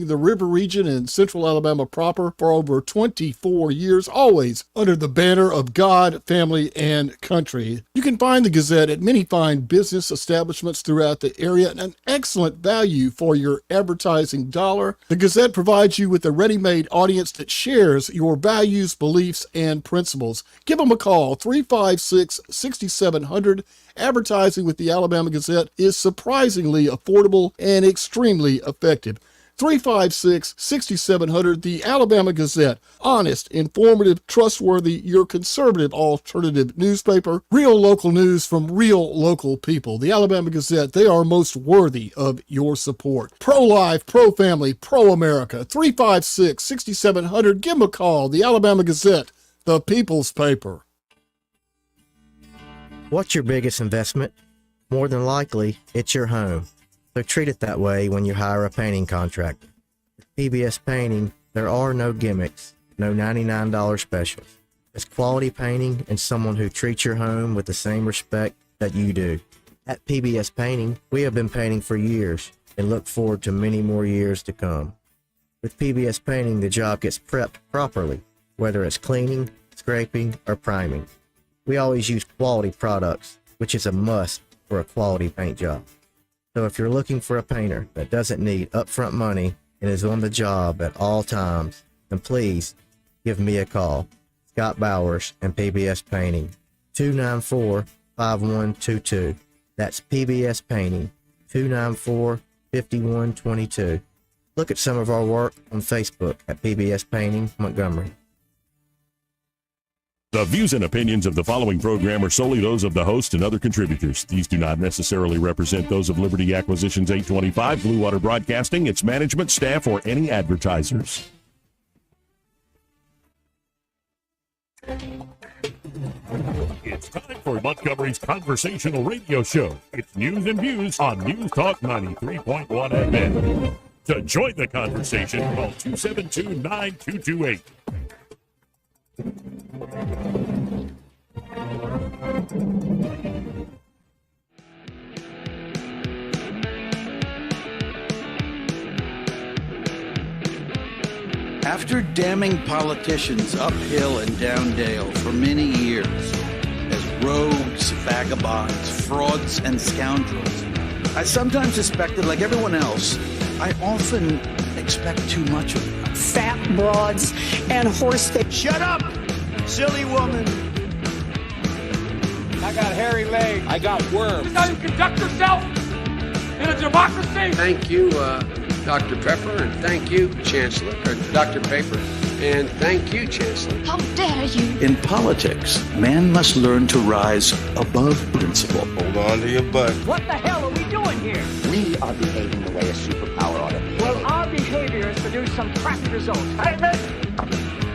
the river region in central Alabama proper for over 24 years, always under the banner of God, family, and country. You can find the Gazette at many fine business establishments throughout the area and an excellent value for your advertising dollar. The Gazette provides you with a ready-made audience that shares your values, beliefs, and principles. Give them a call, 356-6700. Advertising with the Alabama Gazette is surprisingly affordable and extremely effective. 356-6700, the Alabama Gazette. Honest, informative, trustworthy, your conservative alternative newspaper. Real local news from real local people. The Alabama Gazette, they are most worthy of your support. Pro-life, pro-family, pro-America. 356-6700, give them a call. The Alabama Gazette, the people's paper. What's your biggest investment? More than likely, it's your home. So treat it that way when you hire a painting contractor. With PBS Painting, there are no gimmicks, no $99 specials. It's quality painting and someone who treats your home with the same respect that you do. At PBS Painting, we have been painting for years and look forward to many more years to come. With PBS Painting, the job gets prepped properly, whether it's cleaning, scraping, or priming. We always use quality products, which is a must for a quality paint job. So if you're looking for a painter that doesn't need upfront money and is on the job at all times, then please give me a call. Scott Bowers and PBS Painting, 294-5122. That's PBS Painting, 294-5122. Look at some of our work on Facebook at PBS Painting Montgomery. The views and opinions of the following program are solely those of the host and other contributors. These do not necessarily represent those of Liberty Acquisitions 825, Blue Water Broadcasting, its management, staff, or any advertisers. It's time for Montgomery's conversational radio show. It's News and Views on News Talk 93.1 FM. To join the conversation, call 272-9228. After damning politicians uphill and down dale for many years as rogues, vagabonds, frauds, and scoundrels, I sometimes suspect that, like everyone else, I often expect too much of them. Fat broads and horse face. Shut up, silly woman. I got hairy legs. I got worms. This is how you conduct yourself in a democracy. Thank you, Dr. Pepper, and thank you, Chancellor, or Dr. Paper, and thank you, Chancellor. How dare you? In politics, man must learn to rise above principle. Hold on to your butt. What the hell are we doing here? We are behaving the way a superpower ought to behave. Well, our behavior is produce some crappy results. Hey, miss,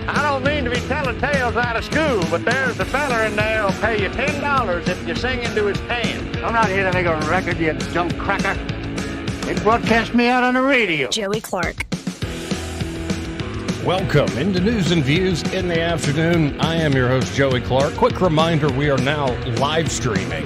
I don't mean to be telling tales out of school, but there's a fella in there who'll pay you $10 if you sing into his pan. I'm not here to make a record, you junk cracker. They broadcast me out on the radio. Joey Clark. Welcome into News and Views in the afternoon. I am your host, Joey Clark. Quick reminder, we are now live streaming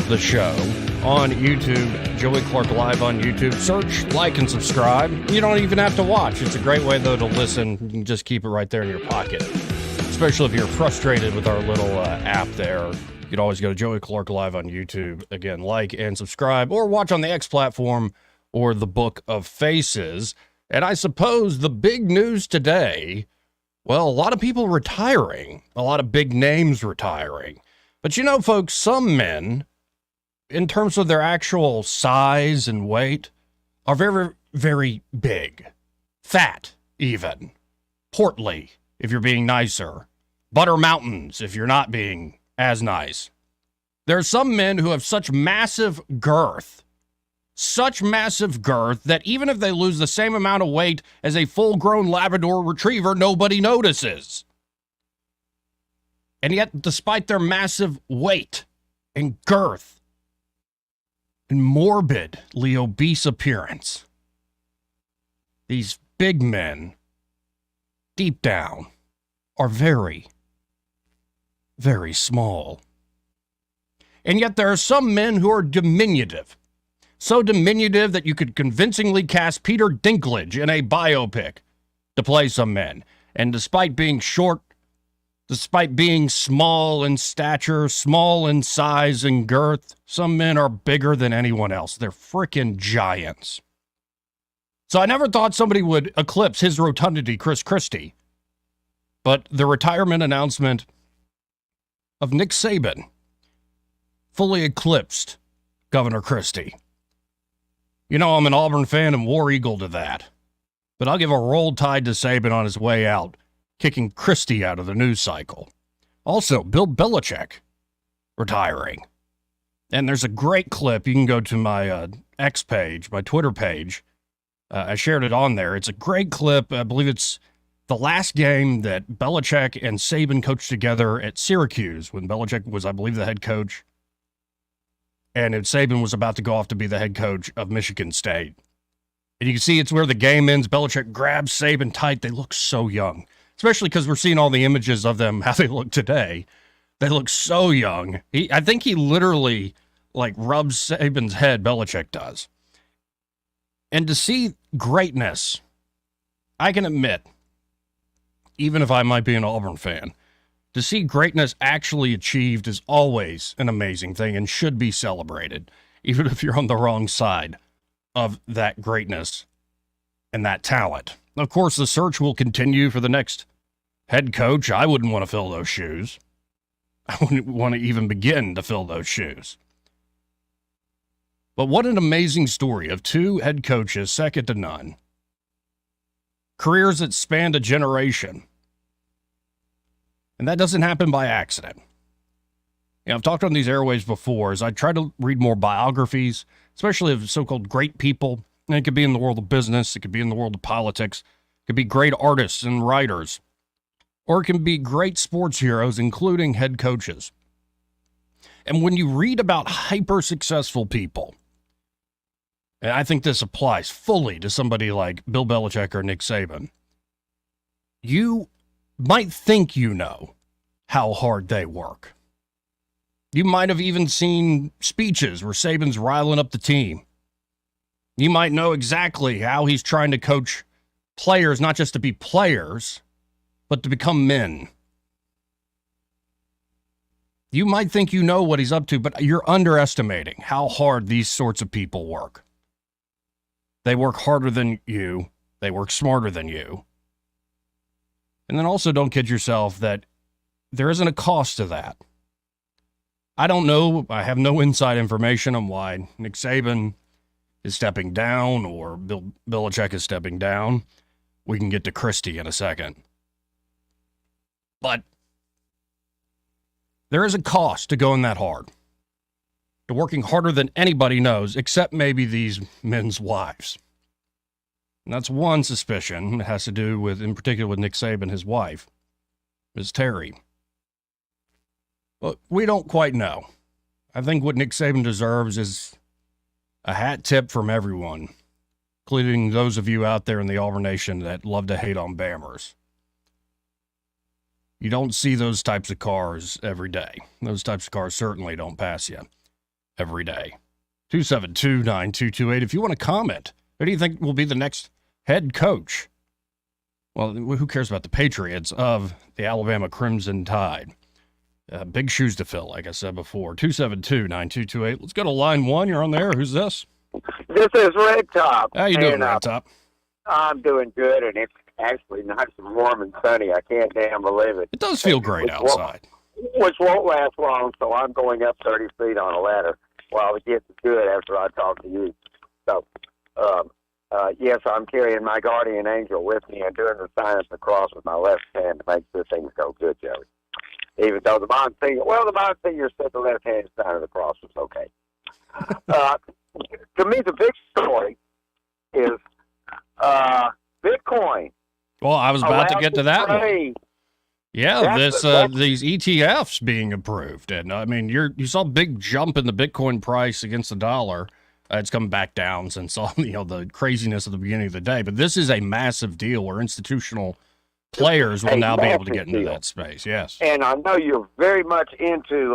the show on YouTube. Joey Clark Live on YouTube. Search, like, and subscribe. You don't even have to watch. It's a great way, though, to listen. You can just keep it right there in your pocket, especially if you're frustrated with our little app there. You could always go to Joey Clark Live on YouTube. Again, like and subscribe, or watch on the X platform or the Book of Faces. And I suppose the big news today, well, a lot of people retiring, a lot of big names retiring. But you know, folks, some men, in terms of their actual size and weight, are very, very big. Fat, even. Portly, if you're being nicer. Butter mountains, if you're not being as nice. There are some men who have such massive girth that even if they lose the same amount of weight as a full-grown Labrador Retriever, nobody notices. And yet, despite their massive weight and girth and morbidly obese appearance, these big men, deep down, are very, very small. And yet there are some men who are diminutive. So diminutive that you could convincingly cast Peter Dinklage in a biopic to play some men. And despite being short, despite being small in stature, small in size and girth, some men are bigger than anyone else. They're freaking giants. So I never thought somebody would eclipse his rotundity, Chris Christie. But the retirement announcement of Nick Saban fully eclipsed Governor Christie. You know, I'm an Auburn fan and War Eagle to that. But I'll give a roll tide to Saban on his way out, kicking Christie out of the news cycle. Also, Bill Belichick retiring. And there's a great clip. You can go to my X page, my Twitter page. I shared it on there. It's a great clip. I believe it's the last game that Belichick and Saban coached together at Syracuse when Belichick was, I believe, the head coach. And Saban was about to go off to be the head coach of Michigan State. And you can see it's where the game ends. Belichick grabs Saban tight. They look so young, especially because we're seeing all the images of them, how they look today. They look so young. I think he literally, rubs Saban's head, Belichick does. And to see greatness, I can admit, even if I might be an Auburn fan, to see greatness actually achieved is always an amazing thing and should be celebrated, even if you're on the wrong side of that greatness and that talent. Of course, the search will continue for the next head coach. I wouldn't want to fill those shoes. I wouldn't want to even begin to fill those shoes. But what an amazing story of two head coaches, second to none. Careers that spanned a generation. And that doesn't happen by accident. You know, I've talked on these airwaves before as I try to read more biographies, especially of so-called great people. And it could be in the world of business. It could be in the world of politics. It could be great artists and writers. Or it can be great sports heroes, including head coaches. And when you read about hyper-successful people, and I think this applies fully to somebody like Bill Belichick or Nick Saban, you might think you know how hard they work. You might have even seen speeches where Saban's riling up the team. You might know exactly how he's trying to coach players, not just to be players, but to become men. You might think you know what he's up to, but you're underestimating how hard these sorts of people work. They work harder than you. They work smarter than you. And then also don't kid yourself that there isn't a cost to that. I don't know. I have no inside information on why Nick Saban is stepping down or Bill Belichick is stepping down. We can get to Christie in a second. But there is a cost to going that hard, to working harder than anybody knows, except maybe these men's wives. And that's one suspicion. It has to do with, in particular, with Nick Saban, his wife, Ms. Terry. But we don't quite know. I think what Nick Saban deserves is a hat tip from everyone, including those of you out there in the Auburn Nation that love to hate on Bammers. You don't see those types of cars every day. Those types of cars certainly don't pass you every day. 272-9228. If you want to comment, who do you think will be the next head coach? Well, who cares about the Patriots of the Alabama Crimson Tide? Big shoes to fill, like I said before. 272-9228. Let's go to line one. You're on there. Who's this? This is Red Top. How you doing, Red Top? I'm doing good, and it's actually nice and warm and sunny. I can't damn believe it. It does feel great outside. Which won't last long, so I'm going up 30 feet on a ladder while it gets good after I talk to you. So, yes, I'm carrying my guardian angel with me and doing the sign of the cross with my left hand to make sure things go good, Joey. Even though the Monsignor said the left-hand sign of the cross was okay. To me, the big story is Bitcoin. Well, I was about to get to that one. Yeah, these ETFs being approved. And, I mean, you saw a big jump in the Bitcoin price against the dollar. It's come back down since all the craziness at the beginning of the day. But this is a massive deal where institutional players will now be able to get into that space. Yes. And I know you're very much into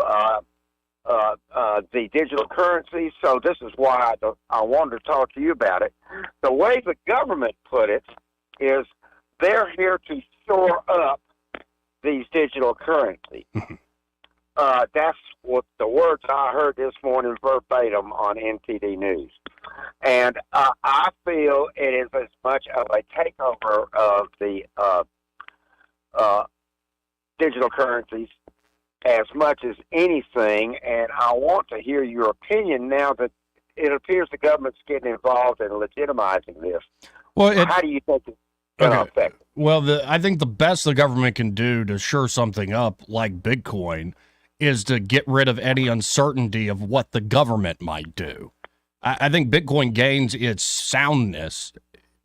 the digital currency. So this is why I wanted to talk to you about it. The way the government put it is they're here to shore up these digital currencies. That's what the words I heard this morning verbatim on NTD News. And I feel it is as much of a takeover of the digital currencies as much as anything. And I want to hear your opinion now that it appears the government's getting involved in legitimizing this. Well, how do you think it's going to affect it? Well, I think the best the government can do to shore something up like Bitcoin is to get rid of any uncertainty of what the government might do. I think Bitcoin gains its soundness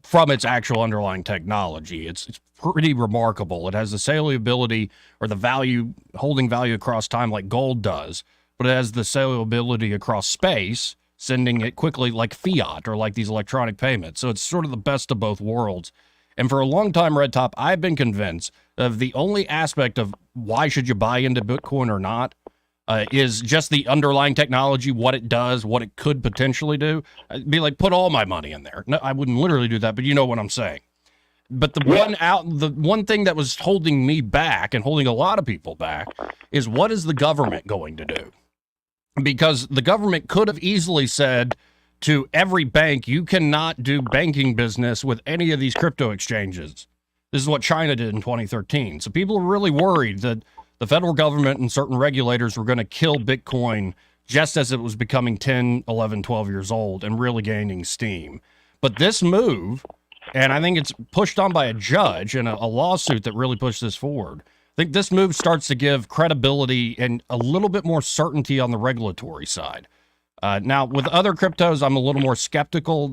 from its actual underlying technology. It's pretty remarkable. It has the saleability or the value, holding value across time like gold does, but it has the saleability across space, sending it quickly like fiat or like these electronic payments. So it's sort of the best of both worlds. And for a long time, Red Top, I've been convinced of the only aspect of why should you buy into Bitcoin or not is just the underlying technology, what it does, what it could potentially do. I'd be like, put all my money in there. No, I wouldn't literally do that, but you know what I'm saying. But the one thing that was holding me back and holding a lot of people back is what is the government going to do? Because the government could have easily said to every bank, you cannot do banking business with any of these crypto exchanges. This is what China did in 2013. So people are really worried that the federal government and certain regulators were going to kill Bitcoin just as it was becoming 10, 11, 12 years old and really gaining steam. But this move, and I think it's pushed on by a judge and a lawsuit that really pushed this forward, I think this move starts to give credibility and a little bit more certainty on the regulatory side. Now, with other cryptos, I'm a little more skeptical.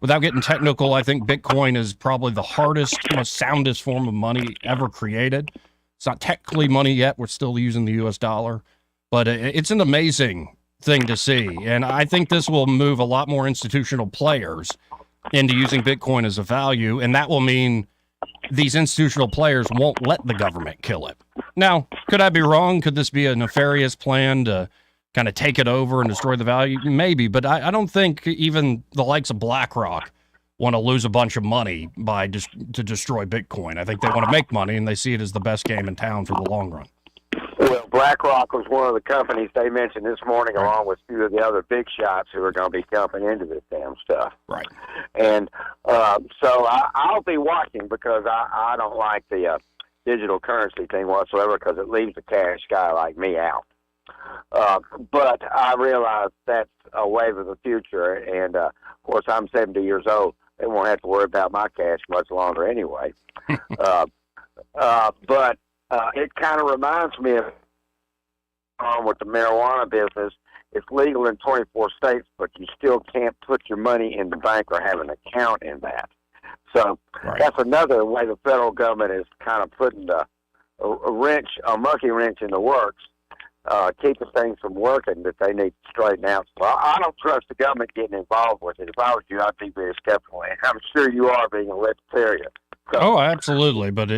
Without getting technical, I think Bitcoin is probably the hardest, most soundest form of money ever created. It's not technically money yet. We're still using the U.S. dollar. But it's an amazing thing to see. And I think this will move a lot more institutional players into using Bitcoin as a value. And that will mean these institutional players won't let the government kill it. Now, could I be wrong? Could this be a nefarious plan to kind of take it over and destroy the value? Maybe, but I don't think even the likes of BlackRock want to lose a bunch of money to destroy Bitcoin. I think they want to make money, and they see it as the best game in town for the long run. Well, BlackRock was one of the companies they mentioned this morning, along with a few of the other big shots who are going to be jumping into this damn stuff. Right. And so I'll be watching because I don't like the digital currency thing whatsoever because it leaves a cash guy like me out. But I realize that's a wave of the future, and of course I'm 70 years old. They won't have to worry about my cash much longer anyway. But it kind of reminds me of with the marijuana business. It's legal in 24 states, but you still can't put your money in the bank or have an account in that. So That's another way the federal government is kind of putting a monkey wrench in the works, keeping things from working that they need to straighten out. So I don't trust the government getting involved with it. If I was you, I'd be very skeptical. And I'm sure you are, being a libertarian. So. Oh, absolutely. But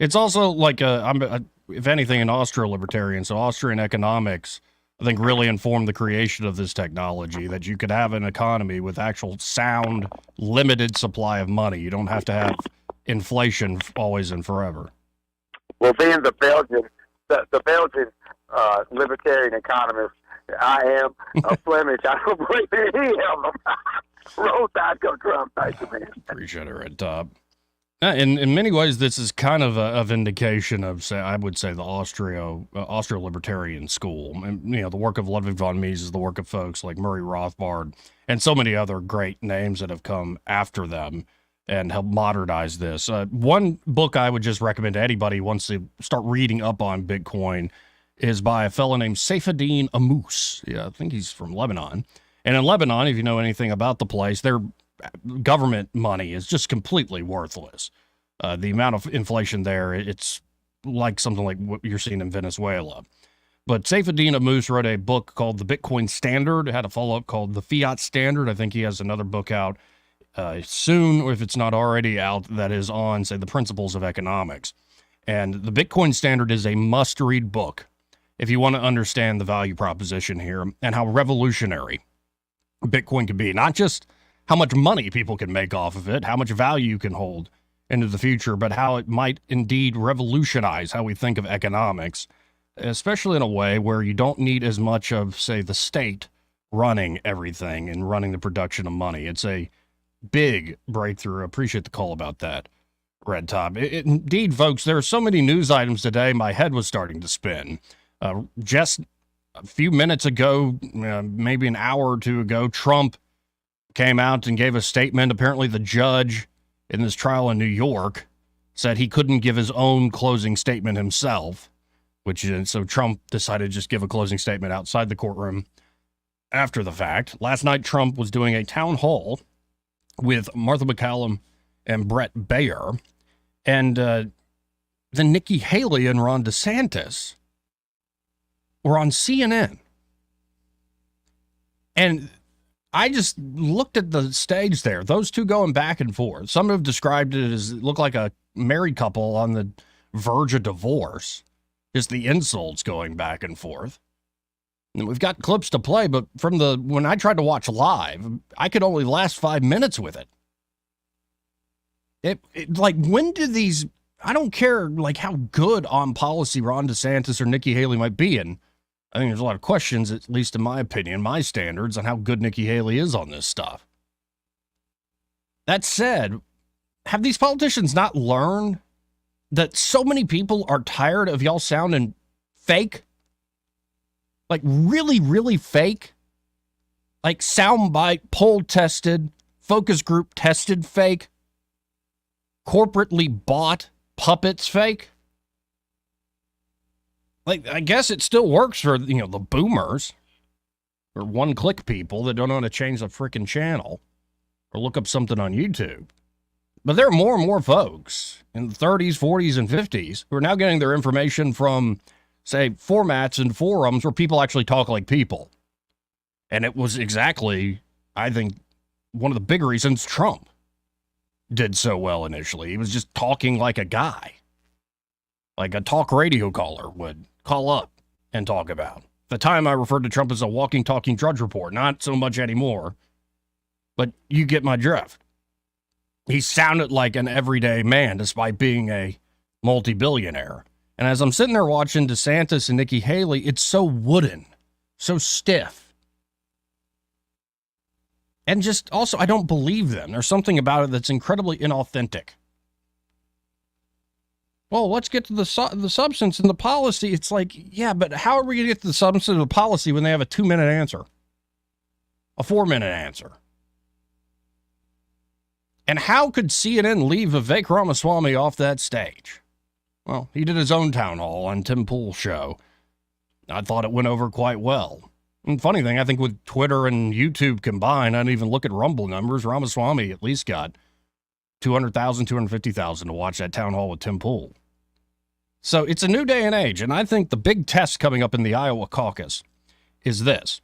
it's also like if anything, an Austro-libertarian. So Austrian economics, I think, really informed the creation of this technology, that you could have an economy with actual sound, limited supply of money. You don't have to have inflation always and forever. Well, being the Belgian libertarian economist I am, a Flemish, I don't believe any of them. Roll Tide, go Trump. Thank you, man. Appreciate it, Red Top. In many ways, this is kind of a vindication of, say, I would say, the Austro-libertarian school. And, the work of Ludwig von Mises is the work of folks like Murray Rothbard and so many other great names that have come after them and helped modernize this. One book I would just recommend to anybody who wants to start reading up on Bitcoin is by a fellow named Saifedean Ammous. Yeah, I think he's from Lebanon. And in Lebanon, if you know anything about the place, their government money is just completely worthless. The amount of inflation there, it's like something like what you're seeing in Venezuela. But Saifedean Ammous wrote a book called The Bitcoin Standard. It had a follow-up called The Fiat Standard. I think he has another book out soon, or if it's not already out, that is on, say, the principles of economics. And The Bitcoin Standard is a must-read book. if you want to understand the value proposition here and how revolutionary Bitcoin can be. Not just how much money people can make off of it, how much value you can hold into the future, but how it might indeed revolutionize how we think of economics, especially in a way where you don't need as much of, say, the state running everything and running the production of money. It's a big breakthrough. I appreciate the call about that, Red Top. Indeed, folks, there are so many news items today, my head was starting to spin. Just a few minutes ago, maybe an hour or two ago, Trump came out and gave a statement. Apparently the judge in this trial in New York said he couldn't give his own closing statement himself, so Trump decided to just give a closing statement outside the courtroom after the fact. Last night, Trump was doing a town hall with Martha McCallum and Brett Baier, and then Nikki Haley and Ron DeSantis were on CNN. And I just looked at the stage there, those two going back and forth. Some have described it as it looked like a married couple on the verge of divorce. Just the insults going back and forth. And we've got clips to play, but when I tried to watch live, I could only last 5 minutes with it. Like, when do these, I don't care, like, how good on policy Ron DeSantis or Nikki Haley might be, and I think there's a lot of questions, at least in my opinion, my standards, on how good Nikki Haley is on this stuff. That said, have these politicians not learned that so many people are tired of y'all sounding fake? Like, really, really fake? Like, soundbite, poll tested, focus group tested fake? Corporately bought puppets fake? Like, I guess it still works for, the boomers or one-click people that don't know how to change the freaking channel or look up something on YouTube. But there are more and more folks in the 30s, 40s, and 50s who are now getting their information from, say, formats and forums where people actually talk like people. And it was exactly, I think, one of the big reasons Trump did so well initially. He was just talking like a guy, like a talk radio caller would call up and talk about. At the time, I referred to Trump as a walking, talking Drudge Report. Not so much anymore, but you get my drift. He sounded like an everyday man despite being a multi-billionaire. And as I'm sitting there watching DeSantis and Nikki Haley, it's so wooden, so stiff. And just also, I don't believe them. There's something about it that's incredibly inauthentic. Well, let's get to the substance and the policy. It's like, yeah, but how are we going to get to the substance of the policy when they have a 2-minute answer? A 4-minute answer? And how could CNN leave Vivek Ramaswamy off that stage? Well, he did his own town hall on Tim Pool's show. I thought it went over quite well. And funny thing, I think with Twitter and YouTube combined, I didn't even look at Rumble numbers. Ramaswamy at least got 200,000, 250,000 to watch that town hall with Tim Pool. So it's a new day and age, and I think the big test coming up in the Iowa caucus is this.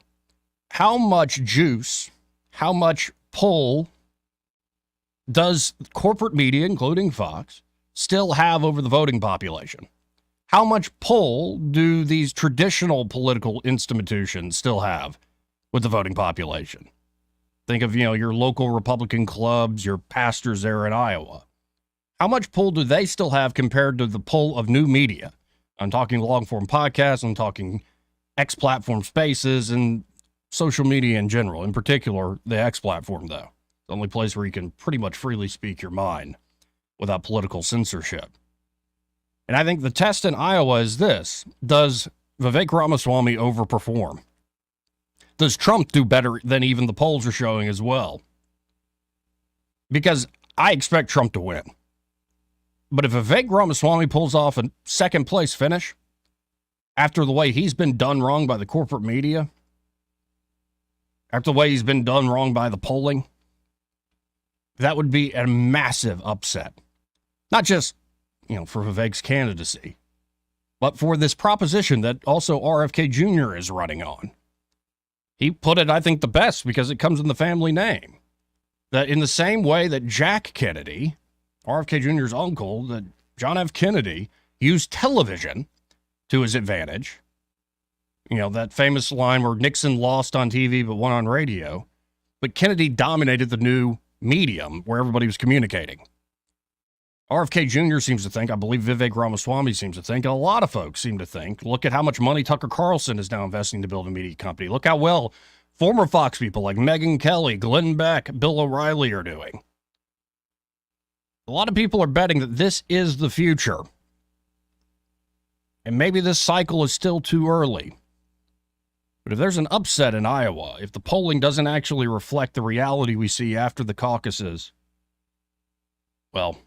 How much juice, how much pull does corporate media, including Fox, still have over the voting population? How much pull do these traditional political institutions still have with the voting population? Think of, your local Republican clubs, your pastors there in Iowa. How much pull do they still have compared to the pull of new media? I'm talking long-form podcasts, I'm talking X-platform spaces, and social media in general, in particular, the X-platform, though. The only place where you can pretty much freely speak your mind without political censorship. And I think the test in Iowa is this. Does Vivek Ramaswamy overperform? Does Trump do better than even the polls are showing as well? Because I expect Trump to win. But if Vivek Ramaswamy pulls off a second place finish after the way he's been done wrong by the corporate media, after the way he's been done wrong by the polling, that would be a massive upset. Not just, for Vivek's candidacy, but for this proposition that also RFK Jr. is running on. He put it, I think, the best because it comes in the family name. That in the same way that Jack Kennedy, RFK Jr.'s uncle, that John F. Kennedy used television to his advantage You know, that famous line where Nixon lost on TV but won on radio. But Kennedy dominated the new medium where everybody was communicating. RFK Jr. seems to think, I believe Vivek Ramaswamy seems to think, and a lot of folks seem to think, look at how much money Tucker Carlson is now investing to build a media company. Look how well former Fox people like Megyn Kelly, Glenn Beck, Bill O'Reilly are doing. A lot of people are betting that this is the future. And maybe this cycle is still too early. But if there's an upset in Iowa, if the polling doesn't actually reflect the reality we see after the caucuses, well,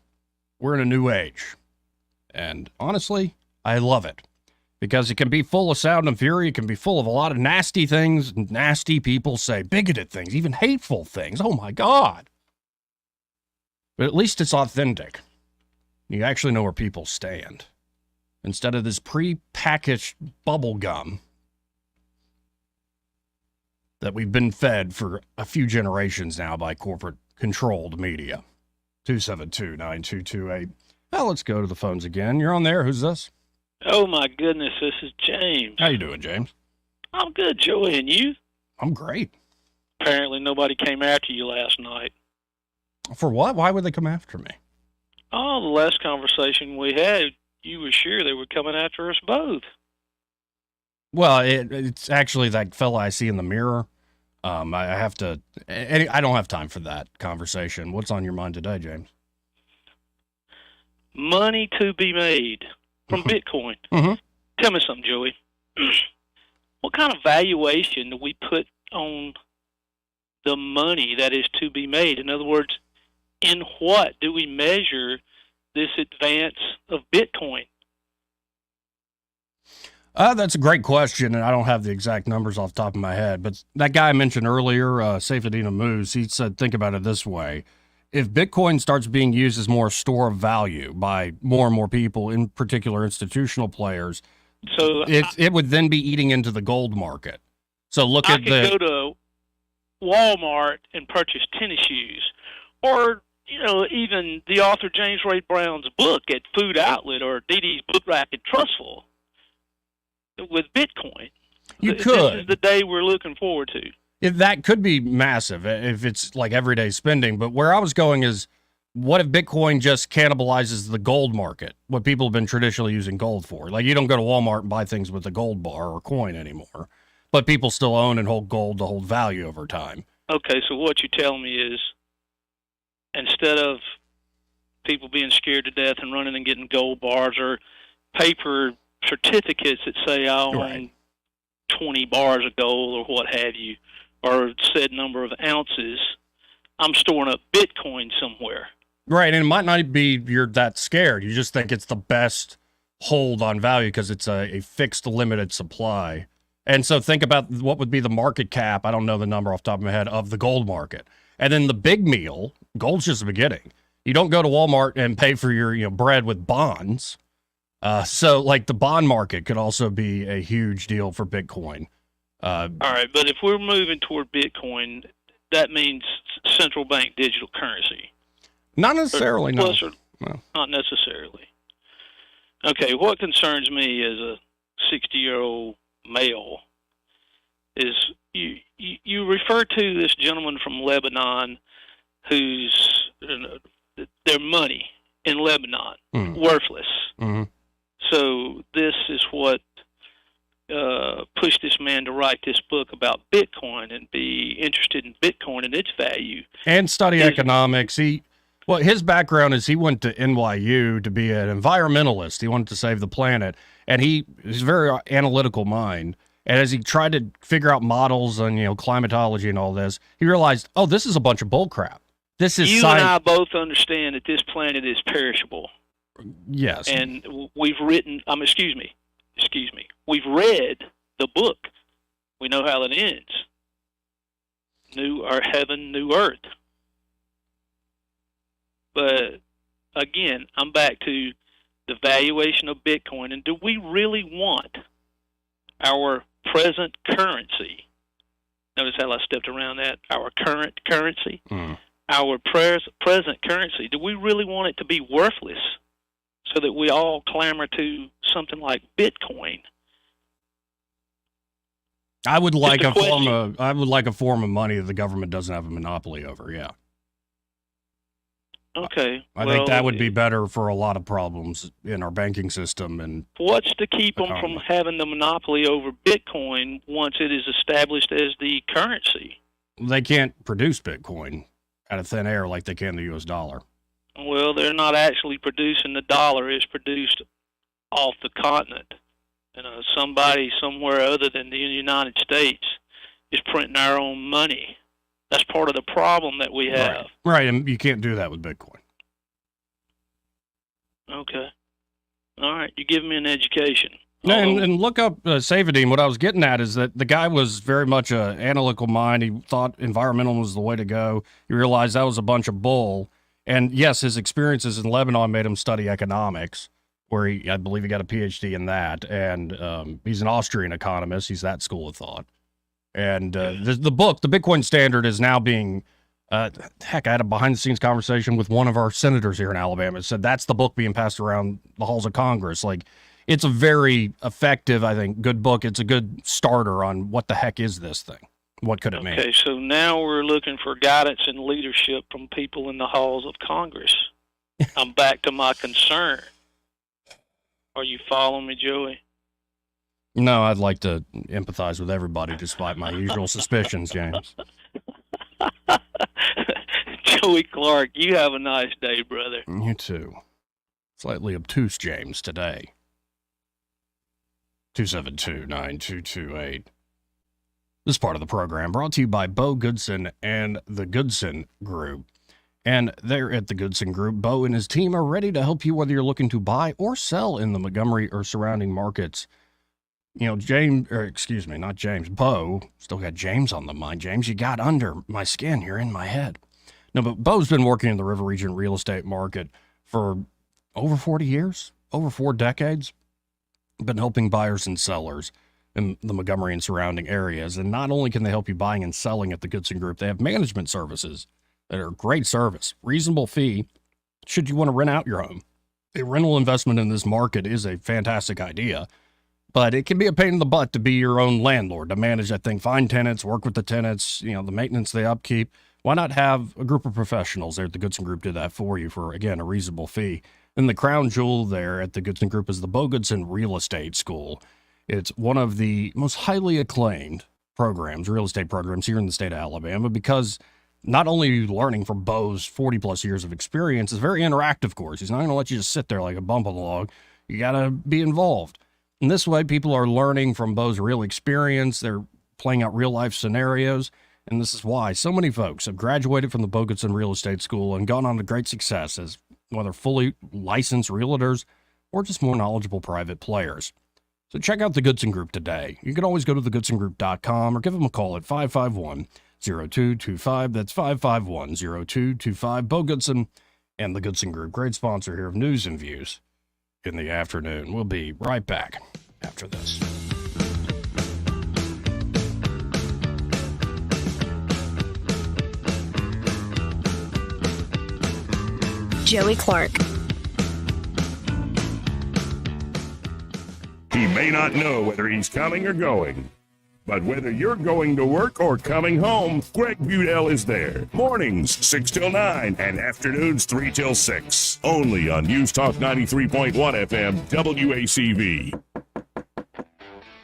we're in a new age. And honestly, I love it. Because it can be full of sound and fury. It can be full of a lot of nasty things. Nasty people say bigoted things, even hateful things. Oh my God. But at least it's authentic. You actually know where people stand. Instead of this pre-packaged bubble gum that we've been fed for a few generations now by corporate-controlled media. 272-9228. Well, let's go to the phones again. You're on there. Who's this? Oh, my goodness. This is James. How you doing, James? I'm good, Joey. And you? I'm great. Apparently nobody came after you last night. For what? Why would they come after me? Oh, the last conversation we had, you were sure they were coming after us both. Well, it's actually that fella I see in the mirror. I don't have time for that conversation. What's on your mind today, James? Money to be made from Bitcoin. Mm-hmm. Tell me something, Joey. What kind of valuation do we put on the money that is to be made? In other words, in what do we measure this advance of Bitcoin? That's a great question, and I don't have the exact numbers off the top of my head. But that guy I mentioned earlier, Saifedean Moose, he said, think about it this way. If Bitcoin starts being used as more a store of value by more and more people, in particular institutional players, so it would then be eating into the gold market. So look at I could go to Walmart and purchase tennis shoes, or even the author James Ray Brown's book at Food Outlet or Dee Dee's Book Rack at Trustful. With Bitcoin, you could. This is the day we're looking forward to. If that could be massive if it's like everyday spending. But where I was going is, what if Bitcoin just cannibalizes the gold market? What people have been traditionally using gold for? Like, you don't go to Walmart and buy things with a gold bar or coin anymore, but people still own and hold gold to hold value over time. Okay, so what you tell me is, instead of people being scared to death and running and getting gold bars or paper certificates that say I own 20 bars of gold or what have you, or said number of ounces, I'm storing up Bitcoin somewhere. Right, and it might not be you're that scared. You just think it's the best hold on value because it's a fixed, limited supply. And so think about what would be the market cap, I don't know the number off the top of my head, of the gold market. And then the big meal, gold's just the beginning. You don't go to Walmart and pay for your bread with bonds. So, like, the bond market could also be a huge deal for Bitcoin. All right, but if we're moving toward Bitcoin, that means central bank digital currency. Not necessarily, no. Not necessarily. Okay, what concerns me as a 60-year-old male is you refer to this gentleman from Lebanon who's their money in Lebanon, worthless. Mm-hmm. So this is what pushed this man to write this book about Bitcoin and be interested in Bitcoin and its value. And study economics. His background is he went to NYU to be an environmentalist. He wanted to save the planet. And he's a very analytical mind. And as he tried to figure out models on, climatology and all this, he realized, this is a bunch of bullcrap. This is you and I both understand that this planet is perishable. Yes. And we've written, we've read the book. We know how it ends. New heaven, new earth. But again, I'm back to the valuation of Bitcoin. And do we really want our present currency? Notice how I stepped around that. Our current currency. Our present currency. Do we really want it to be worthless so that we all clamor to something like Bitcoin? I would like a form of money that the government doesn't have a monopoly over. Yeah. Okay. I think that would be better for a lot of problems in our banking system. And what's to keep them from having the monopoly over Bitcoin once it is established as the currency? They can't produce Bitcoin out of thin air like they can the U.S. dollar. Well, they're not actually producing the dollar. It's produced off the continent. Somebody somewhere other than the United States is printing our own money. That's part of the problem that we have. Right, and you can't do that with Bitcoin. Okay. All right, you give me an education. And look up Saban. What I was getting at is that the guy was very much an analytical mind. He thought environmental was the way to go. He realized that was a bunch of bull. And yes, his experiences in Lebanon made him study economics, where I believe he got a PhD in that. And he's an Austrian economist. He's that school of thought. And the book, The Bitcoin Standard, is now being, I had a behind-the-scenes conversation with one of our senators here in Alabama. It said that's the book being passed around the halls of Congress. Like, it's a very effective, I think, good book. It's a good starter on what the heck is this thing? What could it mean? Okay, so now we're looking for guidance and leadership from people in the halls of Congress. I'm back to my concern. Are you following me, Joey? No, I'd like to empathize with everybody despite my usual suspicions, James. Joey Clark, you have a nice day, brother. You too. Slightly obtuse, James, today. 272-9228. This part of the program brought to you by Bo Goodson and the Goodson Group. And there at the Goodson Group, Bo and his team are ready to help you whether you're looking to buy or sell in the Montgomery or surrounding markets. You know, Bo, still got James on the mind. James, you got under my skin. You're in my head. No, but Bo's been working in the River Region real estate market for over 40 years, over 4 decades. Been helping buyers and sellers in the Montgomery and surrounding areas. And not only can they help you buying and selling at the Goodson Group, they have management services that are great service, reasonable fee, should you want to rent out your home. A rental investment in this market is a fantastic idea. But it can be a pain in the butt to be your own landlord, to manage that thing, find tenants, work with the tenants, the maintenance, the upkeep. Why not have a group of professionals there at the Goodson Group do that for you for, again, a reasonable fee? And the crown jewel there at the Goodson Group is the Bo Goodson Real Estate School. It's one of the most highly acclaimed real estate programs here in the state of Alabama, because not only are you learning from Bo's 40-plus years of experience, it's a very interactive course. He's not going to let you just sit there like a bump on the log. You got to be involved. And this way, people are learning from Bo's real experience. They're playing out real-life scenarios. And this is why so many folks have graduated from the Bo Goodson Real Estate School and gone on to great success as whether fully licensed realtors or just more knowledgeable private players. So check out the Goodson Group today. You can always go to thegoodsongroup.com or give them a call at 551-0225. That's 551-0225. Bo Goodson and the Goodson Group, great sponsor here of News and Views in the afternoon. We'll be right back after this. Joey Clark. He may not know whether he's coming or going, but whether you're going to work or coming home, Greg Budell is there. Mornings 6 till 9 and afternoons 3 till 6. Only on News Talk 93.1 FM WACV.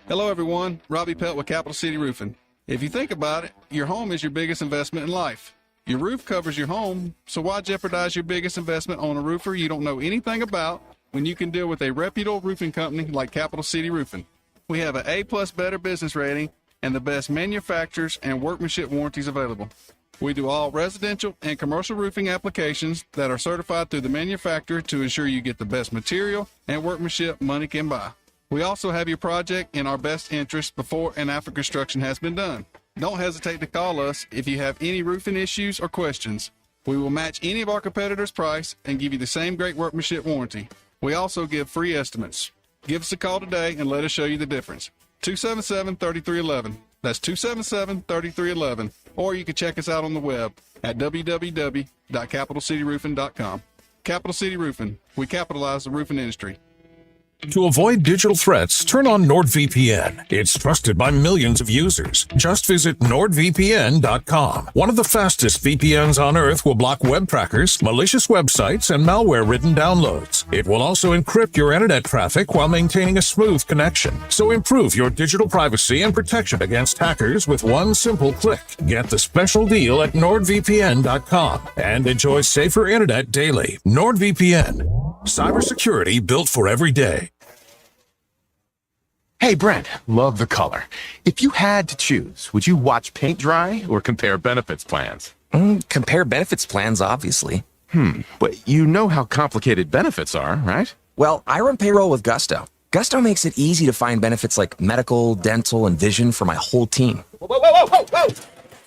Hello, everyone. Robbie Pelt with Capital City Roofing. If you think about it, your home is your biggest investment in life. Your roof covers your home, so why jeopardize your biggest investment on a roofer you don't know anything about when you can deal with a reputable roofing company like Capital City Roofing? We have an A+ Better Business rating and the best manufacturers and workmanship warranties available. We do all residential and commercial roofing applications that are certified through the manufacturer to ensure you get the best material and workmanship money can buy. We also have your project in our best interest before and after construction has been done. Don't hesitate to call us if you have any roofing issues or questions. We will match any of our competitors' price and give you the same great workmanship warranty. We also give free estimates. Give us a call today and let us show you the difference. 277-3311. That's 277-3311. Or you can check us out on the web at www.capitalcityroofing.com. Capital City Roofing. We capitalize the roofing industry. To avoid digital threats, turn on NordVPN. It's trusted by millions of users. Just visit NordVPN.com. One of the fastest VPNs on Earth will block web trackers, malicious websites, and malware-ridden downloads. It will also encrypt your internet traffic while maintaining a smooth connection. So improve your digital privacy and protection against hackers with one simple click. Get the special deal at NordVPN.com and enjoy safer internet daily. NordVPN. Cybersecurity built for every day. Hey, Brent, love the color. If you had to choose, would you watch paint dry or compare benefits plans? Compare benefits plans, obviously. But you know how complicated benefits are, right? Well, I run payroll with Gusto. Gusto makes it easy to find benefits like medical, dental, and vision for my whole team. Whoa!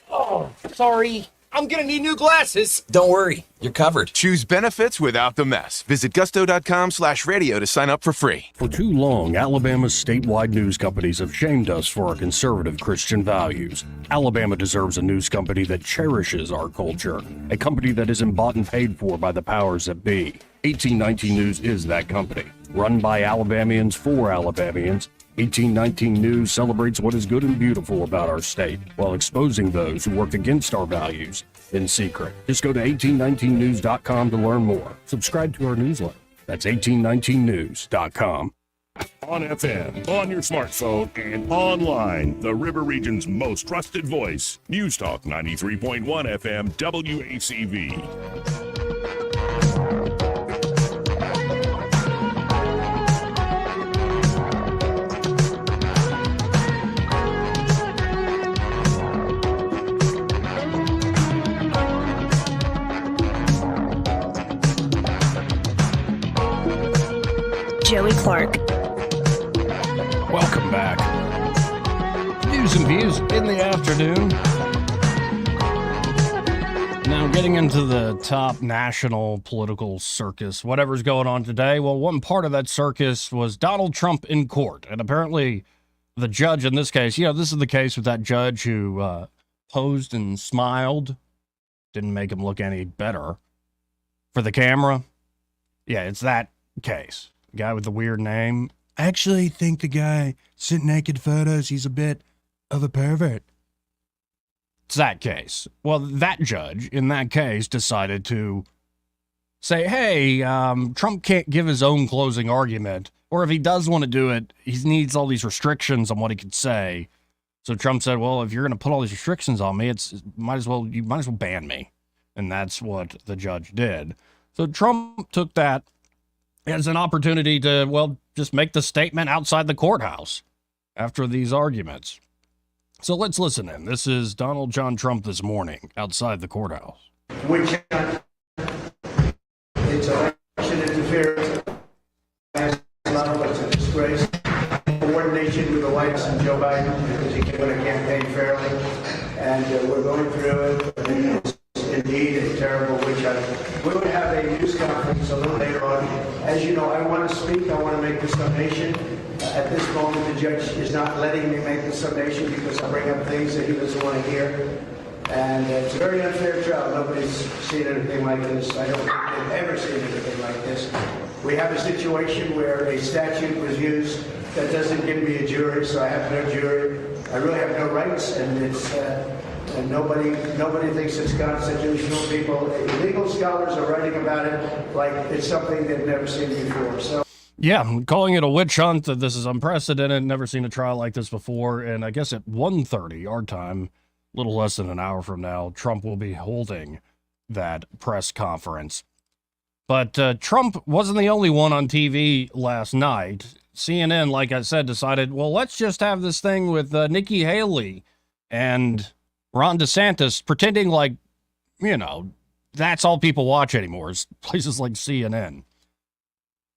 Oh, sorry. I'm gonna need new glasses. Don't worry, you're covered. Choose benefits without the mess. Visit gusto.com/radio to sign up for free. For too long, Alabama's statewide news companies have shamed us for our conservative Christian values. Alabama deserves a news company that cherishes our culture, a company that isn't bought and paid for by the powers that be. 1819 News is that company. Run by Alabamians for Alabamians, 1819 News celebrates what is good and beautiful about our state while exposing those who work against our values in secret. Just go to 1819news.com to learn more. Subscribe to our newsletter. That's 1819news.com. On FM, on your smartphone, and online, the River Region's most trusted voice. News Talk 93.1 FM WACV. Joey Clark. Welcome back. News and views in the afternoon. Now, getting into the top national political circus, whatever's going on today. Well, one part of that circus was Donald Trump in court. And apparently the judge in this case, this is the case with that judge who posed and smiled. Didn't make him look any better for the camera. Yeah, it's that case. Guy with the weird name. I actually think the guy sent naked photos, he's a bit of a pervert. It's that case. Well, that judge in that case decided to say, hey, Trump can't give his own closing argument, or if he does want to do it, he needs all these restrictions on what he could say. So Trump said, well, if you're going to put all these restrictions on me, you might as well ban me. And that's what the judge did. So Trump took that as an opportunity to, just make the statement outside the courthouse after these arguments. So let's listen in. This is Donald John Trump this morning outside the courthouse. Which it's election interference. It's a disgrace. Coordination with the White House and Joe Biden because he can't run a campaign fairly. And we're going through it. It's indeed a terrible witch hunt. We're going to have a news conference a little later on. As you know, I want to speak. I want to make the summation. At this moment, the judge is not letting me make the summation because I bring up things that he doesn't want to hear. And it's a very unfair trial. Nobody's seen anything like this. I don't think they've ever seen anything like this. We have a situation where a statute was used that doesn't give me a jury, so I have no jury. I really have no rights, and it's and nobody thinks it's constitutional. People, legal scholars are writing about it like it's something they've never seen before. So. Yeah, calling it a witch hunt. This is unprecedented. Never seen a trial like this before. And I guess at 1:30 our time, a little less than an hour from now, Trump will be holding that press conference. But Trump wasn't the only one on TV last night. CNN, like I said, decided, well, let's just have this thing with Nikki Haley and Ron DeSantis pretending like, that's all people watch anymore is places like CNN.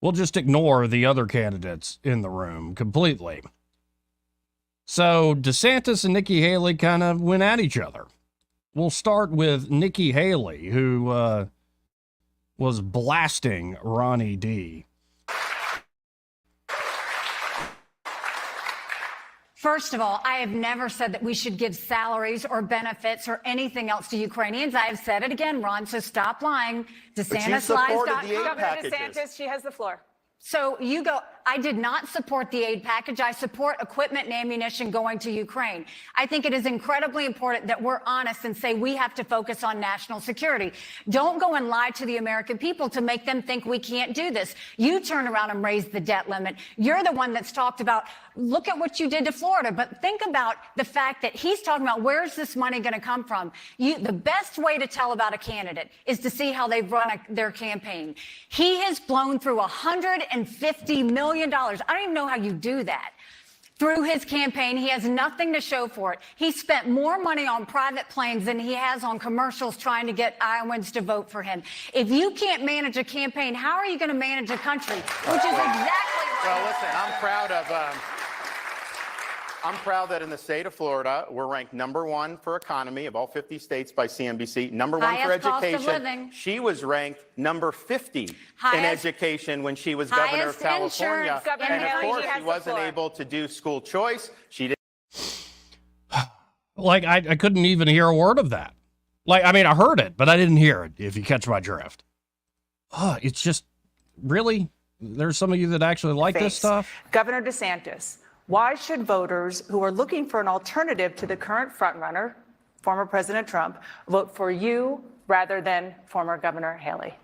We'll just ignore the other candidates in the room completely. So DeSantis and Nikki Haley kind of went at each other. We'll start with Nikki Haley, who was blasting Ronnie D. First of all, I have never said that we should give salaries or benefits or anything else to Ukrainians. I have said it again, Ron, so stop lying. DeSantis lies. Governor DeSantis, she has the floor. So you go, I did not support the aid package. I support equipment and ammunition going to Ukraine. I think it is incredibly important that we're honest and say we have to focus on national security. Don't go and lie to the American people to make them think we can't do this. You turn around and raise the debt limit. You're the one that's talked about, look at what you did to Florida. But think about the fact that he's talking about where's this money going to come from? The best way to tell about a candidate is to see how they've run their campaign. He has blown through $150 million. I don't even know how you do that. Through his campaign, he has nothing to show for it. He spent more money on private planes than he has on commercials trying to get Iowans to vote for him. If you can't manage a campaign, how are you going to manage a country? Which is exactly what. Well, listen, I'm proud that in the state of Florida, we're ranked #1 for economy of all 50 states by CNBC, #1 for Highest cost of education. living. She was ranked number 50 in education when she was governor of highest California. insurance, Governor And of Haley, course, she has she the wasn't floor. able to do school choice. She didn't. Like, I couldn't even hear a word of that. Like, I mean, I heard it, but I didn't hear it, if you catch my drift. It's just, really? There's some of you that actually like this stuff? Governor DeSantis, why should voters who are looking for an alternative to the current frontrunner, former President Trump, vote for you rather than former Governor Haley?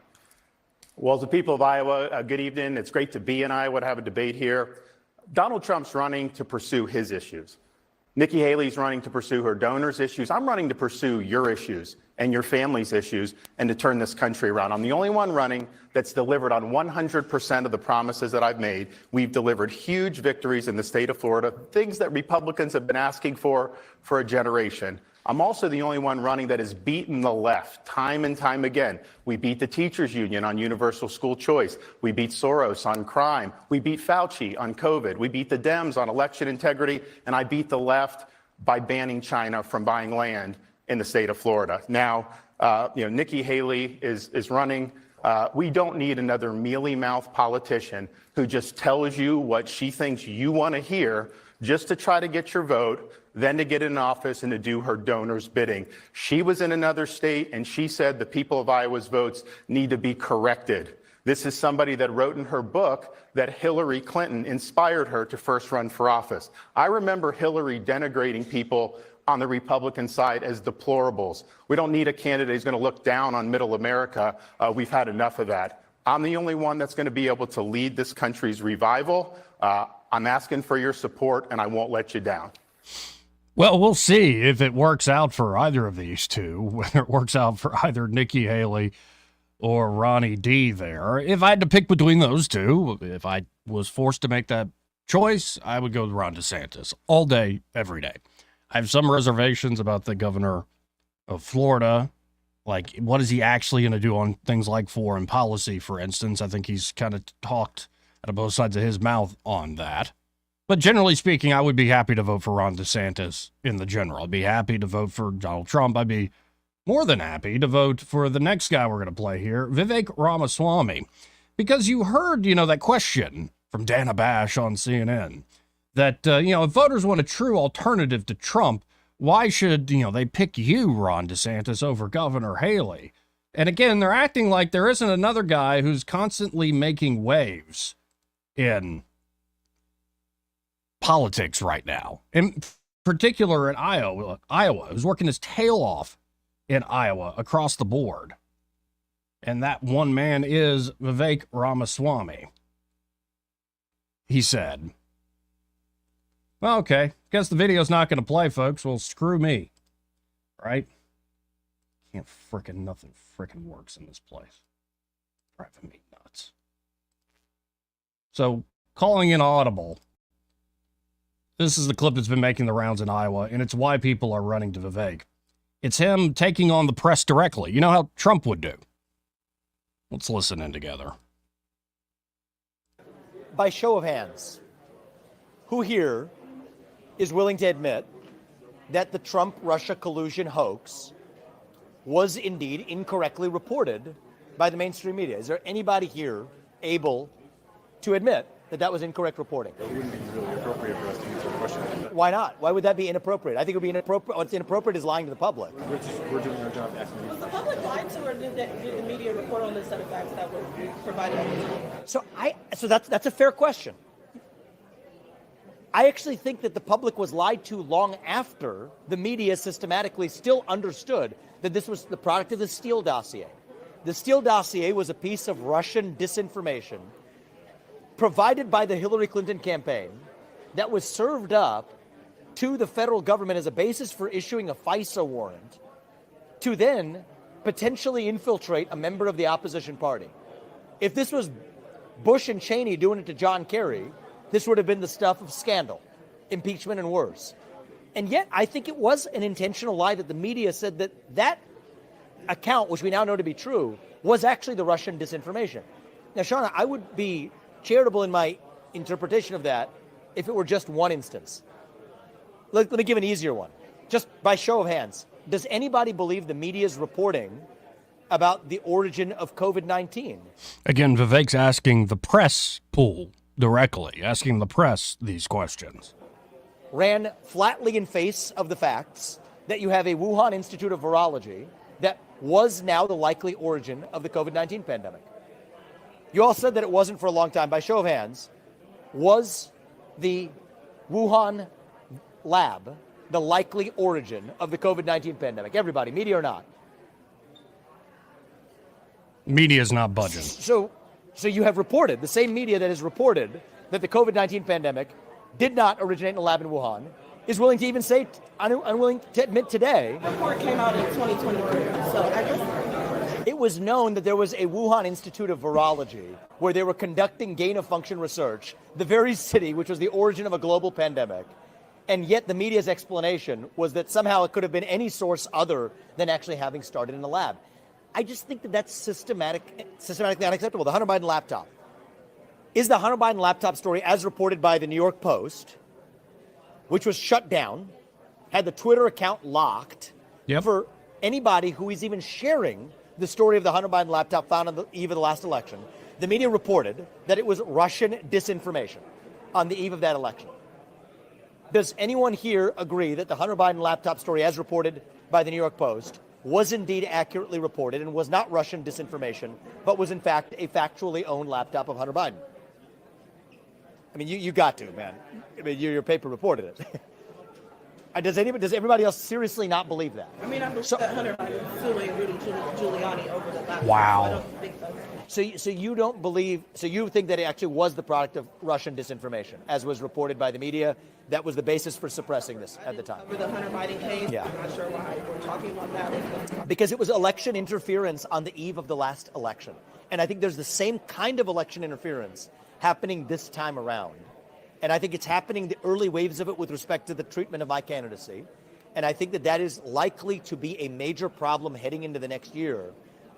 Well, the people of Iowa, good evening. It's great to be in Iowa to have a debate here. Donald Trump's running to pursue his issues. Nikki Haley's running to pursue her donors' issues. I'm running to pursue your issues and your family's issues and to turn this country around. I'm the only one running that's delivered on 100% of the promises that I've made. We've delivered huge victories in the state of Florida, things that Republicans have been asking for a generation. I'm also the only one running that has beaten the left time and time again. We beat the teachers union on universal school choice. We beat Soros on crime. We beat Fauci on COVID. We beat the Dems on election integrity. And I beat the left by banning China from buying land in the state of Florida. Now, Nikki Haley is running. We don't need another mealy-mouthed politician who just tells you what she thinks you want to hear just to try to get your vote, then to get in office and to do her donors' bidding. She was in another state and she said the people of Iowa's votes need to be corrected. This is somebody that wrote in her book that Hillary Clinton inspired her to first run for office. I remember Hillary denigrating people on the Republican side as deplorables. We don't need a candidate who's going to look down on middle America. We've had enough of that. I'm the only one that's going to be able to lead this country's revival. I'm asking for your support, and I won't let you down. Well, we'll see if it works out for either of these two, whether it works out for either Nikki Haley or Ronnie D there. If I had to pick between those two, if I was forced to make that choice, I would go with Ron DeSantis all day, every day. I have some reservations about the governor of Florida. Like, what is he actually going to do on things like foreign policy, for instance? I think he's kind of talked out of both sides of his mouth on that. But generally speaking, I would be happy to vote for Ron DeSantis in the general. I'd be happy to vote for Donald Trump. I'd be more than happy to vote for the next guy we're going to play here, Vivek Ramaswamy. Because you heard, that question from Dana Bash on CNN that, if voters want a true alternative to Trump, why should, they pick you, Ron DeSantis, over Governor Haley? And again, they're acting like there isn't another guy who's constantly making waves in politics right now. In particular in Iowa, who's working his tail off in Iowa across the board. And that one man is Vivek Ramaswamy. He said, well, okay, guess the video's not going to play, folks. Well, screw me. Right? Nothing frickin' works in this place. Driving me nuts. So, calling in audible. This is the clip that's been making the rounds in Iowa, and it's why people are running to Vivek. It's him taking on the press directly. You know how Trump would do. Let's listen in together. By show of hands, who here is willing to admit that the Trump-Russia collusion hoax was indeed incorrectly reported by the mainstream media? Is there anybody here able to admit that that was incorrect reporting? It wouldn't be really appropriate inappropriate for us to answer the question. Why not? Why would that be inappropriate? I think it would be inappropriate. What's inappropriate is lying to the public. We're doing our job asking you. Was the public lied to, or did the media report on this set of facts that were provided? So that's a fair question. I actually think that the public was lied to long after the media systematically still understood that this was the product of the Steele dossier. The Steele dossier was a piece of Russian disinformation provided by the Hillary Clinton campaign that was served up to the federal government as a basis for issuing a FISA warrant to then potentially infiltrate a member of the opposition party. If this was Bush and Cheney doing it to John Kerry, this would have been the stuff of scandal, impeachment, and worse. And yet, I think it was an intentional lie that the media said that account, which we now know to be true, was actually the Russian disinformation. Now, Shauna, I would be charitable in my interpretation of that if it were just one instance. Let me give an easier one. Just by show of hands, does anybody believe the media's reporting about the origin of COVID-19? Again, Vivek's asking the press pool directly, asking the press these questions. Ran flatly in face of the facts that you have a Wuhan Institute of Virology that was now the likely origin of the COVID-19 pandemic. You all said that it wasn't for a long time. By show of hands, was the Wuhan lab the likely origin of the COVID-19 pandemic? Everybody, media or not? Media's not budging. So you have reported, the same media that has reported that the COVID-19 pandemic did not originate in a lab in Wuhan is willing to even say, unwilling to admit today. The report came out in 2023, so I guess. It was known that there was a Wuhan Institute of Virology where they were conducting gain-of-function research, the very city which was the origin of a global pandemic. And yet the media's explanation was that somehow it could have been any source other than actually having started in a lab. I just think that that's systematically unacceptable. The Hunter Biden laptop. Is the Hunter Biden laptop story, as reported by the New York Post, which was shut down, had the Twitter account locked for anybody who is even sharing the story of the Hunter Biden laptop found on the eve of the last election? The media reported that it was Russian disinformation on the eve of that election. Does anyone here agree that the Hunter Biden laptop story, as reported by the New York Post, was indeed accurately reported and was not Russian disinformation, but was in fact a factually owned laptop of Hunter Biden? I mean, you got to, man. I mean, your paper reported it. Does everybody else seriously not believe that? I mean, I believe that Hunter Biden is suing Rudy Giuliani over the laptop. Wow. So I don't think that's... So you don't believe, so you think that it actually was the product of Russian disinformation, as was reported by the media? That was the basis for suppressing this at the time? Over the Hunter Biden case, yeah. I'm not sure why we're talking about that. Because it was election interference on the eve of the last election. And I think there's the same kind of election interference happening this time around. And I think it's happening, the early waves of it with respect to the treatment of my candidacy. And I think that that is likely to be a major problem heading into the next year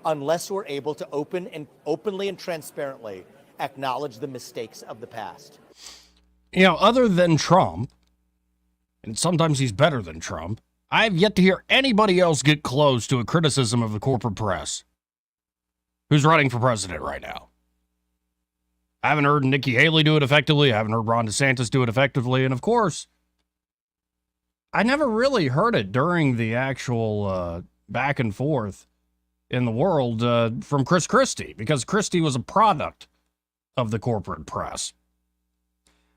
unless we're able to openly and transparently acknowledge the mistakes of the past. You know, other than Trump, and sometimes he's better than Trump, I've yet to hear anybody else get close to a criticism of the corporate press who's running for president right now. I haven't heard Nikki Haley do it effectively. I haven't heard Ron DeSantis do it effectively. And of course, I never really heard it during the actual back and forth in the world from Christie, because Christie was a product of the corporate press.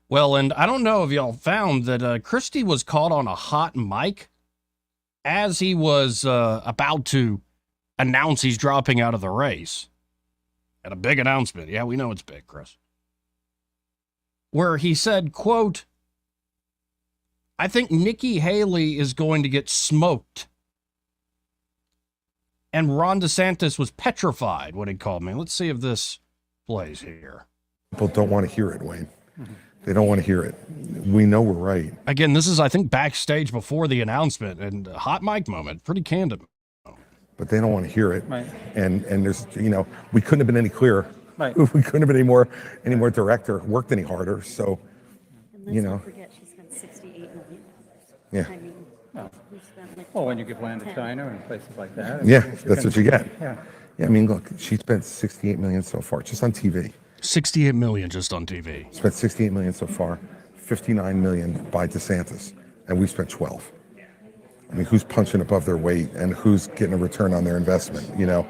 Well, and I don't know if y'all found that Christie was caught on a hot mic as he was about to announce he's dropping out of the race. At a big announcement. Yeah, we know it's big, Chris. Where he said, quote, I think Nikki Haley is going to get smoked. And Ron DeSantis was petrified when he called me. Let's see if this plays here. People don't want to hear it, Wayne. They don't want to hear it. We know we're right. Again, this is, I think, backstage before the announcement and a hot mic moment. Pretty candid. But they don't want to hear it. Right. And there's, we couldn't have been any clearer. Right. We couldn't have been any more direct or worked any harder. So, and let's not forget she spent $68 million. Yeah. I mean, we spent like when you give land to China and places like that. Yeah, that's what you get. Yeah. Yeah, I mean, look, she spent $68 million so far, just on TV. 68 million just on TV. Spent $68 million so far. $59 million by DeSantis, and we spent 12. I mean, who's punching above their weight and who's getting a return on their investment, you know?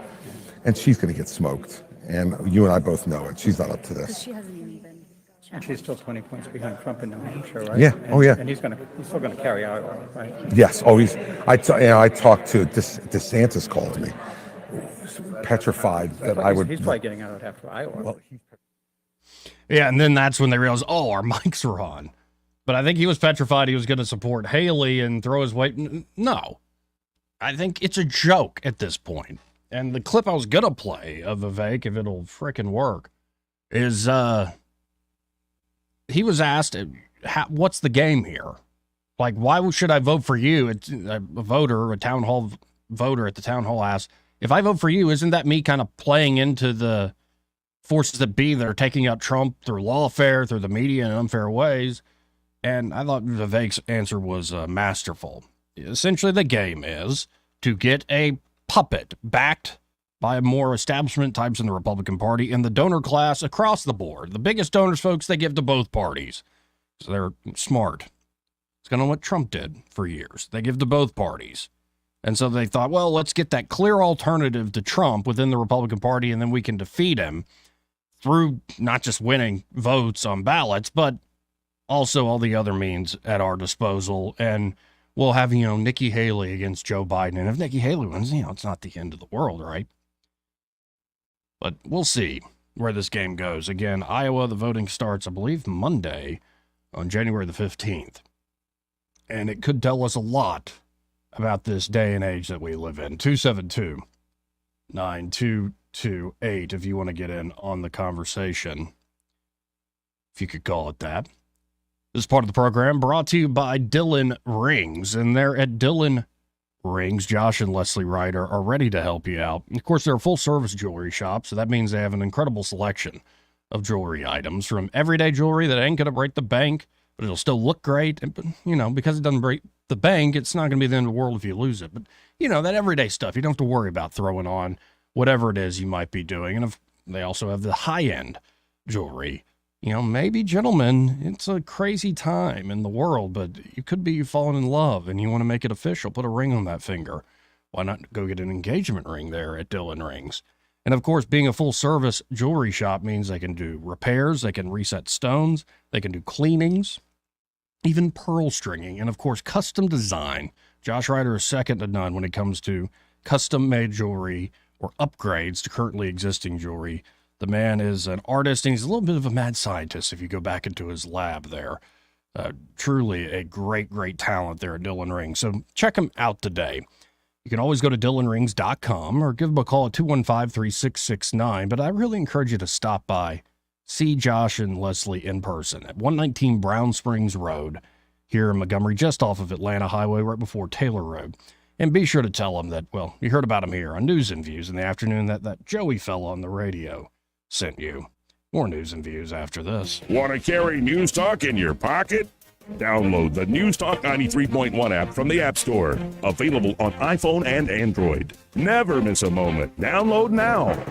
And she's going to get smoked. And you and I both know it. She's not up to this. She hasn't even been. And she's still 20 points behind Trump in New Hampshire, right? Yeah. And, Oh, yeah. And he's still going to carry Iowa, right? Yes. Oh, I talked to DeSantis called me, petrified that I would. He's probably getting out after Iowa. Well, Yeah, and then that's when they realized, oh, our mics are on. But I think he was petrified he was going to support Haley and throw his weight. No. I think it's a joke at this point. And the clip I was going to play of Vivek, if it'll frickin' work, is he was asked, what's the game here? Like, why should I vote for you? It's a voter, a town hall voter at the town hall asked, if I vote for you, isn't that me kind of playing into the forces that be that are taking out Trump through lawfare, through the media in unfair ways? And I thought Vivek's answer was masterful. Essentially, the game is to get a puppet backed by more establishment types in the Republican Party and the donor class across the board. The biggest donors, folks, they give to both parties. So they're smart. It's kind of what Trump did for years. They give to both parties. And so they thought, well, let's get that clear alternative to Trump within the Republican Party, and then we can defeat him through not just winning votes on ballots, but also all the other means at our disposal. And we'll have, Nikki Haley against Joe Biden. And if Nikki Haley wins, it's not the end of the world, right? But we'll see where this game goes. Again, Iowa, the voting starts, I believe, Monday on January the 15th. And it could tell us a lot about this day and age that we live in. 272-9228 if you want to get in on the conversation, if you could call it that. This is part of the program brought to you by Dylan Rings, and they're at Dylan Rings. Josh and Leslie Ryder are ready to help you out. Of course, they're a full-service jewelry shop, so that means they have an incredible selection of jewelry items, from everyday jewelry that ain't going to break the bank, but it'll still look great. And, because it doesn't break the bank, it's not going to be the end of the world if you lose it. But, that everyday stuff, you don't have to worry about throwing on whatever it is you might be doing. And if they also have the high-end jewelry. Maybe, gentlemen, it's a crazy time in the world, but you could be falling in love and you want to make it official. Put a ring on that finger. Why not go get an engagement ring there at Dylan Rings? And, of course, being a full-service jewelry shop means they can do repairs, they can reset stones, they can do cleanings, even pearl stringing, and, of course, custom design. Josh Ryder is second to none when it comes to custom-made jewelry or upgrades to currently existing jewelry. The man is an artist, and he's a little bit of a mad scientist if you go back into his lab there. Truly a great, great talent there at Dylan Rings. So check him out today. You can always go to DylanRings.com or give him a call at 215-3669. But I really encourage you to stop by, see Josh and Leslie in person at 119 Brown Springs Road here in Montgomery, just off of Atlanta Highway, right before Taylor Road. And be sure to tell them that, well, you heard about him here on News and Views in the afternoon, that Joey fella on the radio sent you. More news and views after this. Want to carry News Talk in your pocket? Download the News Talk 93.1 app from the App Store. Available on iPhone and Android. Never miss a moment. Download now.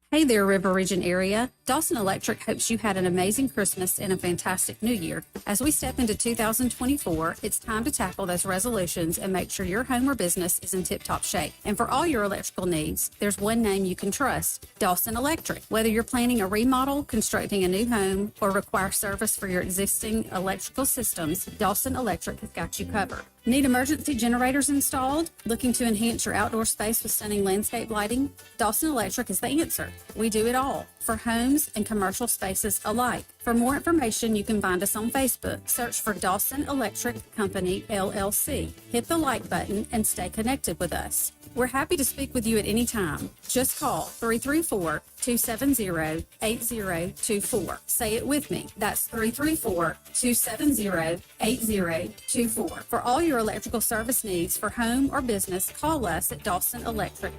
Hey there, River Region area. Dawson Electric hopes you had an amazing Christmas and a fantastic New Year. As we step into 2024, it's time to tackle those resolutions and make sure your home or business is in tip-top shape. And for all your electrical needs, there's one name you can trust, Dawson Electric. Whether you're planning a remodel, constructing a new home, or require service for your existing electrical systems, Dawson Electric has got you covered. Need emergency generators installed? Looking to enhance your outdoor space with stunning landscape lighting? Dawson Electric is the answer. We do it all for homes and commercial spaces alike. For more information, you can find us on Facebook. Search for Dawson Electric Company, LLC. Hit the like button and stay connected with us. We're happy to speak with you at any time. Just call 334-270-8024. Say it with me. That's 334-270-8024. For all your electrical service needs for home or business, call us at Dawson Electric.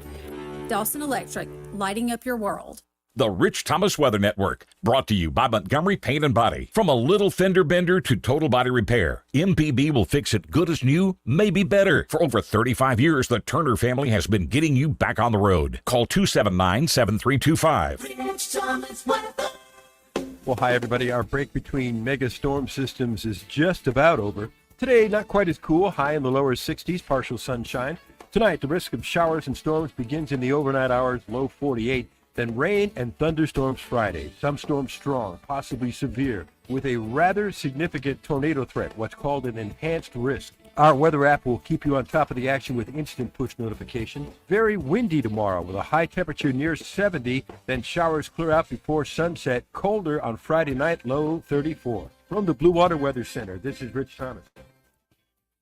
Dawson Electric, lighting up your world. The Rich Thomas Weather Network, brought to you by Montgomery Paint and Body. From a little fender bender to total body repair, MPB will fix it good as new, maybe better. For over 35 years, the Turner family has been getting you back on the road. Call 279-7325. Rich Thomas Weather. Well, hi, everybody. Our break between mega storm systems is just about over. Today, not quite as cool, high in the lower 60s, partial sunshine. Tonight, the risk of showers and storms begins in the overnight hours, low 48. Then rain and thunderstorms Friday. Some storms strong, possibly severe, with a rather significant tornado threat, what's called an enhanced risk. Our weather app will keep you on top of the action with instant push notifications. Very windy tomorrow with a high temperature near 70, then showers clear out before sunset. Colder on Friday night, low 34. From the Blue Water Weather Center, this is Rich Thomas.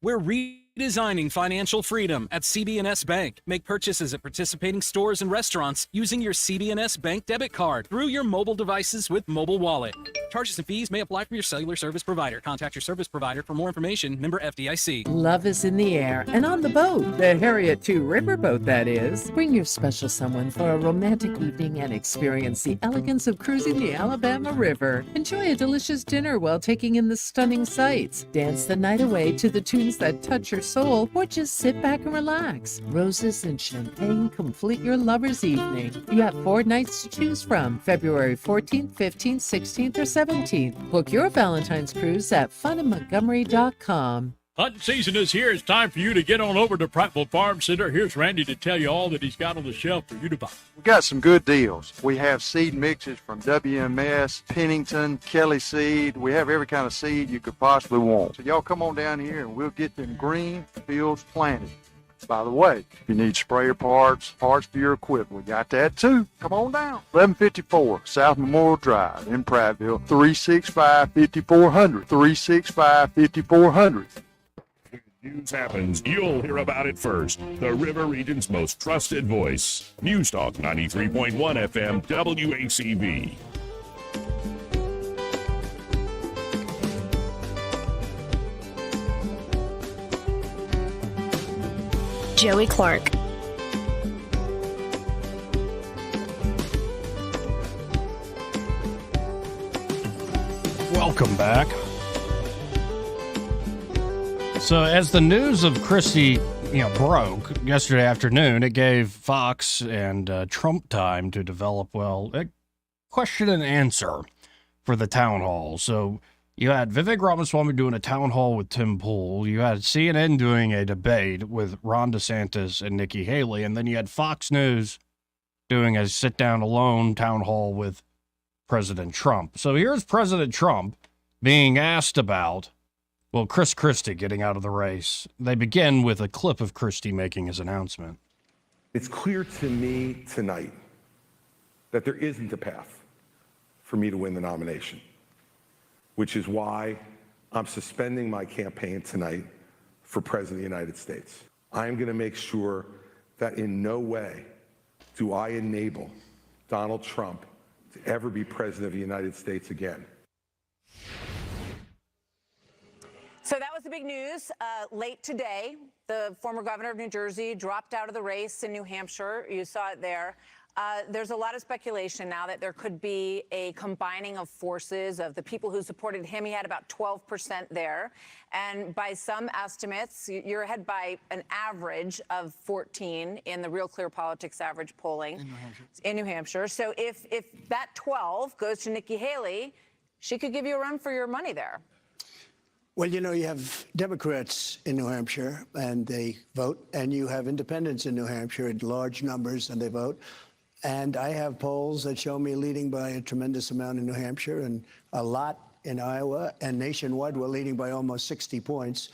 We're redesigning financial freedom at CB&S Bank. Make purchases at participating stores and restaurants using your CB&S Bank debit card through your mobile devices with Mobile Wallet. Charges and fees may apply for your cellular service provider. Contact your service provider for more information. Member FDIC. Love is in the air and on the boat. The Harriet II Riverboat, that is. Bring your special someone for a romantic evening and experience the elegance of cruising the Alabama River. Enjoy a delicious dinner while taking in the stunning sights. Dance the night away to the tunes that touch your soul, or just sit back and relax. Roses and champagne complete your lover's evening. You have 4 nights to choose from, February 14th, 15th, 16th, or 17th. Book your Valentine's cruise at funinmontgomery.com. Hunting season is here. It's time for you to get on over to Prattville Farm Center. Here's Randy to tell you all that he's got on the shelf for you to buy. We got some good deals. We have seed mixes from WMS, Pennington, Kelly Seed. We have every kind of seed you could possibly want. So y'all come on down here and we'll get them green fields planted. By the way, if you need sprayer parts for your equipment, we got that too. Come on down. 1154 South Memorial Drive in Prattville, 365-5400, 365-5400. News happens, you'll hear about it first. The River Region's most trusted voice. News Talk 93.1 FM WACB. Joey Clark. Welcome back. So as the news of Christie, broke yesterday afternoon, it gave Fox and Trump time to develop, a question and answer for the town hall. So you had Vivek Ramaswamy doing a town hall with Tim Pool. You had CNN doing a debate with Ron DeSantis and Nikki Haley. And then you had Fox News doing a sit-down alone town hall with President Trump. So here's President Trump being asked about, Chris Christie getting out of the race. They begin with a clip of Christie making his announcement. It's clear to me tonight that there isn't a path for me to win the nomination, which is why I'm suspending my campaign tonight for President of the United States. I'm going to make sure that in no way do I enable Donald Trump to ever be President of the United States again. So that was the big news. Late today, the former governor of New Jersey dropped out of the race in New Hampshire. You saw it there. There's a lot of speculation now that there could be a combining of forces of the people who supported him. He had about 12% there. And by some estimates, you're ahead by an average of 14 in the Real Clear Politics average polling in New Hampshire. So if that 12 goes to Nikki Haley, she could give you a run for your money there. Well, you have Democrats in New Hampshire, and they vote, and you have independents in New Hampshire in large numbers, and they vote. And I have polls that show me leading by a tremendous amount in New Hampshire and a lot in Iowa, and nationwide we're leading by almost 60 points.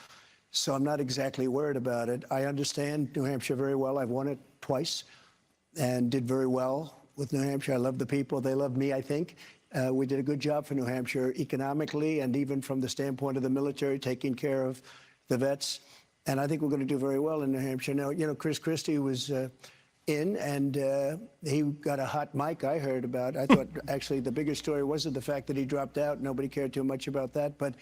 So I'm not exactly worried about it. I understand New Hampshire very well. I've won it twice and did very well with New Hampshire. I love the people. They love me, I think. We did a good job for New Hampshire economically and even from the standpoint of the military, taking care of the vets. And I think we're going to do very well in New Hampshire. Now, Chris Christie was in, and he got a hot mic I heard about. I thought actually the bigger story wasn't the fact that he dropped out. Nobody cared too much about that. But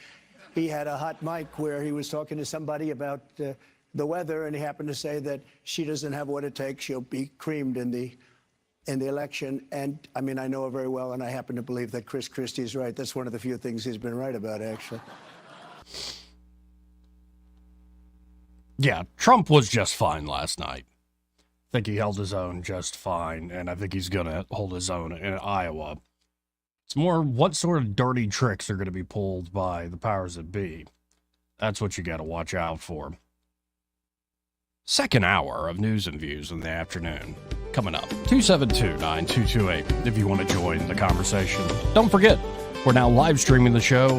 he had a hot mic where he was talking to somebody about the weather, and he happened to say that she doesn't have what it takes. She'll be creamed in the election. And I mean, I know her very well, and I happen to believe that Chris Christie is right. That's one of the few things he's been right about, actually. Yeah, Trump was just fine last night. I think he held his own just fine, and I think he's going to hold his own in Iowa. It's more what sort of dirty tricks are going to be pulled by the powers that be. That's what you got to watch out for. Second hour of News and Views in the afternoon. Coming up, 272-9228 if you want to join the conversation. Don't forget, we're now live streaming the show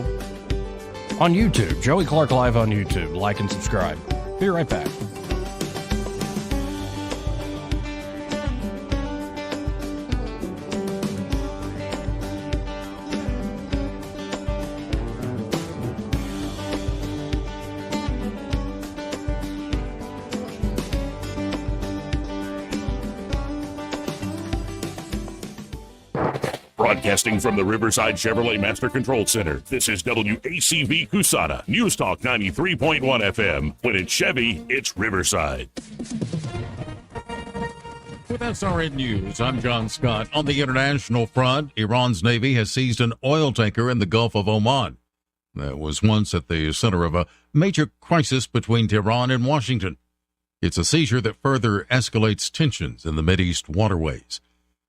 on YouTube. Joey Clark Live on YouTube. Like and subscribe. Be right back. Broadcasting from the Riverside Chevrolet Master Control Center, this is WACV Cusana, News Talk 93.1 FM. When it's Chevy, it's Riverside. With SRN News, I'm John Scott. On the international front, Iran's Navy has seized an oil tanker in the Gulf of Oman that was once at the center of a major crisis between Tehran and Washington. It's a seizure that further escalates tensions in the Mideast waterways.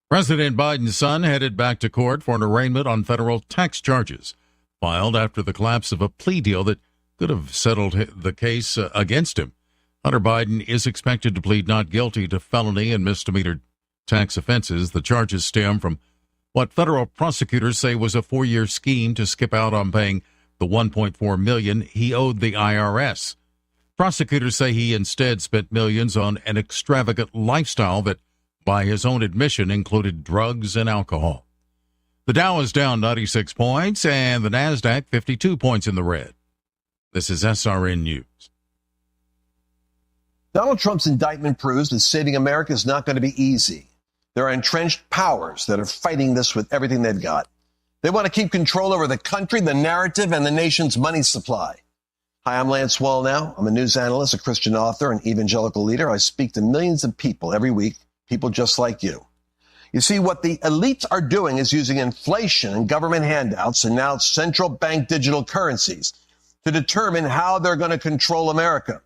President Biden's son headed back to court for an arraignment on federal tax charges, filed after the collapse of a plea deal that could have settled the case against him. Hunter Biden is expected to plead not guilty to felony and misdemeanor tax offenses. The charges stem from what federal prosecutors say was a 4-year scheme to skip out on paying the $1.4 million he owed the IRS. Prosecutors say he instead spent millions on an extravagant lifestyle that, by his own admission, included drugs and alcohol. The Dow is down 96 points and the NASDAQ 52 points in the red. This is SRN News. Donald Trump's indictment proves that saving America is not going to be easy. There are entrenched powers that are fighting this with everything they've got. They want to keep control over the country, the narrative, and the nation's money supply. Hi, I'm Lance Wallnau. I'm a news analyst, a Christian author, and evangelical leader. I speak to millions of people every week. People just like you. You see, what the elites are doing is using inflation and government handouts and now central bank digital currencies to determine how they're going to control America.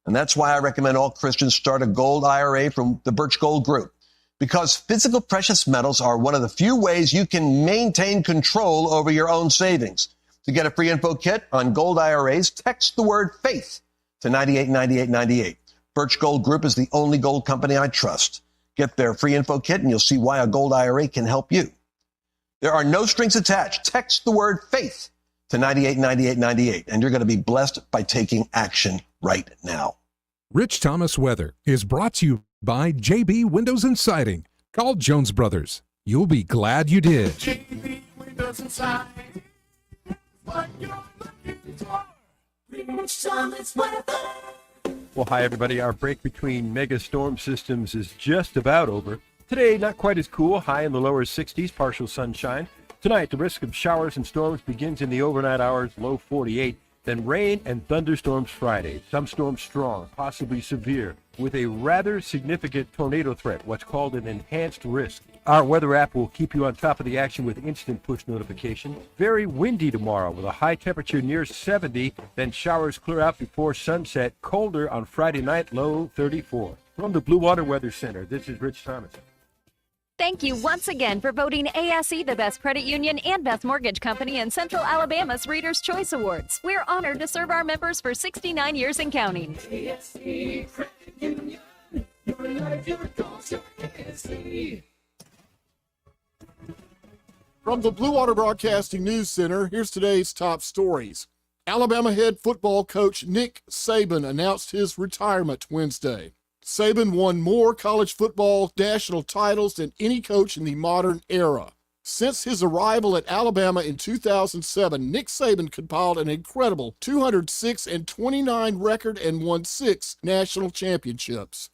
And that's why I recommend all Christians start a gold IRA from the Birch Gold Group, because physical precious metals are one of the few ways you can maintain control over your own savings. To get a free info kit on gold IRAs, text the word faith to 989898. Birch Gold Group is the only gold company I trust. Get their free info kit and you'll see why a gold IRA can help you. There are no strings attached. Text the word faith to 989898 and you're going to be blessed by taking action right now. Rich Thomas Weather is brought to you by JB Windows and Siding. Call Jones Brothers. You'll be glad you did. JB Windows and Siding. What you're looking for. Rich Thomas Weather. Well, hi, everybody. Our break between mega storm systems is just about over. Today, not quite as cool, high in the lower 60s, partial sunshine. Tonight, the risk of showers and storms begins in the overnight hours, low 48. Then rain and thunderstorms Friday. Some storms strong, possibly severe, with a rather significant tornado threat, what's called an enhanced risk. Our weather app will keep you on top of the action with instant push notification. Very windy tomorrow with a high temperature near 70, then showers clear out before sunset. Colder on Friday night, low 34. From the Blue Water Weather Center, this is Rich Thomas. Thank you once again for voting ASE the best credit union and best mortgage company in Central Alabama's Reader's Choice Awards. We're honored to serve our members for 69 years and counting. ASE Credit Union, your life, your goals, your ASE. From the Blue Water Broadcasting News Center, here's today's top stories. Alabama head football coach Nick Saban announced his retirement Wednesday. Saban won more college football national titles than any coach in the modern era. Since his arrival at Alabama in 2007, Nick Saban compiled an incredible 206-29 record and won 6 national championships.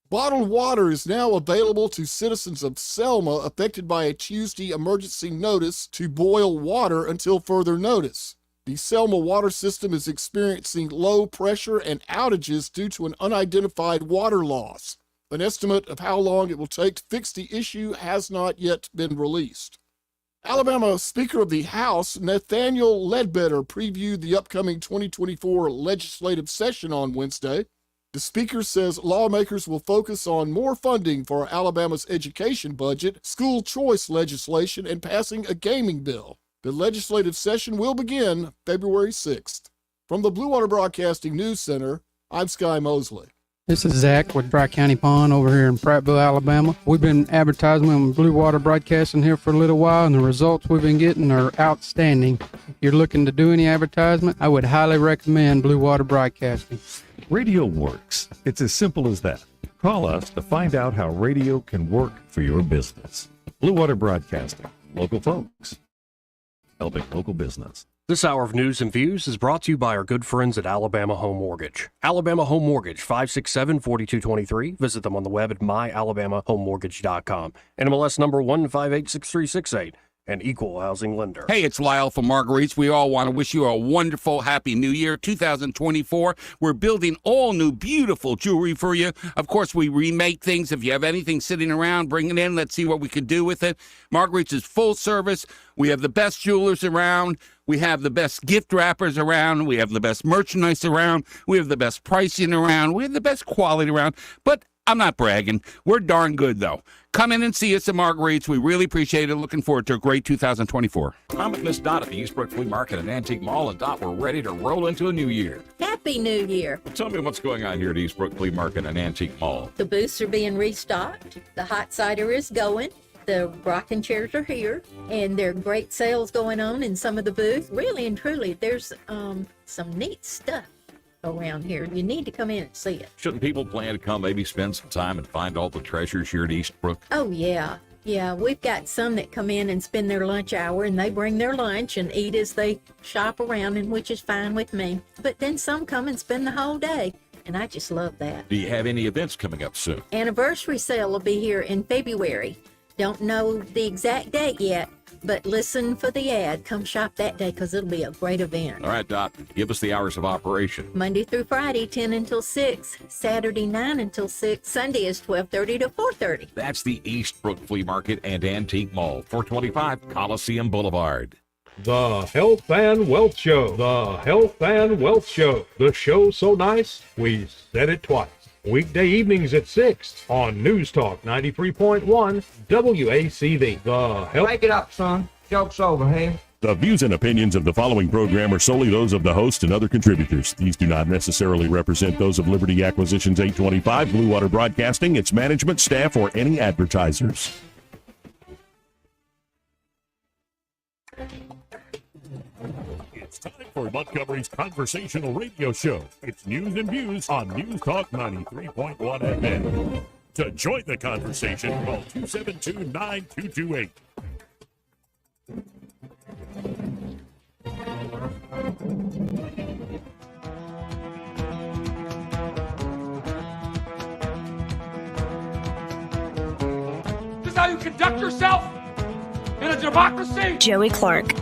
Bottled water is now available to citizens of Selma affected by a Tuesday emergency notice to boil water until further notice. The Selma water system is experiencing low pressure and outages due to an unidentified water loss. An estimate of how long it will take to fix the issue has not yet been released. Alabama Speaker of the House Nathaniel Ledbetter previewed the upcoming 2024 legislative session on Wednesday. The speaker says lawmakers will focus on more funding for Alabama's education budget, school choice legislation, and passing a gaming bill. The legislative session will begin February 6th. From the Blue Water Broadcasting News Center, I'm Sky Mosley. This is Zach with Dry County Pond over here in Prattville, Alabama. We've been advertising on Blue Water Broadcasting here for a little while, and the results we've been getting are outstanding. If you're looking to do any advertisement, I would highly recommend Blue Water Broadcasting. Radio works. It's as simple as that. Call us to find out how radio can work for your business. Blue Water Broadcasting. Local folks. Helping local business. This hour of news and views is brought to you by our good friends at Alabama Home Mortgage. Alabama Home Mortgage, 567-4223. Visit them on the web at myalabamahomemortgage.com. NMLS number 1586368. An equal housing lender. Hey, it's Lyle from Marguerite's. We all want to wish you a wonderful, happy new year, 2024. We're building all new, beautiful jewelry for you. Of course, we remake things. If you have anything sitting around, bring it in. Let's see what we can do with it. Marguerite's is full service. We have the best jewelers around. We have the best gift wrappers around. We have the best merchandise around. We have the best pricing around. We have the best quality around. But I'm not bragging. We're darn good, though. Come in and see us at Marguerite's. We really appreciate it. Looking forward to a great 2024. I'm with Miss Dot at the Eastbrook Flea Market and Antique Mall, and Dot, we're ready to roll into a new year. Happy New Year. Tell me what's going on here at Eastbrook Flea Market and Antique Mall. The booths are being restocked. The hot cider is going. The rocking chairs are here. And there are great sales going on in some of the booths. Really and truly, there's some neat stuff around here. You need to come in and see it. Shouldn't people plan to come, maybe spend some time and find all the treasures here at Eastbrook? Oh, yeah. Yeah, we've got some that come in and spend their lunch hour, and they bring their lunch and eat as they shop around, and which is fine with me. But then some come and spend the whole day, and I just love that. Do you have any events coming up soon? Anniversary sale will be here in February. Don't know the exact date yet, but listen for the ad. Come shop that day because it'll be a great event. All right, Dot, give us the hours of operation. Monday through Friday, 10 until 6. Saturday, 9 until 6. Sunday is 12:30 to 4:30. That's the Eastbrook Flea Market and Antique Mall, 425 Coliseum Boulevard. The Health and Wealth Show. The Health and Wealth Show. The show so nice, we said it twice. Weekday evenings at 6 on News Talk 93.1 WACV. The Health. Break it up, son. Joke's over, hey? The views and opinions of the following program are solely those of the host and other contributors. These do not necessarily represent those of Liberty Acquisitions 825, Blue Water Broadcasting, its management, staff, or any advertisers. It's time for Montgomery's conversational radio show. It's news and views on News Talk 93.1 FM. To join the conversation, call 272-9228. This is how you conduct yourself in a democracy? Joey Clark.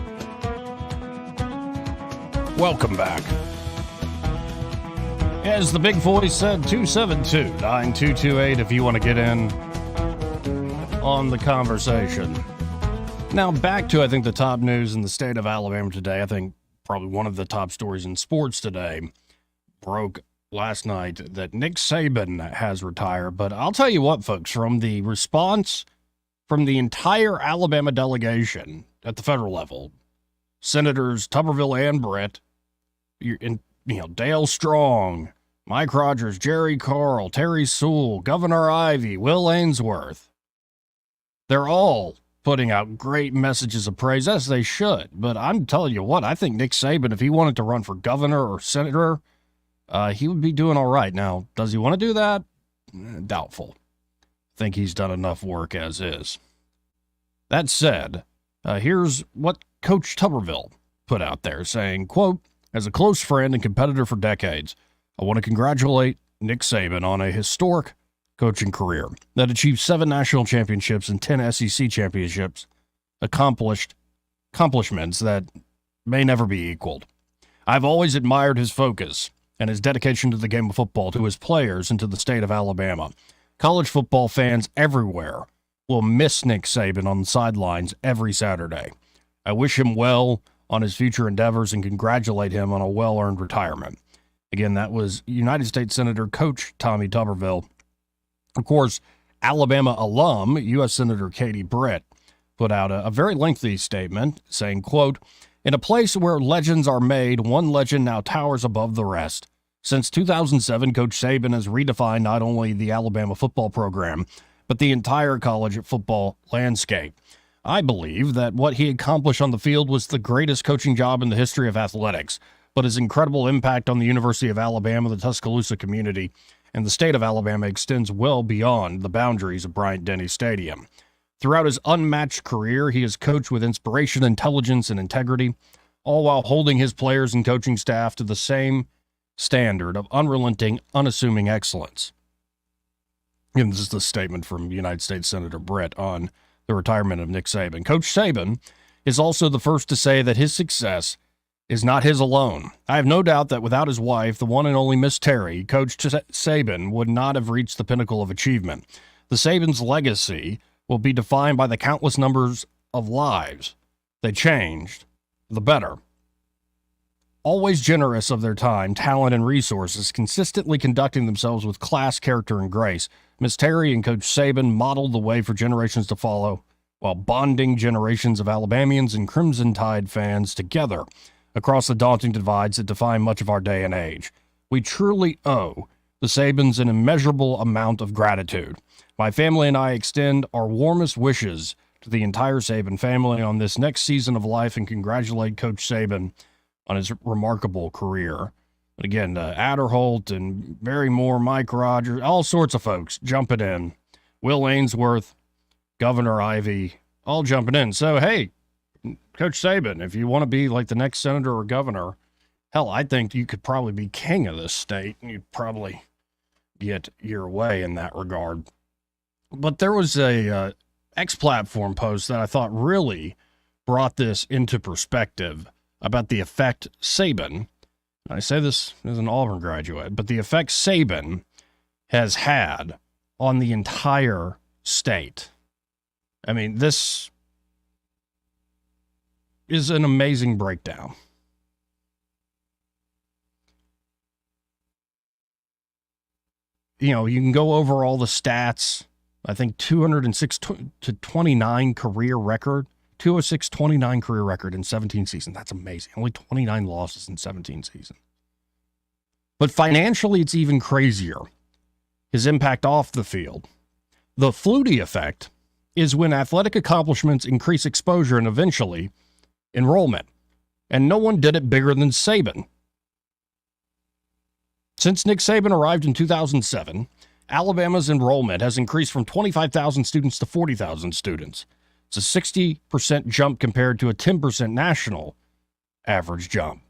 Welcome back. As the big voice said, 272-9228 if you want to get in on the conversation. Now back to, I think, the top news in the state of Alabama today. I think probably one of the top stories in sports today broke last night that Nick Saban has retired. But I'll tell you what, folks, from the response from the entire Alabama delegation at the federal level, Senators Tuberville and Britt, Dale Strong, Mike Rogers, Jerry Carl, Terry Sewell, Governor Ivey, Will Ainsworth, they're all putting out great messages of praise, as they should. But I'm telling you what, I think Nick Saban, if he wanted to run for governor or senator, he would be doing all right. Now, does he want to do that? Doubtful. I think he's done enough work as is. That said, here's what Coach Tuberville put out there, saying, quote, "As a close friend and competitor for decades, I want to congratulate Nick Saban on a historic coaching career that achieved 7 national championships and 10 SEC championships, accomplishments that may never be equaled. I've always admired his focus and his dedication to the game of football, to his players, and to the state of Alabama. College football fans everywhere will miss Nick Saban on the sidelines every Saturday. I wish him well on his future endeavors and congratulate him on a well-earned retirement. Again, that was United States Senator Coach Tommy Tuberville. Of course, Alabama alum, U.S. Senator Katie Britt, put out a very lengthy statement saying, quote, "In a place where legends are made, one legend now towers above the rest. Since 2007, Coach Saban has redefined not only the Alabama football program, but the entire college football landscape. I believe that what he accomplished on the field was the greatest coaching job in the history of athletics, but his incredible impact on the University of Alabama, the Tuscaloosa community, and the state of Alabama extends well beyond the boundaries of Bryant-Denny Stadium. Throughout his unmatched career, he has coached with inspiration, intelligence, and integrity, all while holding his players and coaching staff to the same standard of unrelenting, unassuming excellence." And this is the statement from United States Senator Britt on the retirement of Nick Saban. Coach Saban is also the first to say that his success is not his alone. I have no doubt that without his wife, the one and only Miss Terry, Coach Saban would not have reached the pinnacle of achievement. The Saban's legacy will be defined by the countless numbers of lives they changed for the better. Always generous of their time, talent, and resources, consistently conducting themselves with class, character, and grace, Miss Terry and Coach Saban modeled the way for generations to follow while bonding generations of Alabamians and Crimson Tide fans together across the daunting divides that define much of our day and age. We truly owe the Sabans an immeasurable amount of gratitude. My family and I extend our warmest wishes to the entire Saban family on this next season of life and congratulate Coach Saban on his remarkable career. And again, Adderholt and Barry Moore, Mike Rogers, all sorts of folks jumping in. Will Ainsworth, Governor Ivey, all jumping in. So, hey, Coach Saban, if you want to be like the next senator or governor, hell, I think you could probably be king of this state, and you'd probably get your way in that regard. But there was a X-Platform post that I thought really brought this into perspective about the effect Saban, I say this as an Auburn graduate, but the effect Saban has had on the entire state. I mean, this is an amazing breakdown. You know, you can go over all the stats. I think 206 to 29 career record. 206-29 career record in 17 seasons. That's amazing. Only 29 losses in 17 seasons. But financially, it's even crazier. His impact off the field. The Flutie effect is when athletic accomplishments increase exposure and eventually enrollment. And no one did it bigger than Saban. Since Nick Saban arrived in 2007, Alabama's enrollment has increased from 25,000 students to 40,000 students. It's a 60% jump compared to a 10% national average jump.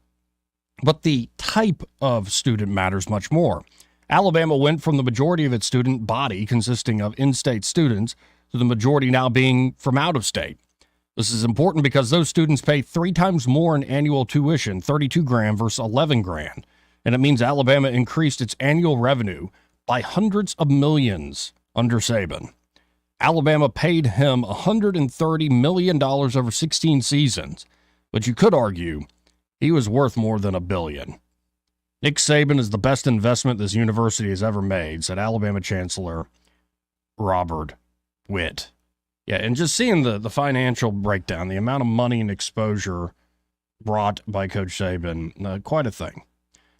But the type of student matters much more. Alabama went from the majority of its student body consisting of in-state students to the majority now being from out of state. This is important because those students pay 3 times more in annual tuition, $32,000 versus $11,000. And it means Alabama increased its annual revenue by hundreds of millions under Saban. Alabama paid him $130 million over 16 seasons, but you could argue he was worth more than $1 billion. Nick Saban is the best investment this university has ever made, said Alabama Chancellor Robert Witt. Yeah, and just seeing the financial breakdown, the amount of money and exposure brought by Coach Saban, quite a thing.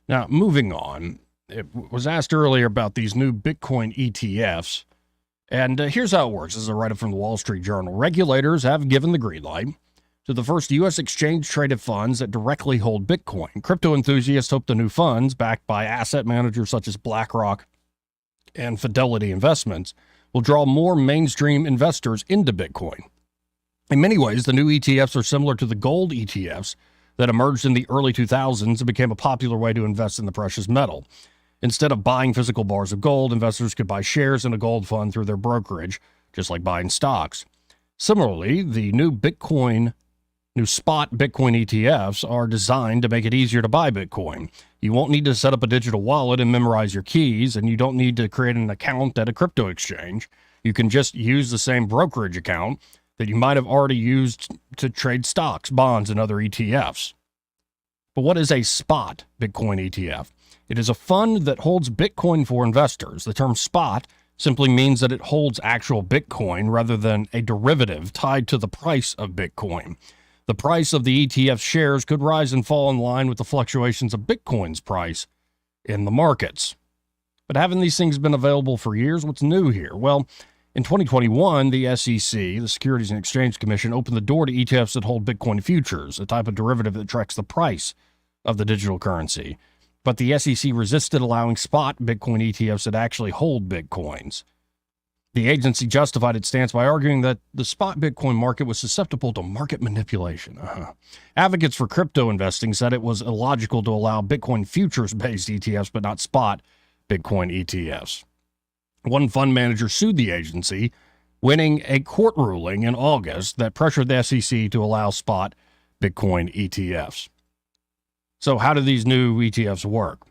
Now, moving on, it was asked earlier about these new Bitcoin ETFs. And here's how it works. This is a write-up from the Wall Street Journal. Regulators have given the green light to the first U.S. exchange-traded funds that directly hold Bitcoin. Crypto enthusiasts hope the new funds, backed by asset managers such as BlackRock and Fidelity Investments, will draw more mainstream investors into Bitcoin. In many ways, the new ETFs are similar to the gold ETFs that emerged in the early 2000s and became a popular way to invest in the precious metal. Instead of buying physical bars of gold, investors could buy shares in a gold fund through their brokerage, just like buying stocks. Similarly, the new spot Bitcoin ETFs are designed to make it easier to buy Bitcoin. You won't need to set up a digital wallet and memorize your keys, and you don't need to create an account at a crypto exchange. You can just use the same brokerage account that you might have already used to trade stocks, bonds, and other ETFs. But what is a spot Bitcoin ETF? It is a fund that holds Bitcoin for investors. The term spot simply means that it holds actual Bitcoin rather than a derivative tied to the price of Bitcoin. The price of the ETF shares could rise and fall in line with the fluctuations of Bitcoin's price in the markets. But haven't these things been available for years? What's new here? Well, in 2021, the SEC, the Securities and Exchange Commission, opened the door to ETFs that hold Bitcoin futures, a type of derivative that tracks the price of the digital currency. But the SEC resisted allowing spot Bitcoin ETFs that actually hold Bitcoins. The agency justified its stance by arguing that the spot Bitcoin market was susceptible to market manipulation. Advocates for crypto investing said it was illogical to allow Bitcoin futures-based ETFs but not spot Bitcoin ETFs. One fund manager sued the agency, winning a court ruling in August that pressured the SEC to allow spot Bitcoin ETFs. So how do these new ETFs work?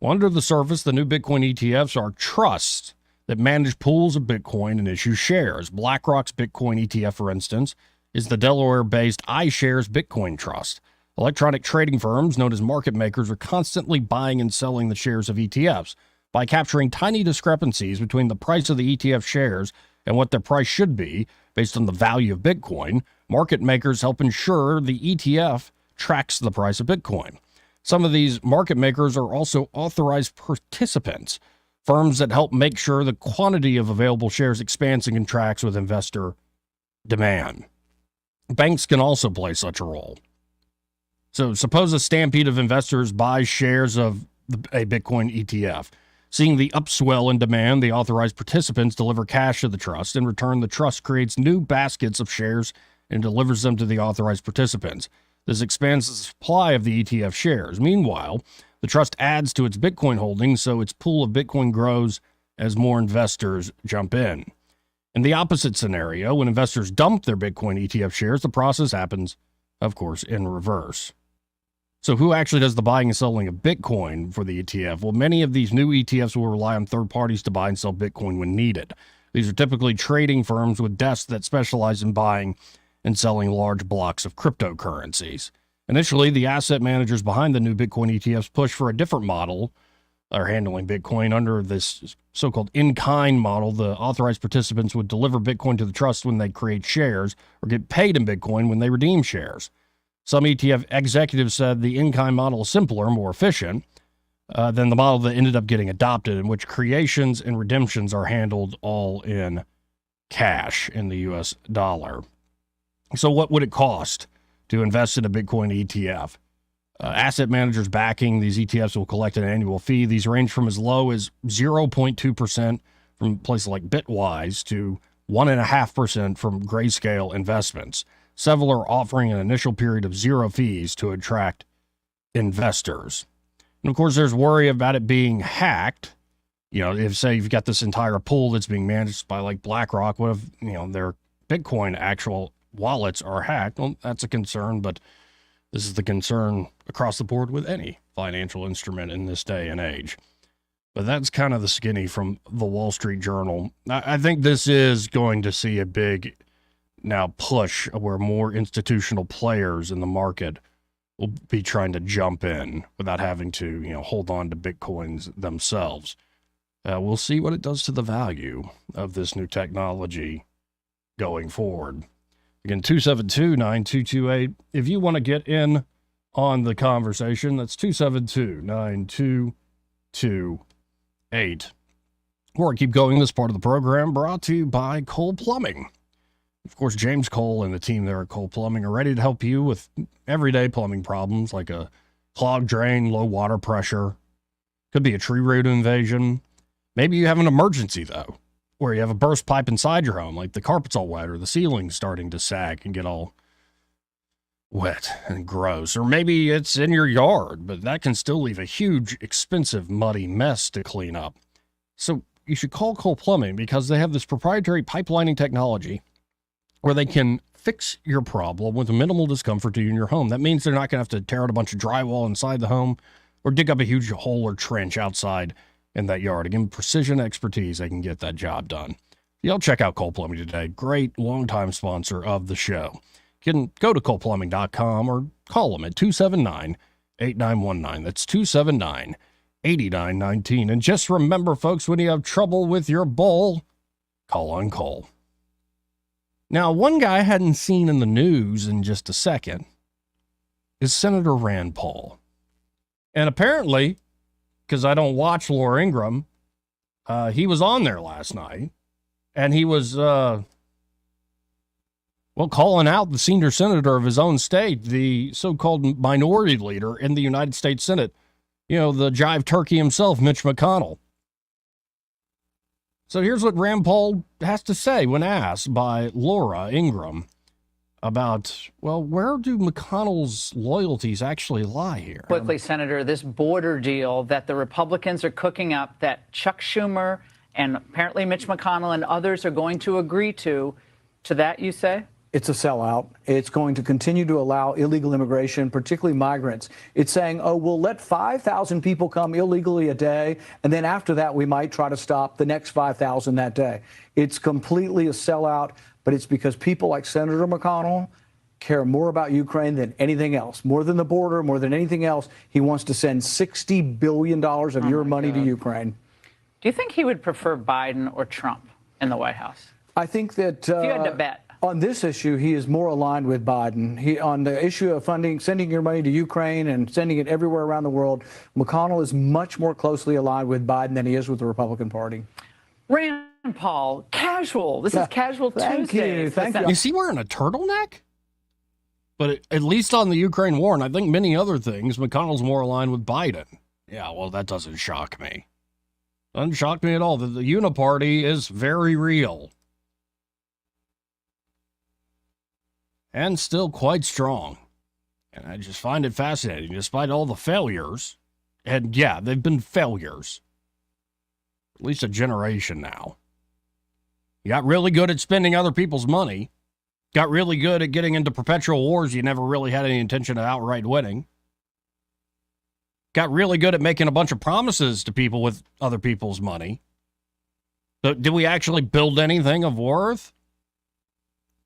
Well, under the surface, the new Bitcoin ETFs are trusts that manage pools of Bitcoin and issue shares. BlackRock's Bitcoin ETF, for instance, is the Delaware-based iShares Bitcoin Trust. Electronic trading firms known as market makers are constantly buying and selling the shares of ETFs. By capturing tiny discrepancies between the price of the ETF shares and what their price should be based on the value of Bitcoin, market makers help ensure the ETF tracks the price of Bitcoin. Some of these market makers are also authorized participants, firms that help make sure the quantity of available shares expands and contracts with investor demand. Banks can also play such a role. So suppose a stampede of investors buys shares of a Bitcoin ETF. Seeing the upswell in demand, the authorized participants deliver cash to the trust. In return, the trust creates new baskets of shares and delivers them to the authorized participants. This expands the supply of the ETF shares. Meanwhile, the trust adds to its Bitcoin holdings, so its pool of Bitcoin grows as more investors jump in. In the opposite scenario, when investors dump their Bitcoin ETF shares, the process happens, of course, in reverse. So who actually does the buying and selling of Bitcoin for the ETF? Well, many of these new ETFs will rely on third parties to buy and sell Bitcoin when needed. These are typically trading firms with desks that specialize in buying and selling large blocks of cryptocurrencies. Initially, the asset managers behind the new Bitcoin ETFs pushed for a different model, or handling Bitcoin under this so-called in-kind model. The authorized participants would deliver Bitcoin to the trust when they create shares or get paid in Bitcoin when they redeem shares. Some ETF executives said the in-kind model is simpler, more efficient than the model that ended up getting adopted, in which creations and redemptions are handled all in cash in the U.S. dollar. So what would it cost to invest in a Bitcoin ETF? Asset managers backing these ETFs will collect an annual fee. These range from as low as 0.2% from places like Bitwise to 1.5% from Grayscale Investments. Several are offering an initial period of zero fees to attract investors. And of course, there's worry about it being hacked. You know, if say you've got this entire pool that's being managed by like BlackRock, what if, you know, their Bitcoin actual wallets are hacked? Well, that's a concern, but this is the concern across the board with any financial instrument in this day and age. But that's kind of the skinny from the Wall Street Journal. I think this is going to see a big now push where more institutional players in the market will be trying to jump in without having to, you know, hold on to Bitcoins themselves. We'll see what it does to the value of this new technology going forward. Again, 272-9228. If you want to get in on the conversation, that's 272-9228. Or keep going. This part of the program brought to you by Cole Plumbing. Of course, James Cole and the team there at Cole Plumbing are ready to help you with everyday plumbing problems like a clogged drain, low water pressure. Could be a tree root invasion. Maybe you have an emergency, though, where you have a burst pipe inside your home, like the carpet's all wet or the ceiling's starting to sag and get all wet and gross. Or maybe it's in your yard, but that can still leave a huge, expensive, muddy mess to clean up. So you should call Cole Plumbing because they have this proprietary pipelining technology where they can fix your problem with minimal discomfort to you in your home. That means they're not going to have to tear out a bunch of drywall inside the home or dig up a huge hole or trench outside in that yard. Again, precision expertise, they can get that job done. Y'all check out Cole Plumbing today. Great longtime sponsor of the show. You can go to coleplumbing.com or call them at 279-8919. That's 8919. And just remember, folks, when you have trouble with your bowl, call on Cole. Now, one guy I hadn't seen in the news in just a second is Senator Rand Paul. And apparently, because I don't watch Laura Ingraham, he was on there last night, and he was, calling out the senior senator of his own state, the so-called minority leader in the United States Senate, the jive turkey himself, Mitch McConnell. So here's what Rand Paul has to say when asked by Laura Ingraham about, where do McConnell's loyalties actually lie here? Quickly, Senator, this border deal that the Republicans are cooking up, that Chuck Schumer and apparently Mitch McConnell and others are going to agree to that, you say? It's a sellout. It's going to continue to allow illegal immigration, particularly migrants. It's saying, we'll let 5,000 people come illegally a day, and then after that, we might try to stop the next 5,000 that day. It's completely a sellout, but it's because people like Senator McConnell care more about Ukraine than anything else, more than the border, more than anything else. He wants to send $60 billion of your money to Ukraine. Do you think he would prefer Biden or Trump in the White House? I think that if you had to bet. On this issue, he is more aligned with Biden. On the issue of sending your money to Ukraine and sending it everywhere around the world, McConnell is much more closely aligned with Biden than he is with the Republican Party. Rand Paul, casual. This is Casual Tuesday. Thank you. Is he wearing a turtleneck? But at least on the Ukraine war, and I think many other things, McConnell's more aligned with Biden. Yeah, well, that doesn't shock me. Doesn't shock me at all. The uniparty is very real. And still quite strong. And I just find it fascinating, despite all the failures. And yeah, they've been failures. At least a generation now. You got really good at spending other people's money. Got really good at getting into perpetual wars you never really had any intention of outright winning. Got really good at making a bunch of promises to people with other people's money. But did we actually build anything of worth?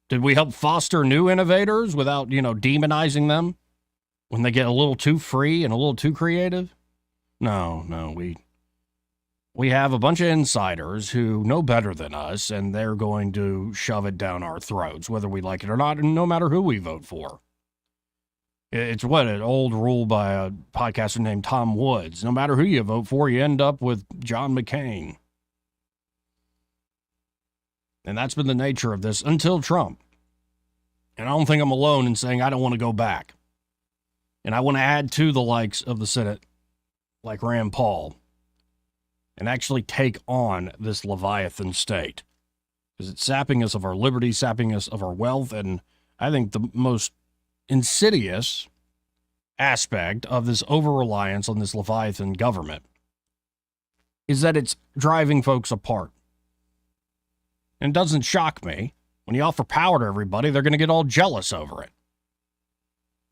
Did we help foster new innovators without, demonizing them when they get a little too free and a little too creative? No, we have a bunch of insiders who know better than us, and they're going to shove it down our throats, whether we like it or not, and no matter who we vote for. It's an old rule by a podcaster named Tom Woods. No matter who you vote for, you end up with John McCain. And that's been the nature of this until Trump. And I don't think I'm alone in saying I don't want to go back. And I want to add to the likes of the Senate, like Rand Paul, and actually take on this Leviathan state. Because it's sapping us of our liberty, sapping us of our wealth, and I think the most insidious aspect of this over-reliance on this Leviathan government is that it's driving folks apart. And it doesn't shock me. When you offer power to everybody, they're going to get all jealous over it.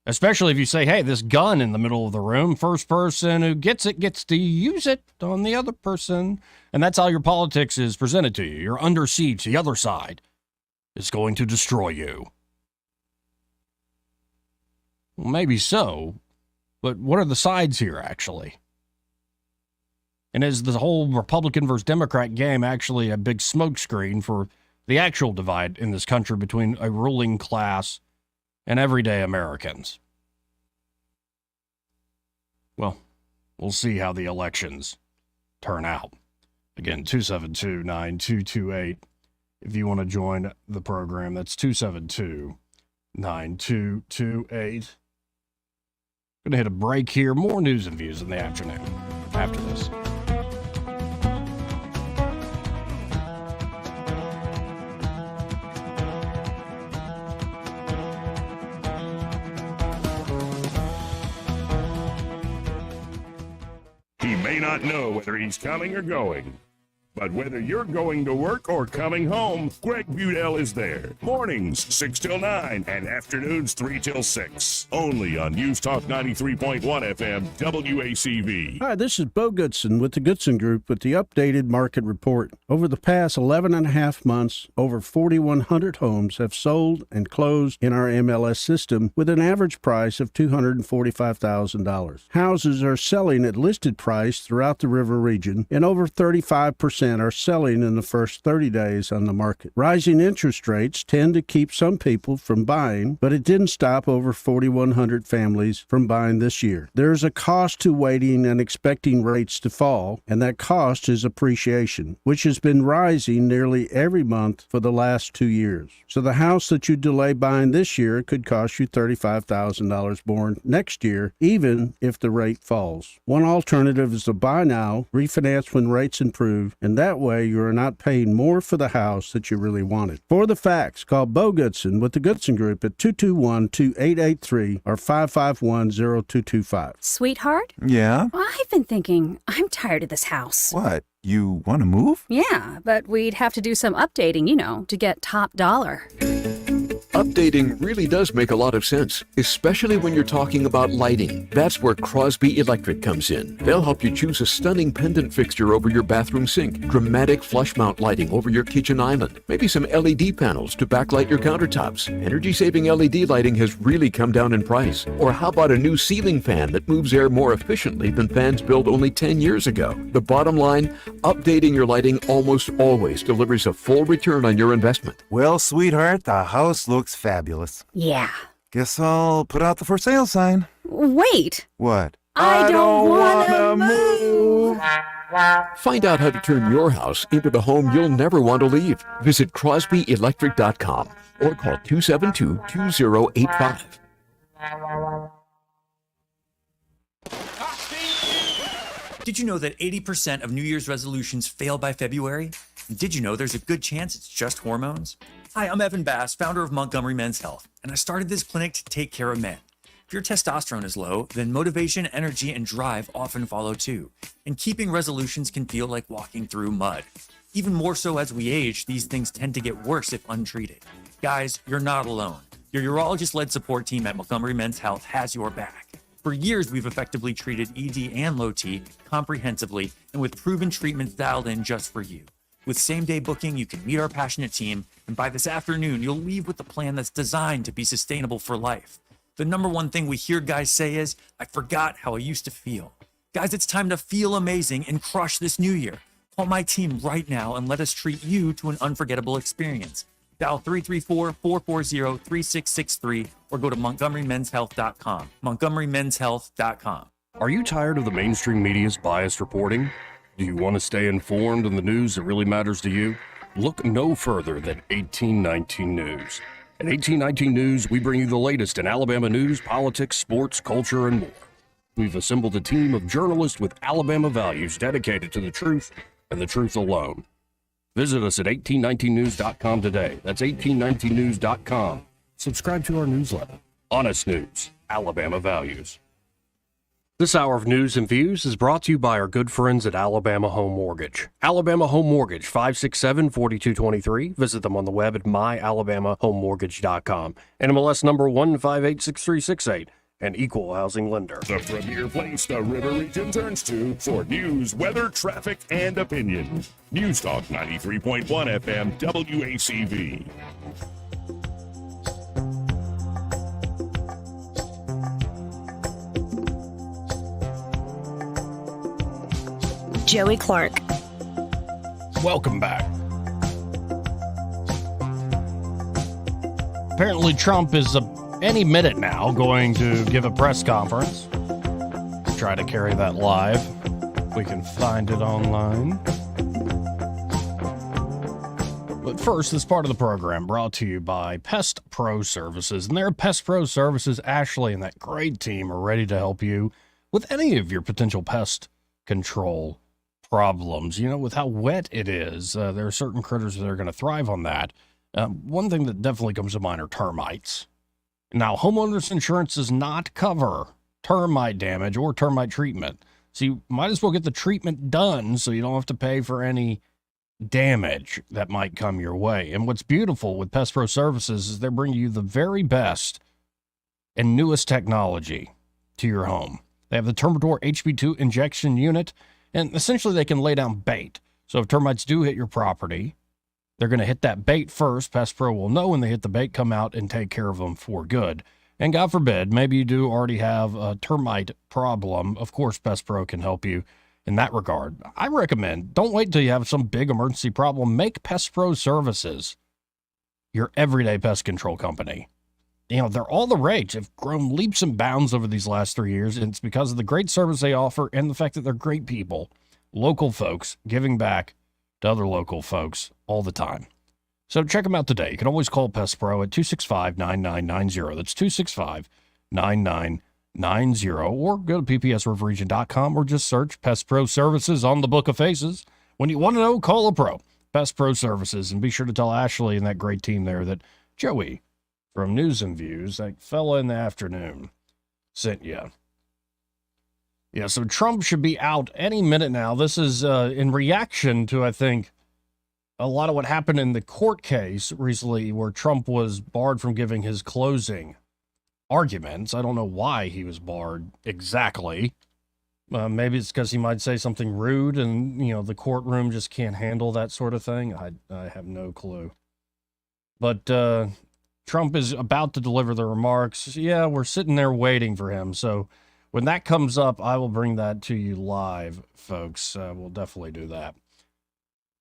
Especially if you say, hey, this gun in the middle of the room, first person who gets it gets to use it on the other person. And that's how your politics is presented to you. You're under siege. The other side is going to destroy you. Well, maybe so. But what are the sides here, actually? And is the whole Republican versus Democrat game actually a big smokescreen for the actual divide in this country between a ruling class and everyday Americans? Well, we'll see how the elections turn out. Again, 272-9228. If you want to join the program, that's 272-9228. Going to hit a break here. More news and views in the afternoon after this. He may not know whether he's coming or going, But whether you're going to work or coming home, Greg Budell is there. Mornings 6 till 9 and afternoons 3 till 6. Only on News Talk 93.1 FM WACV. Hi, this is Bo Goodson with the Goodson Group with the updated market report. Over the past 11 and a half months, over 4,100 homes have sold and closed in our MLS system with an average price of $245,000. Houses are selling at listed price throughout the river region, and over 35% are selling in the first 30 days on the market. Rising interest rates tend to keep some people from buying, but it didn't stop over 4,100 families from buying this year. There's a cost to waiting and expecting rates to fall, and that cost is appreciation, which has been rising nearly every month for the last 2 years. So the house that you delay buying this year could cost you $35,000 more next year, even if the rate falls. One alternative is to buy now, refinance when rates improve, and that way you are not paying more for the house that you really wanted. For the facts, call Bo Goodson with the Goodson Group at 221-2883 or 551-0225. Sweetheart? Yeah? Well, I've been thinking, I'm tired of this house. What? You want to move? Yeah, but we'd have to do some updating, to get top dollar. Updating really does make a lot of sense, especially when you're talking about lighting. That's where Crosby Electric comes in. They'll help you choose a stunning pendant fixture over your bathroom sink, dramatic flush mount lighting over your kitchen island, maybe some LED panels to backlight your countertops. Energy-saving LED lighting has really come down in price. Or how about a new ceiling fan that moves air more efficiently than fans built only 10 years ago? The bottom line, updating your lighting almost always delivers a full return on your investment. Well, sweetheart, the house looks fabulous. Yeah. Guess I'll put out the for sale sign. Wait. What? I don't want to move. Find out how to turn your house into the home you'll never want to leave. Visit crosbyelectric.com or call 272-2085. Did you know that 80% of New Year's resolutions fail by February? Did you know there's a good chance it's just hormones? Hi, I'm Evan Bass, founder of Montgomery Men's Health, and I started this clinic to take care of men. If your testosterone is low, then motivation, energy, and drive often follow too. And keeping resolutions can feel like walking through mud. Even more so as we age, these things tend to get worse if untreated. Guys, you're not alone. Your urologist-led support team at Montgomery Men's Health has your back. For years, we've effectively treated ED and low T comprehensively and with proven treatments dialed in just for you. With same-day booking, you can meet our passionate team, and by this afternoon, you'll leave with a plan that's designed to be sustainable for life. The number one thing we hear guys say is, I forgot how I used to feel. Guys, it's time to feel amazing and crush this new year. Call my team right now and let us treat you to an unforgettable experience. Dial 334-440-3663 or go to montgomerymenshealth.com. montgomerymenshealth.com. Are you tired of the mainstream media's biased reporting? Do you want to stay informed on the news that really matters to you? Look no further than 1819 News. At 1819 News, we bring you the latest in Alabama news, politics, sports, culture, and more. We've assembled a team of journalists with Alabama values dedicated to the truth and the truth alone. Visit us at 1819news.com today. That's 1819news.com. Subscribe to our newsletter. Honest News, Alabama Values. This hour of news and views is brought to you by our good friends at Alabama Home Mortgage. Alabama Home Mortgage, 567-4223. Visit them on the web at myalabamahomemortgage.com. NMLS number 1586368. An equal housing lender. The premier place the River Region turns to for news, weather, traffic, and opinion. News Talk 93.1 FM WACV. Joey Clark. Welcome back. Apparently Trump is any minute now going to give a press conference. Try to carry that live. We can find it online. But first, this part of the program brought to you by Pest Pro Services. And their Pest Pro Services, Ashley and that great team are ready to help you with any of your potential pest control problems. With how wet it is, there are certain critters that are going to thrive on that. One thing that definitely comes to mind are termites. Now, homeowners insurance does not cover termite damage or termite treatment. So you might as well get the treatment done so you don't have to pay for any damage that might come your way. And what's beautiful with Pest Pro Services is they're bringing you the very best and newest technology to your home. They have the Terminator HB2 injection unit, and essentially they can lay down bait. So if termites do hit your property, they're going to hit that bait first. Pest Pro will know when they hit the bait, come out and take care of them for good. And God forbid, maybe you do already have a termite problem. Of course, Pest Pro can help you in that regard. I recommend, don't wait until you have some big emergency problem. Make Pest Pro Services your everyday pest control company. You know, they're all the rage. They've grown leaps and bounds over these last 3 years, and it's because of the great service they offer and the fact that they're great people, local folks, giving back to other local folks all the time. So check them out today. You can always call Pest Pro at 265-9990. That's 265-9990. Or go to ppsriverregion.com or just search Pest Pro Services on the Book of Faces. When you want to know, call a pro. Pest Pro Services. And be sure to tell Ashley and that great team there that Joey from News and Views, that fella in the afternoon, sent you. Yeah, so Trump should be out any minute now. This is in reaction to, I think, a lot of what happened in the court case recently where Trump was barred from giving his closing arguments. I don't know why he was barred exactly. Maybe it's because he might say something rude and, you know, the courtroom just can't handle that sort of thing. I have no clue. But Trump is about to deliver the remarks. Yeah, we're sitting there waiting for him. So when that comes up, I will bring that to you live, folks. We'll definitely do that.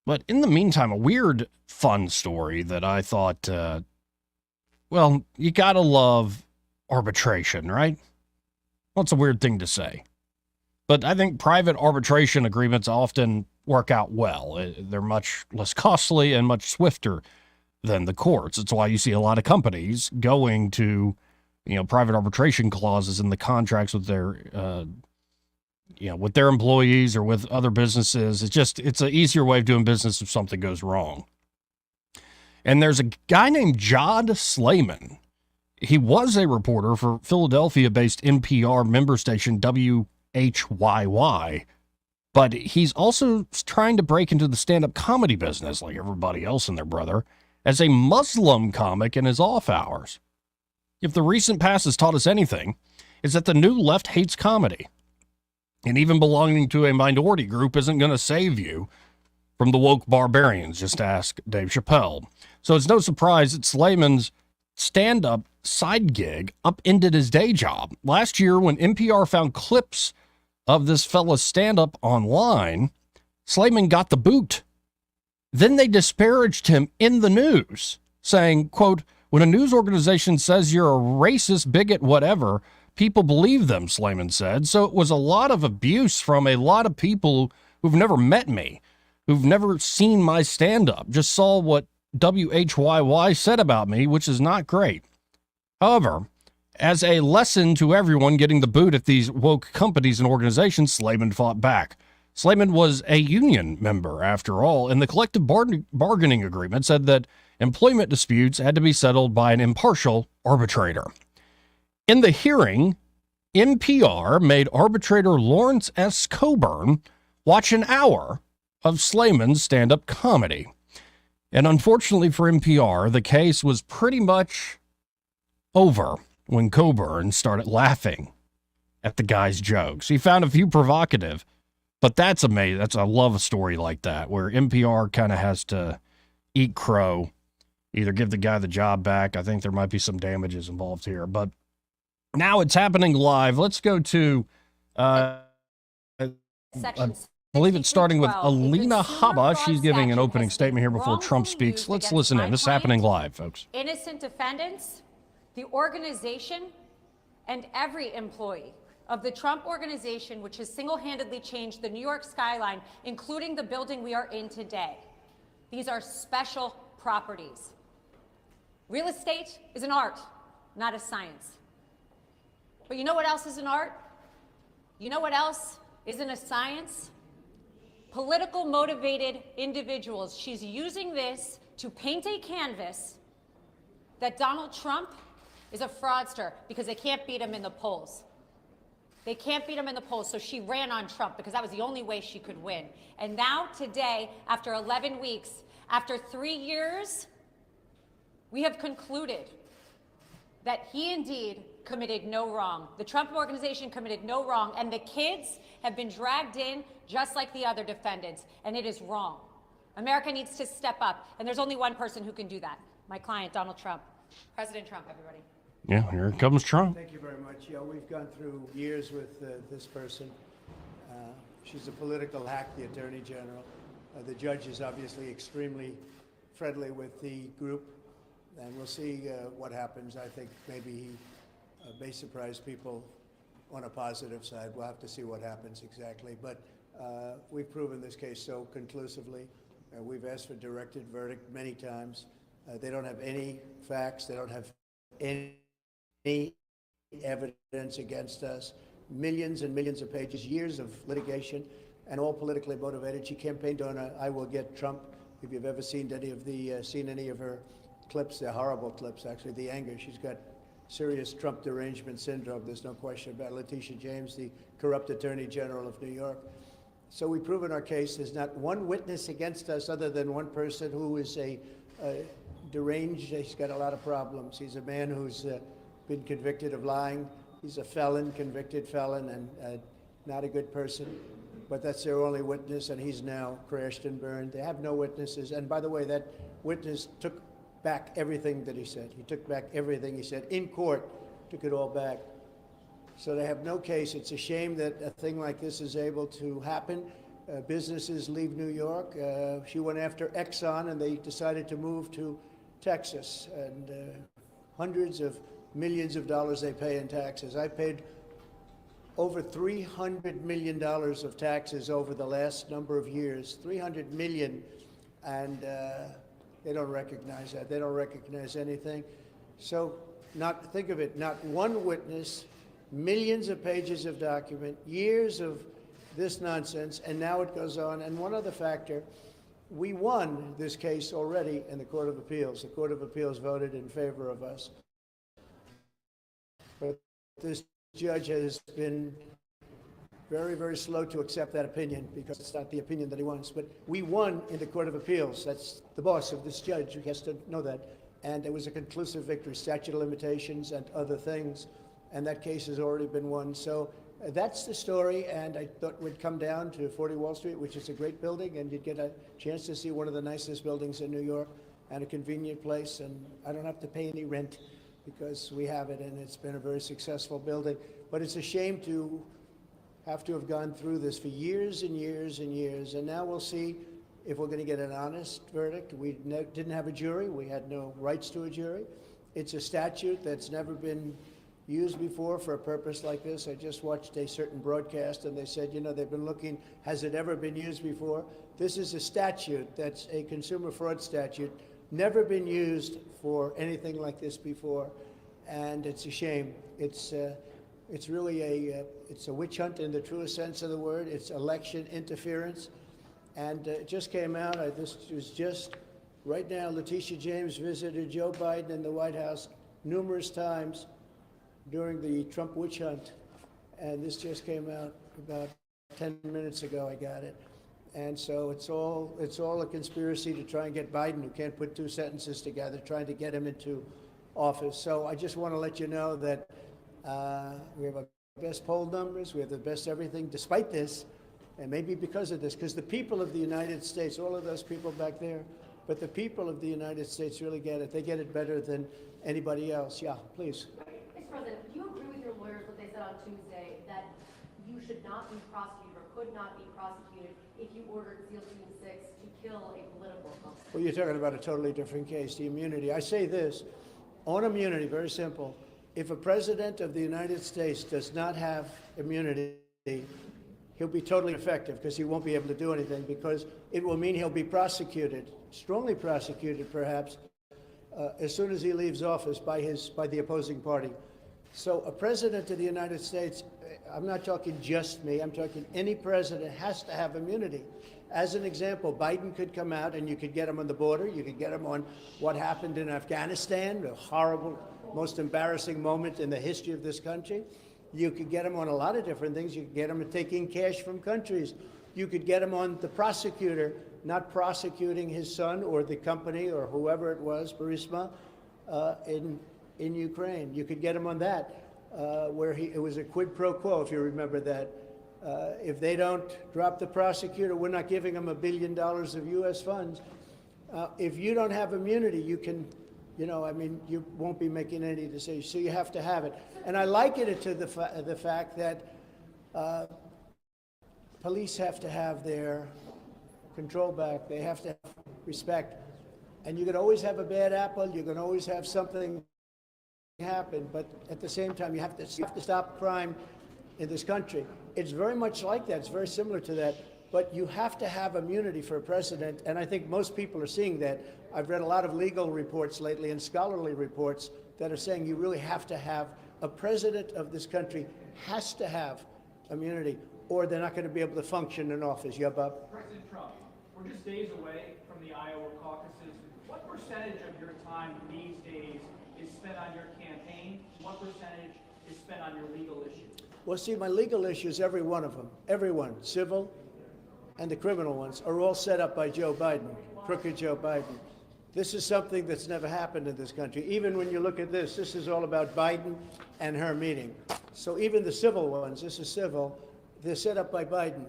But in the meantime, a weird, fun story that I thought, well, you gotta love arbitration, right? Well, it's a weird thing to say. But I think private arbitration agreements often work out well. They're much less costly and much swifter than the courts. It's why you see a lot of companies going to, you know, private arbitration clauses in the contracts with their, with their employees or with other businesses. It's an easier way of doing business if something goes wrong. And there's a guy named Jod Slayman. He was a reporter for Philadelphia-based NPR member station WHYY, but he's also trying to break into the stand-up comedy business like everybody else and their brother as a Muslim comic in his off hours. If the recent past has taught us anything, it's that the new left hates comedy. And even belonging to a minority group isn't going to save you from the woke barbarians. Just ask Dave Chappelle. So it's no surprise that Slayman's stand-up side gig upended his day job. Last year, when NPR found clips of this fella's stand-up online, Slayman got the boot. Then they disparaged him in the news, saying, quote, "When a news organization says you're a racist, bigot, whatever, people believe them," Slayman said. So it was a lot of abuse from a lot of people who've never met me, who've never seen my stand-up, just saw what WHYY said about me, which is not great. However, as a lesson to everyone getting the boot at these woke companies and organizations, Slayman fought back. Slayman was a union member, after all, and the collective bargaining agreement said that employment disputes had to be settled by an impartial arbitrator. In the hearing, NPR made arbitrator Lawrence S. Coburn watch an hour of Slayman's stand-up comedy. And unfortunately for NPR, the case was pretty much over when Coburn started laughing at the guy's jokes. He found a few provocative, but that's amazing. I love a story like that, where NPR kind of has to eat crow, either give the guy the job back. I think there might be some damages involved here, but now it's happening live. Let's go to, I believe it's starting with Alina Habba. She's giving an opening statement here before Trump speaks. Let's listen in. This is happening live, folks. Innocent defendants, the organization, and every employee of the Trump organization, which has single-handedly changed the New York skyline, including the building we are in today. These are special properties. Real estate is an art, not a science. But you know what else is an art? You know what else isn't a science? Political motivated individuals. She's using this to paint a canvas that Donald Trump is a fraudster because they can't beat him in the polls. They can't beat him in the polls, so she ran on Trump because that was the only way she could win. And now today, after 11 weeks, after 3 years, we have concluded that he indeed committed no wrong. The Trump organization committed no wrong, and the kids have been dragged in just like the other defendants, and it is wrong. America needs to step up, and there's only one person who can do that. My client, Donald Trump. President Trump, everybody. Yeah, here comes Trump. Thank you very much. Yeah, we've gone through years with this person. She's a political hack, the Attorney General. The judge is obviously extremely friendly with the group, and we'll see what happens. I think maybe he may surprise people on a positive side. We'll have to see what happens exactly. But we've proven this case so conclusively. We've asked for directed verdict many times. They don't have any facts. They don't have any evidence against us. Millions and millions of pages, years of litigation, and all politically motivated. She campaigned on a "I will get Trump." If you've ever seen any of her clips, they're horrible clips, actually. The anger, she's got serious Trump derangement syndrome. There's no question about it. Letitia James, the corrupt Attorney General of New York. So we've proven our case. There's not one witness against us other than one person who is a deranged. He's got a lot of problems. He's a man who's been convicted of lying. He's a felon, convicted felon, and not a good person. But that's their only witness, and he's now crashed and burned. They have no witnesses. And by the way, that witness took back everything that he said. He took back everything he said in court, took it all back. So they have no case. It's a shame that a thing like this is able to happen. Businesses leave New York. She went after Exxon, and they decided to move to Texas. And hundreds of millions of dollars they pay in taxes. I paid over $300 million of taxes over the last number of years. $300 million, and they don't recognize that. They don't recognize anything. So think of it, not one witness, millions of pages of document, years of this nonsense, and now it goes on. And one other factor, we won this case already in the Court of Appeals. The Court of Appeals voted in favor of us. But this judge has been very, very slow to accept that opinion because it's not the opinion that he wants. But we won in the Court of Appeals. That's the boss of this judge. He has to know that. And it was a conclusive victory, statute of limitations and other things. And that case has already been won. So that's the story. And I thought we'd come down to 40 Wall Street, which is a great building, and you'd get a chance to see one of the nicest buildings in New York and a convenient place. And I don't have to pay any rent because we have it, and it's been a very successful building. But it's a shame to have gone through this for years and years and years. And now we'll see if we're going to get an honest verdict. We didn't have a jury. We had no rights to a jury. It's a statute that's never been used before for a purpose like this. I just watched a certain broadcast, and they said, they've been looking, has it ever been used before? This is a statute that's a consumer fraud statute, never been used for anything like this before, and it's a shame. It's really it's a witch hunt in the truest sense of the word. It's election interference, and it just came out. This was just right now. Letitia James visited Joe Biden in the White House numerous times during the Trump witch hunt, and this just came out about 10 minutes ago. I got it. And so it's all a conspiracy to try and get Biden, who can't put two sentences together, trying to get him into office. So I just want to let you know that we have our best poll numbers, we have the best everything, despite this, and maybe because of this, because the people of the United States, all of those people back there, but the people of the United States really get it. They get it better than anybody else. Yeah, please. Mr. President, do you agree with your lawyers what they said on Tuesday, that you should not be prosecuted or could not be prosecuted if you ordered SEAL Team 6 to kill a political opponent? Well, you're talking about a totally different case, the immunity. I say this, on immunity, very simple. If a president of the United States does not have immunity, he'll be totally effective because he won't be able to do anything, because it will mean he'll be prosecuted, strongly prosecuted perhaps, as soon as he leaves office by the opposing party. So a president of the United States, I'm not talking just me, I'm talking any president, has to have immunity. As an example, Biden could come out and you could get him on the border, you could get him on what happened in Afghanistan, a horrible, most embarrassing moment in the history of this country. You could get him on a lot of different things. You could get him taking cash from countries. You could get him on the prosecutor not prosecuting his son or the company or whoever it was, Burisma, in Ukraine. You could get him on that, where it was a quid pro quo, if you remember that. If they don't drop the prosecutor, we're not giving them $1 billion of U.S. funds. If you don't have immunity, you can, you won't be making any decisions. So you have to have it. And I liken it to the fact that police have to have their control back. They have to have respect. And you can always have a bad apple. You can always have something happen. But at the same time, you have to stop crime in this country. It's very much like that. It's very similar to that. But you have to have immunity for a president, and I think most people are seeing that. I've read a lot of legal reports lately and scholarly reports that are saying you really have to have a president of this country has to have immunity, or they're not going to be able to function in office. Yeah, Bob? President Trump, we're just days away from the Iowa caucuses. What percentage of your time these days is spent on your campaign? What percentage is spent on your legal issues? Well, see, my legal issues, every one of them, everyone, civil and the criminal ones, are all set up by Joe Biden, crooked Joe Biden. This is something that's never happened in this country. Even when you look at this is all about Biden and her meeting. So even the civil ones, this is civil, they're set up by Biden.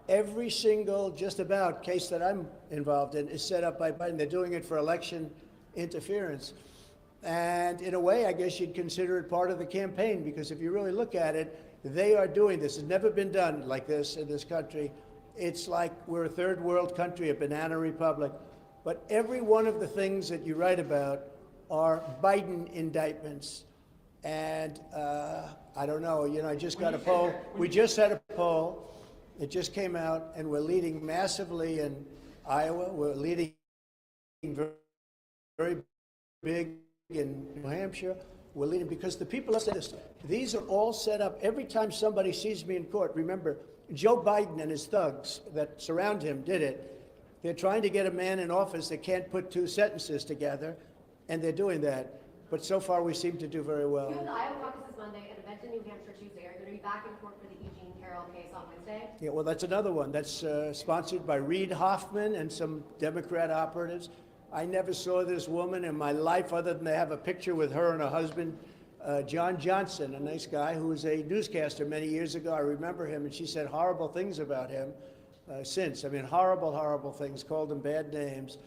Every single, just about, case that I'm involved in is set up by Biden. They're doing it for election interference. And in a way, I guess you'd consider it part of the campaign, because if you really look at it, they are doing this. It's never been done like this in this country. It's like we're a third world country, a banana republic. But every one of the things that you write about are Biden indictments. And I don't know, I just got a poll. We just had a poll. It just came out, and we're leading massively in Iowa. We're leading very, very big in New Hampshire. We're leading because the people are saying this. These are all set up. Every time somebody sees me in court, remember, Joe Biden and his thugs that surround him did it. They're trying to get a man in office that can't put two sentences together, and they're doing that. But so far, we seem to do very well. You have the Iowa caucuses Monday, an event in New Hampshire Tuesday. Are you going to be back in court for the Eugene Carroll case on Wednesday? Yeah, well, that's another one. That's sponsored by Reid Hoffman and some Democrat operatives. I never saw this woman in my life other than to have a picture with her and her husband, John Johnson, a nice guy who was a newscaster many years ago. I remember him, and she said horrible things about him since. I mean, horrible, horrible things, called him bad names.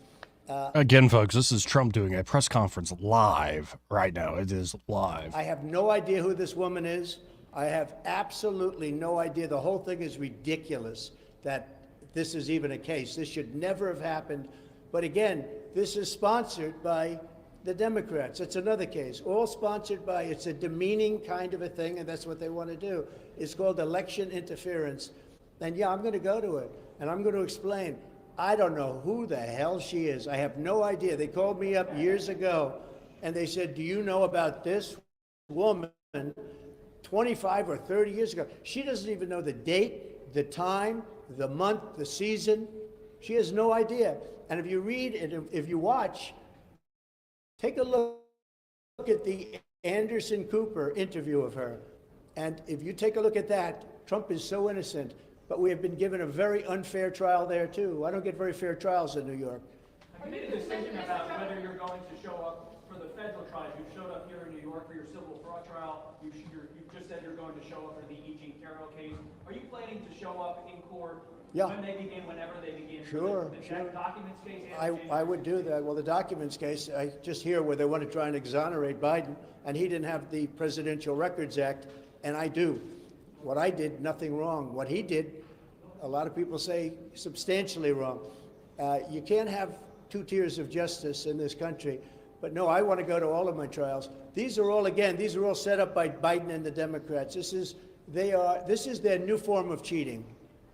Again, folks, this is Trump doing a press conference live right now. It is live. I have no idea who this woman is. I have absolutely no idea. The whole thing is ridiculous that this is even a case. This should never have happened. But again, this is sponsored by the Democrats. It's another case, all sponsored by, it's a demeaning kind of a thing, and that's what they want to do. It's called election interference. And yeah, I'm going to go to it, and I'm going to explain. I don't know who the hell she is. I have no idea. They called me up years ago, and they said, do you know about this woman 25 or 30 years ago? She doesn't even know the date, the time, the month, the season. She has no idea. And if you read and if you watch, take a look at the Anderson Cooper interview of her. And if you take a look at that, Trump is so innocent, but we have been given a very unfair trial there, too. I don't get very fair trials in New York. Have you made a decision about whether you're going to show up for the federal trial? You showed up here in New York for your civil fraud trial. You just said you're going to show up for the Eugene Carroll case. Are you planning to show up in court when they begin, whenever they begin? Sure, sure. Documents case? I would do that. Well, the documents case, I just hear where they want to try and exonerate Biden, and he didn't have the Presidential Records Act, and I do. What I did, nothing wrong. What he did, a lot of people say substantially wrong. You can't have two tiers of justice in this country. But no, I want to go to all of my trials. These are all set up by Biden and the Democrats. This is their new form of cheating.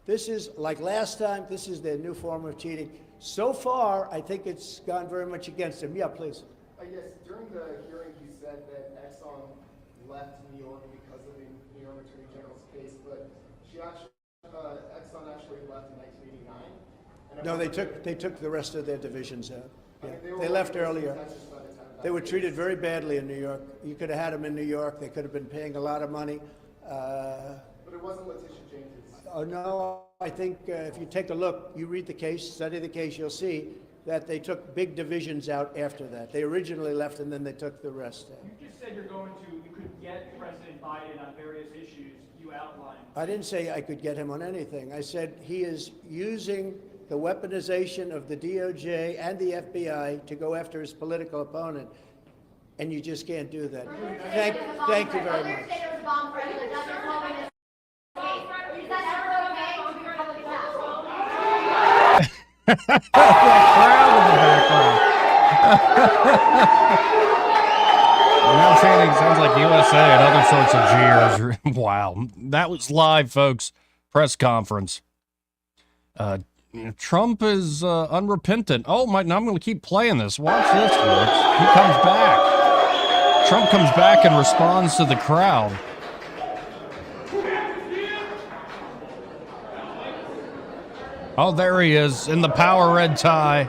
This is, like last time, this is their new form of cheating. So far, I think it's gone very much against them. Yeah, please. Yes, during the hearing, you said that Exxon left New York because of the New York Attorney General's case, but Exxon actually left in 1989. No, they took the rest of their divisions out. Yeah. They left earlier. They were treated very badly in New York. You could have had them in New York. They could have been paying a lot of money. But it wasn't Letitia James. Oh, no, I think if you take a look, you read the case, study the case, you'll see that they took big divisions out after that. They originally left and then they took the rest out. You just said you could get President Biden on various issues you outlined. I didn't say I could get him on anything. I said he is using the weaponization of the DOJ and the FBI to go after his political opponent, and you just can't do that. Thank you very much. Now chanting sounds like USA and other sorts of jeers. Wow. That was live, folks. Press conference. Trump is unrepentant. Oh, now I'm going to keep playing this. Watch this, folks. He comes back. Trump comes back and responds to the crowd. Oh, there he is in the power red tie.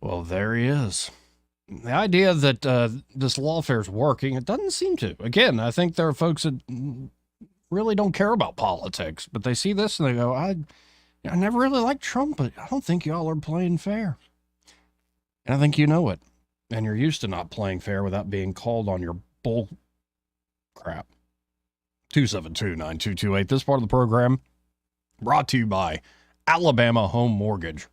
Well, there he is. The idea that this lawfare is working, it doesn't seem to. Again, I think there are folks that really don't care about politics, but they see this and they go, I never really liked Trump, but I don't think y'all are playing fair. And I think you know it. And you're used to not playing fair without being called on your bull crap. 272-9228. This part of the program brought to you by Alabama Home Mortgage.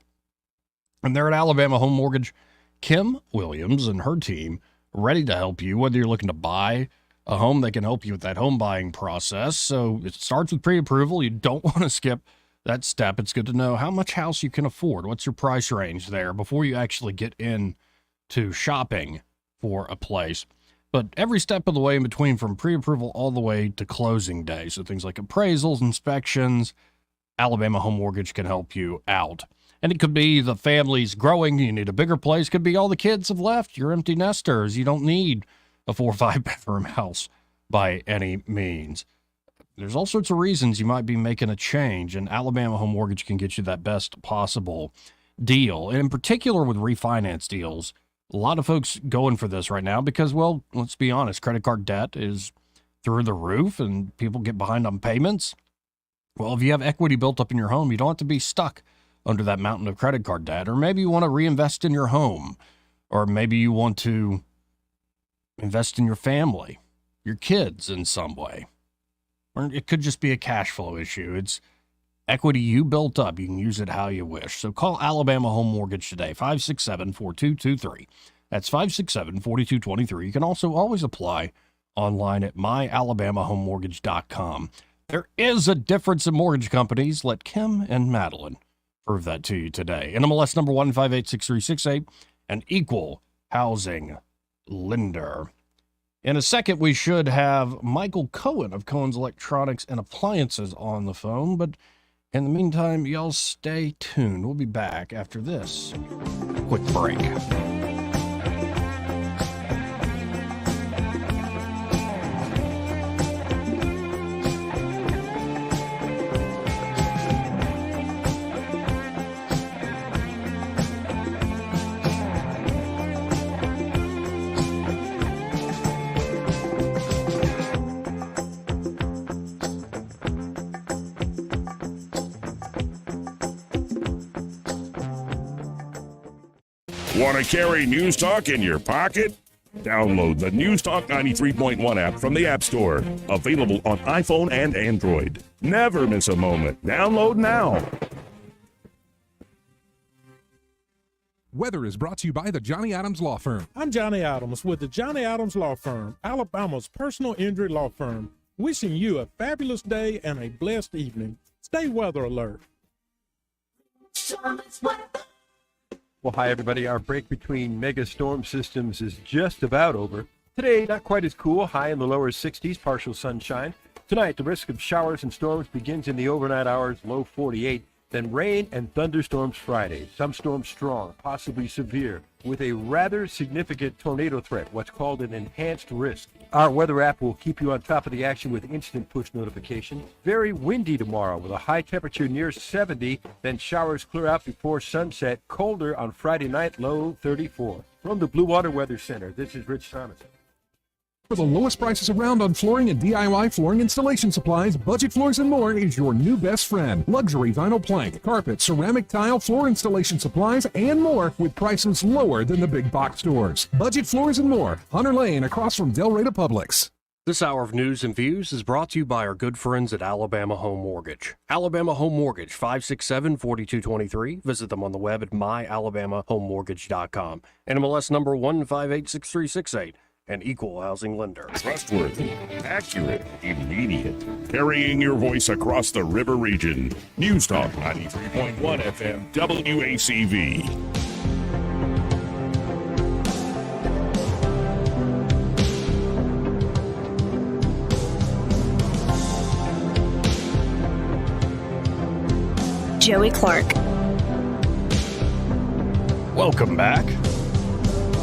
And they're at Alabama Home Mortgage. Kim Williams and her team ready to help you, whether you're looking to buy a home. They can help you with that home buying process. So it starts with pre-approval. You don't want to skip that step. It's good to know how much house you can afford. What's your price range there before you actually get into shopping for a place. But every step of the way in between, from pre-approval all the way to closing day. So things like appraisals, inspections, Alabama Home Mortgage can help you out. And it could be the family's growing, you need a bigger place. Could be all the kids have left, you're empty nesters. You don't need a 4 or 5 bedroom house by any means. There's all sorts of reasons you might be making a change, and Alabama Home Mortgage can get you that best possible deal. And in particular with refinance deals, a lot of folks going for this right now because, well, let's be honest, credit card debt is through the roof and people get behind on payments. Well, if you have equity built up in your home, you don't have to be stuck under that mountain of credit card debt. Or maybe you want to reinvest in your home, or maybe you want to invest in your family, your kids in some way. Or it could just be a cash flow issue. It's equity you built up. You can use it how you wish. So call Alabama Home Mortgage today, 567-4223. That's 567-4223. You can also always apply online at myalabamahomemortgage.com. There is a difference in mortgage companies. Let Kim and Madeline prove that to you today. NMLS number 1586368, an equal housing lender. In a second, we should have Michael Cohen of Cohen's Electronics and Appliances on the phone. But in the meantime, y'all stay tuned. We'll be back after this quick break. Want to carry News Talk in your pocket? Download the News Talk 93.1 app from the App Store. Available on iPhone and Android. Never miss a moment. Download now. Weather is brought to you by the Johnny Adams Law Firm. I'm Johnny Adams with the Johnny Adams Law Firm, Alabama's personal injury law firm. Wishing you a fabulous day and a blessed evening. Stay weather alert. Well, hi, everybody. Our break between mega storm systems is just about over. Today, not quite as cool, high in the lower 60s, partial sunshine. Tonight, the risk of showers and storms begins in the overnight hours, low 48. Then rain and thunderstorms Friday. Some storms strong, possibly severe, with a rather significant tornado threat, what's called an enhanced risk. Our weather app will keep you on top of the action with instant push notifications. Very windy tomorrow with a high temperature near 70, then showers clear out before sunset. Colder on Friday night, low 34. From the Blue Water Weather Center, this is Rich Thomas. For the lowest prices around on flooring and DIY flooring installation supplies, Budget Floors and More is your new best friend. Luxury vinyl plank, carpet, ceramic tile, floor installation supplies, and more with prices lower than the big box stores. Budget Floors and More, Hunter Lane across from Del Rey to Publix. This hour of News and Views is brought to you by our good friends at Alabama Home Mortgage. Alabama Home Mortgage, 567-4223. Visit them on the web at myalabamahomemortgage.com. NMLS number 1586368. An equal housing lender. Trustworthy, accurate, immediate. Carrying your voice across the river region. News Talk 93.1 FM WACV. Joey Clark. Welcome back.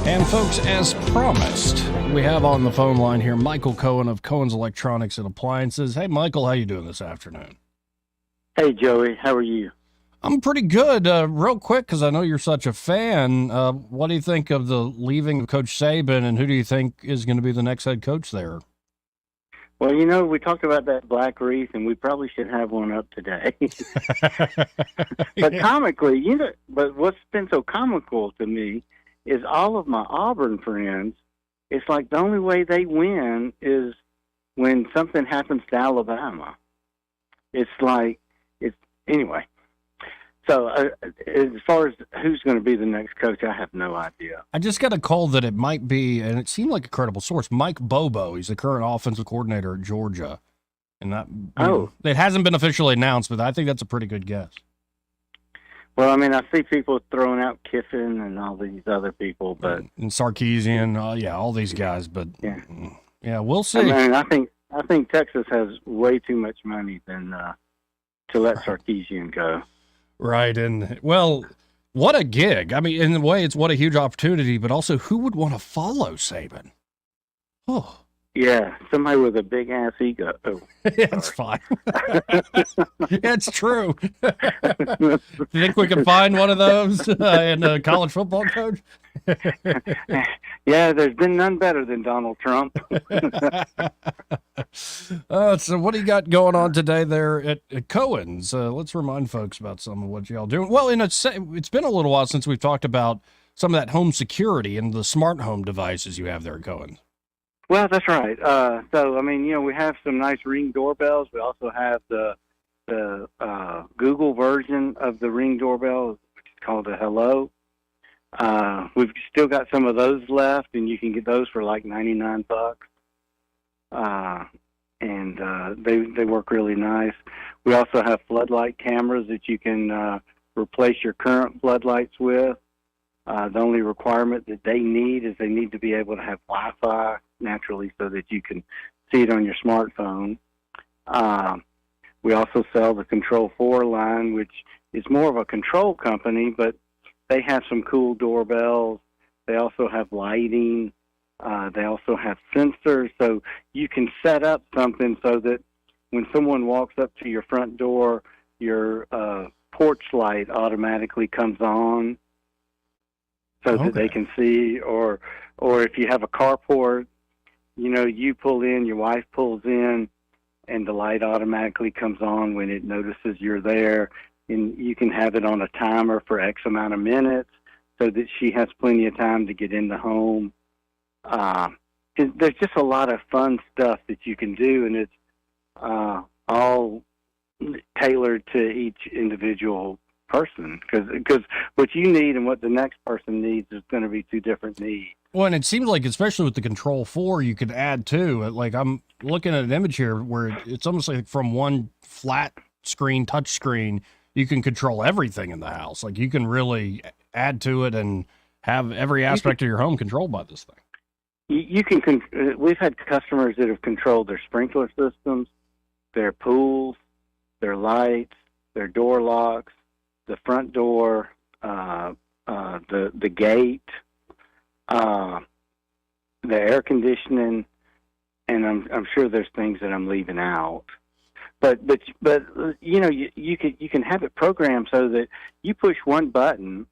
And folks, as promised, we have on the phone line here Michael Cohen of Cohen's Electronics and Appliances. Hey, Michael, how you doing this afternoon? Hey, Joey, how are you? I'm pretty good. Real quick, because I know you're such a fan, what do you think of the leaving of Coach Saban, and who do you think is going to be the next head coach there? Well, you know, we talked about that black wreath, and we probably should have one up today. But comically, you know, but what's been so comical to me is all of my Auburn friends, it's like the only way they win is when something happens to Alabama. It's like, anyway. So as far as who's going to be the next coach, I have no idea. I just got a call that it might be, and it seemed like a credible source, Mike Bobo. He's the current offensive coordinator at Georgia. And that, it hasn't been officially announced, but I think that's a pretty good guess. Well, I mean, I see people throwing out Kiffin and all these other people, but and Sarkisian, all these guys. But yeah, we'll see. I mean, I think Texas has way too much money than to let Sarkisian go. Right, and well, what a gig! I mean, in a way, it's what a huge opportunity, but also, who would want to follow Saban? Oh. Yeah, somebody with a big ass ego. Oh, it's fine. It's true. You think we can find one of those in a college football coach? Yeah, there's been none better than Donald Trump. So what do you got going on today there at Cohen's? Let's remind folks about some of what y'all doing. Well, it's been a little while since we've talked about some of that home security and the smart home devices you have there at Cohen's. Well, that's right. So, I mean, you know, we have some nice Ring doorbells. We also have the Google version of the Ring doorbell, which is called a Hello. We've still got some of those left, and you can get those for like $99. And they work really nice. We also have floodlight cameras that you can replace your current floodlights with. The only requirement that they need is they need to be able to have Wi-Fi naturally so that you can see it on your smartphone. We also sell the Control 4 line, which is more of a control company, but they have some cool doorbells. They also have lighting. They also have sensors, so you can set up something so that when someone walks up to your front door, your porch light automatically comes on so that they can see, or if you have a carport, you know, you pull in, your wife pulls in, and the light automatically comes on when it notices you're there. And you can have it on a timer for X amount of minutes so that she has plenty of time to get in the home. There's just a lot of fun stuff that you can do, and it's all tailored to each individual person, because what you need and what the next person needs is going to be two different needs. Well, and it seems like, especially with the Control 4, you could add too. Like, I'm looking at an image here where it's almost like from one flat screen, touch screen, you can control everything in the house. Like, you can really add to it and have every aspect of your home controlled by this thing. You can. We've had customers that have controlled their sprinkler systems, their pools, their lights, their door locks, the front door, the gate, the air conditioning, and I'm sure there's things that I'm leaving out. But you know, you can have it programmed so that you push one button,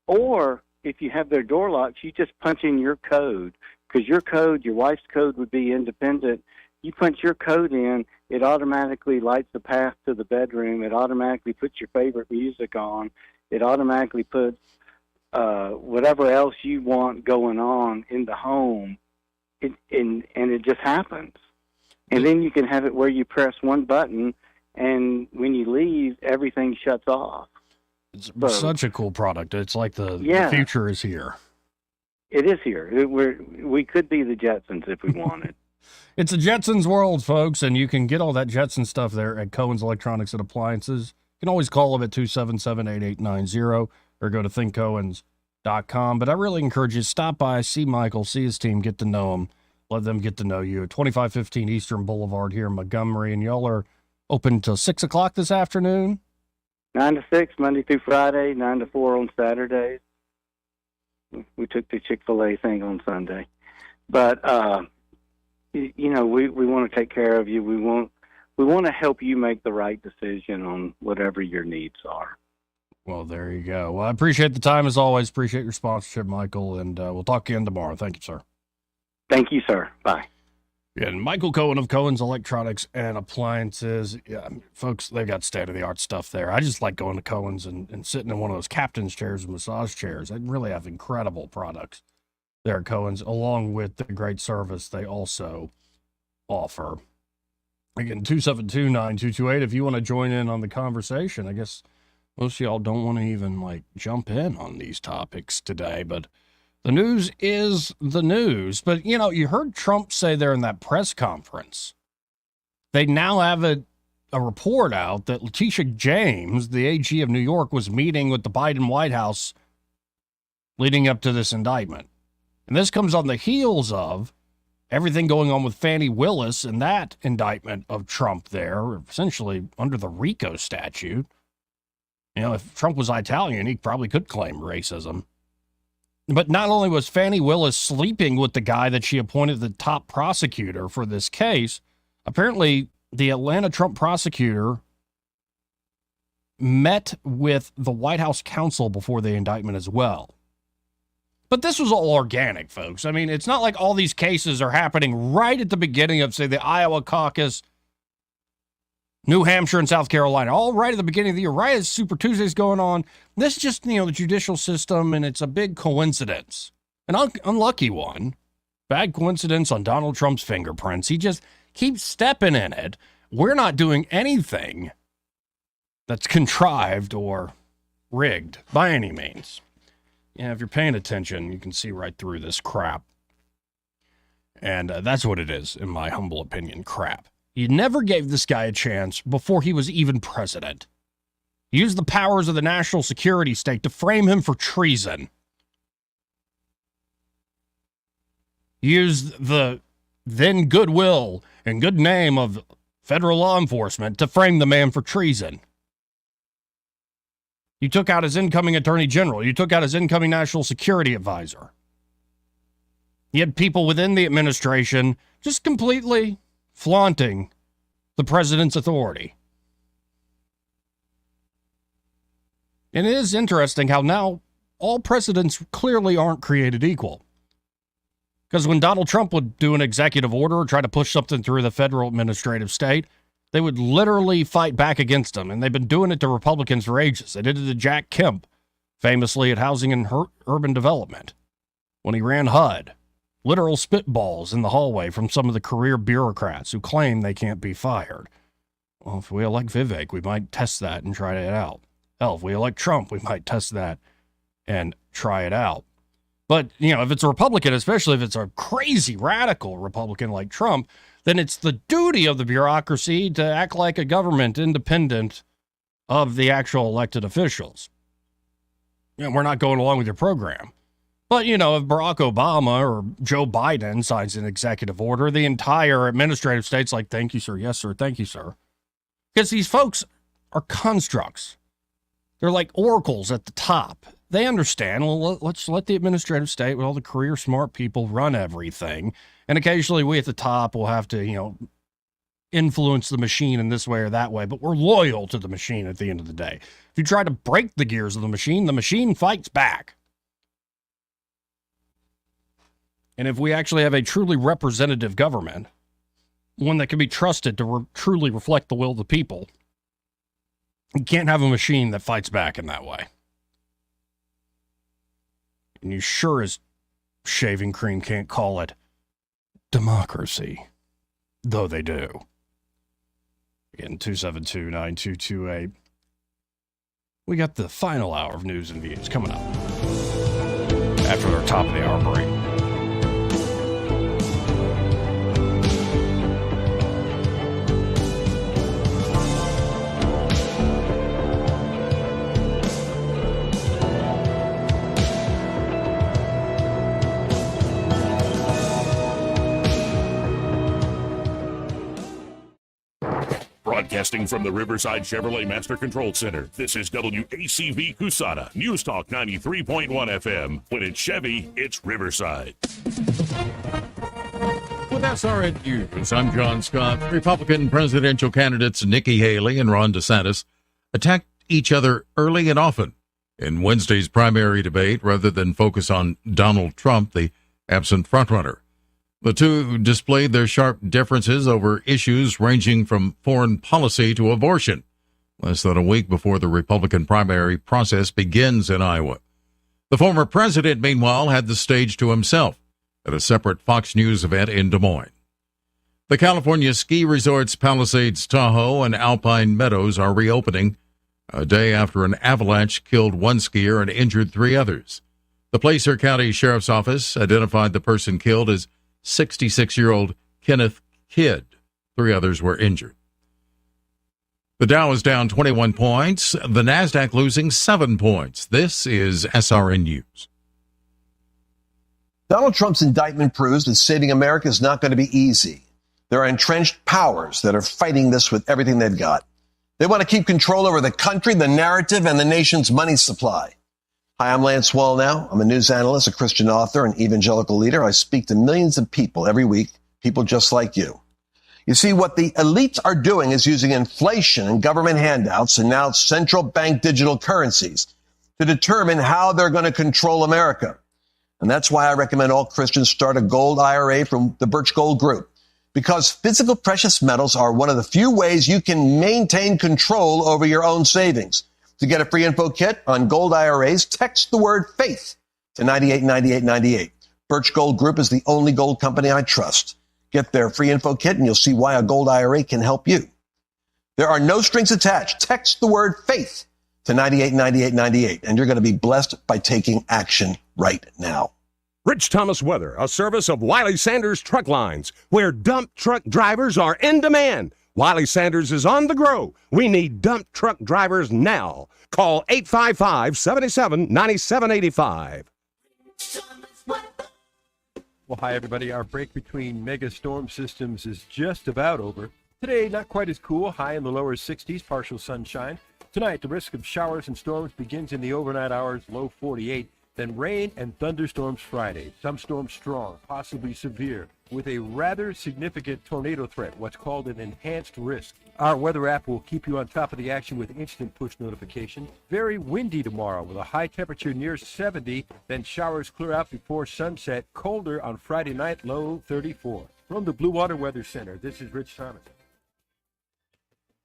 or if you have their door locks, you just punch in your code, because your code, your wife's code, would be independent. You punch your code in, it automatically lights the path to the bedroom. It automatically puts your favorite music on. It automatically puts whatever else you want going on in the home, and it just happens. And then you can have it where you press one button, and when you leave, everything shuts off. It's such a cool product. It's like the future is here. It is here. We could be the Jetsons if we wanted. It's a Jetsons world, folks, and you can get all that Jetson stuff there at Cohen's Electronics and Appliances. You can always call them at 277-8890 or go to thinkcohens.com. But I really encourage you to stop by, see Michael, see his team, get to know him. Let them get to know you at 2515 Eastern Boulevard here in Montgomery. And y'all are open until 6 o'clock this afternoon? 9 to 6, Monday through Friday, 9 to 4 on Saturdays. We took the Chick-fil-A thing on Sunday. But, you know, we want to take care of you. We want to help you make the right decision on whatever your needs are. Well, there you go. Well, I appreciate the time as always. Appreciate your sponsorship, Michael. And we'll talk again tomorrow. Thank you, sir. Thank you, sir. Bye. Yeah, and Michael Cohen of Cohen's Electronics and Appliances. Yeah, folks, they've got state-of-the-art stuff there. I just like going to Cohen's and sitting in one of those captain's chairs and massage chairs. They really have incredible products there at Cohen's, along with the great service they also offer. Again, 272-9228, if you want to join in on the conversation. I guess most of y'all don't want to even, jump in on these topics today, but the news is the news. But, you know, you heard Trump say there in that press conference, they now have a report out that Letitia James, the AG of New York, was meeting with the Biden White House leading up to this indictment. And this comes on the heels of everything going on with Fani Willis and that indictment of Trump there, essentially under the RICO statute. You know, if Trump was Italian, he probably could claim racism. But not only was Fani Willis sleeping with the guy that she appointed the top prosecutor for this case, apparently the Atlanta Trump prosecutor met with the White House counsel before the indictment as well. But this was all organic, folks. I mean, it's not like all these cases are happening right at the beginning of, say, the Iowa caucus, New Hampshire and South Carolina, all right at the beginning of the year, right as Super Tuesday's going on. This is just, the judicial system, and it's a big coincidence. An unlucky one. Bad coincidence on Donald Trump's fingerprints. He just keeps stepping in it. We're not doing anything that's contrived or rigged by any means. Yeah, if you're paying attention, you can see right through this crap. And that's what it is, in my humble opinion, crap. You never gave this guy a chance before he was even president. You used the powers of the national security state to frame him for treason. You used the then goodwill and good name of federal law enforcement to frame the man for treason. You took out his incoming attorney general. You took out his incoming national security advisor. You had people within the administration just completely flaunting the president's authority. And it is interesting how now all presidents clearly aren't created equal. Because when Donald Trump would do an executive order or try to push something through the federal administrative state, they would literally fight back against him. And they've been doing it to Republicans for ages. They did it to Jack Kemp, famously at Housing and Urban Development, when he ran HUD. Literal spitballs in the hallway from some of the career bureaucrats who claim they can't be fired. Well, if we elect Vivek, we might test that and try it out. Hell, if we elect Trump, we might test that and try it out. But, if it's a Republican, especially if it's a crazy radical Republican like Trump, then it's the duty of the bureaucracy to act like a government independent of the actual elected officials. We're not going along with your program. But, if Barack Obama or Joe Biden signs an executive order, the entire administrative state's like, thank you, sir. Yes, sir. Thank you, sir. Because these folks are constructs. They're like oracles at the top. They understand, well, let's let the administrative state with all the career smart people run everything. And occasionally we at the top will have to, influence the machine in this way or that way, but we're loyal to the machine at the end of the day. If you try to break the gears of the machine fights back. And if we actually have a truly representative government, one that can be trusted to truly reflect the will of the people, you can't have a machine that fights back in that way. And you sure as shaving cream can't call it democracy, though they do. Again, 272-9228. We got the final hour of news and views coming up after our top of the hour break. Broadcasting from the Riverside Chevrolet Master Control Center, this is WACV Cusana, News Talk 93.1 FM. When it's Chevy, it's Riverside. With SRN News, I'm John Scott. Republican presidential candidates Nikki Haley and Ron DeSantis attacked each other early and often in Wednesday's primary debate rather than focus on Donald Trump, the absent frontrunner. The two displayed their sharp differences over issues ranging from foreign policy to abortion, less than a week before the Republican primary process begins in Iowa. The former president, meanwhile, had the stage to himself at a separate Fox News event in Des Moines. The California ski resorts Palisades, Tahoe, and Alpine Meadows are reopening a day after an avalanche killed one skier and injured three others. The Placer County Sheriff's Office identified the person killed as 66-year-old Kenneth Kidd. Three others were injured. The Dow is down 21 points. The NASDAQ losing 7 points. This is SRN News. Donald Trump's indictment proves that saving America is not going to be easy. There are entrenched powers that are fighting this with everything they've got. They want to keep control over the country, the narrative, and the nation's money supply. Hi, I'm Lance Wallnau. I'm a news analyst, a Christian author, an evangelical leader. I speak to millions of people every week, people just like you. You see, what the elites are doing is using inflation and government handouts and now central bank digital currencies to determine how they're going to control America. And that's why I recommend all Christians start a gold IRA from the Birch Gold Group, because physical precious metals are one of the few ways you can maintain control over your own savings. To get a free info kit on gold IRAs, text the word faith to 989898. Birch Gold Group is the only gold company I trust. Get their free info kit and you'll see why a gold IRA can help you. There are no strings attached. Text the word faith to 989898 and you're going to be blessed by taking action right now. Rich Thomas Weather, a service of Wiley Sanders Truck Lines, where dump truck drivers are in demand. Wiley Sanders is on the grow. We need dump truck drivers now. Call 855-77-9785. Well, hi, everybody. Our break between mega storm systems is just about over. Today, not quite as cool. High in the lower 60s, partial sunshine. Tonight, the risk of showers and storms begins in the overnight hours, low 48. Then rain and thunderstorms Friday. Some storms strong, possibly severe, with a rather significant tornado threat, what's called an enhanced risk. Our weather app will keep you on top of the action with instant push notification. Very windy tomorrow with a high temperature near 70, then showers clear out before sunset. Colder on Friday night, low 34. From the Blue Water Weather Center, this is Rich Thomas.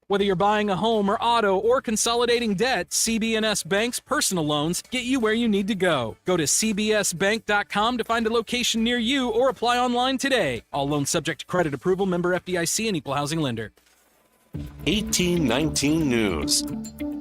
Whether you're buying a home or auto or consolidating debt, CB&S Bank's personal loans get you where you need to go. Go to cbsbank.com to find a location near you or apply online today. All loans subject to credit approval, member FDIC, and equal housing lender. 1819 News.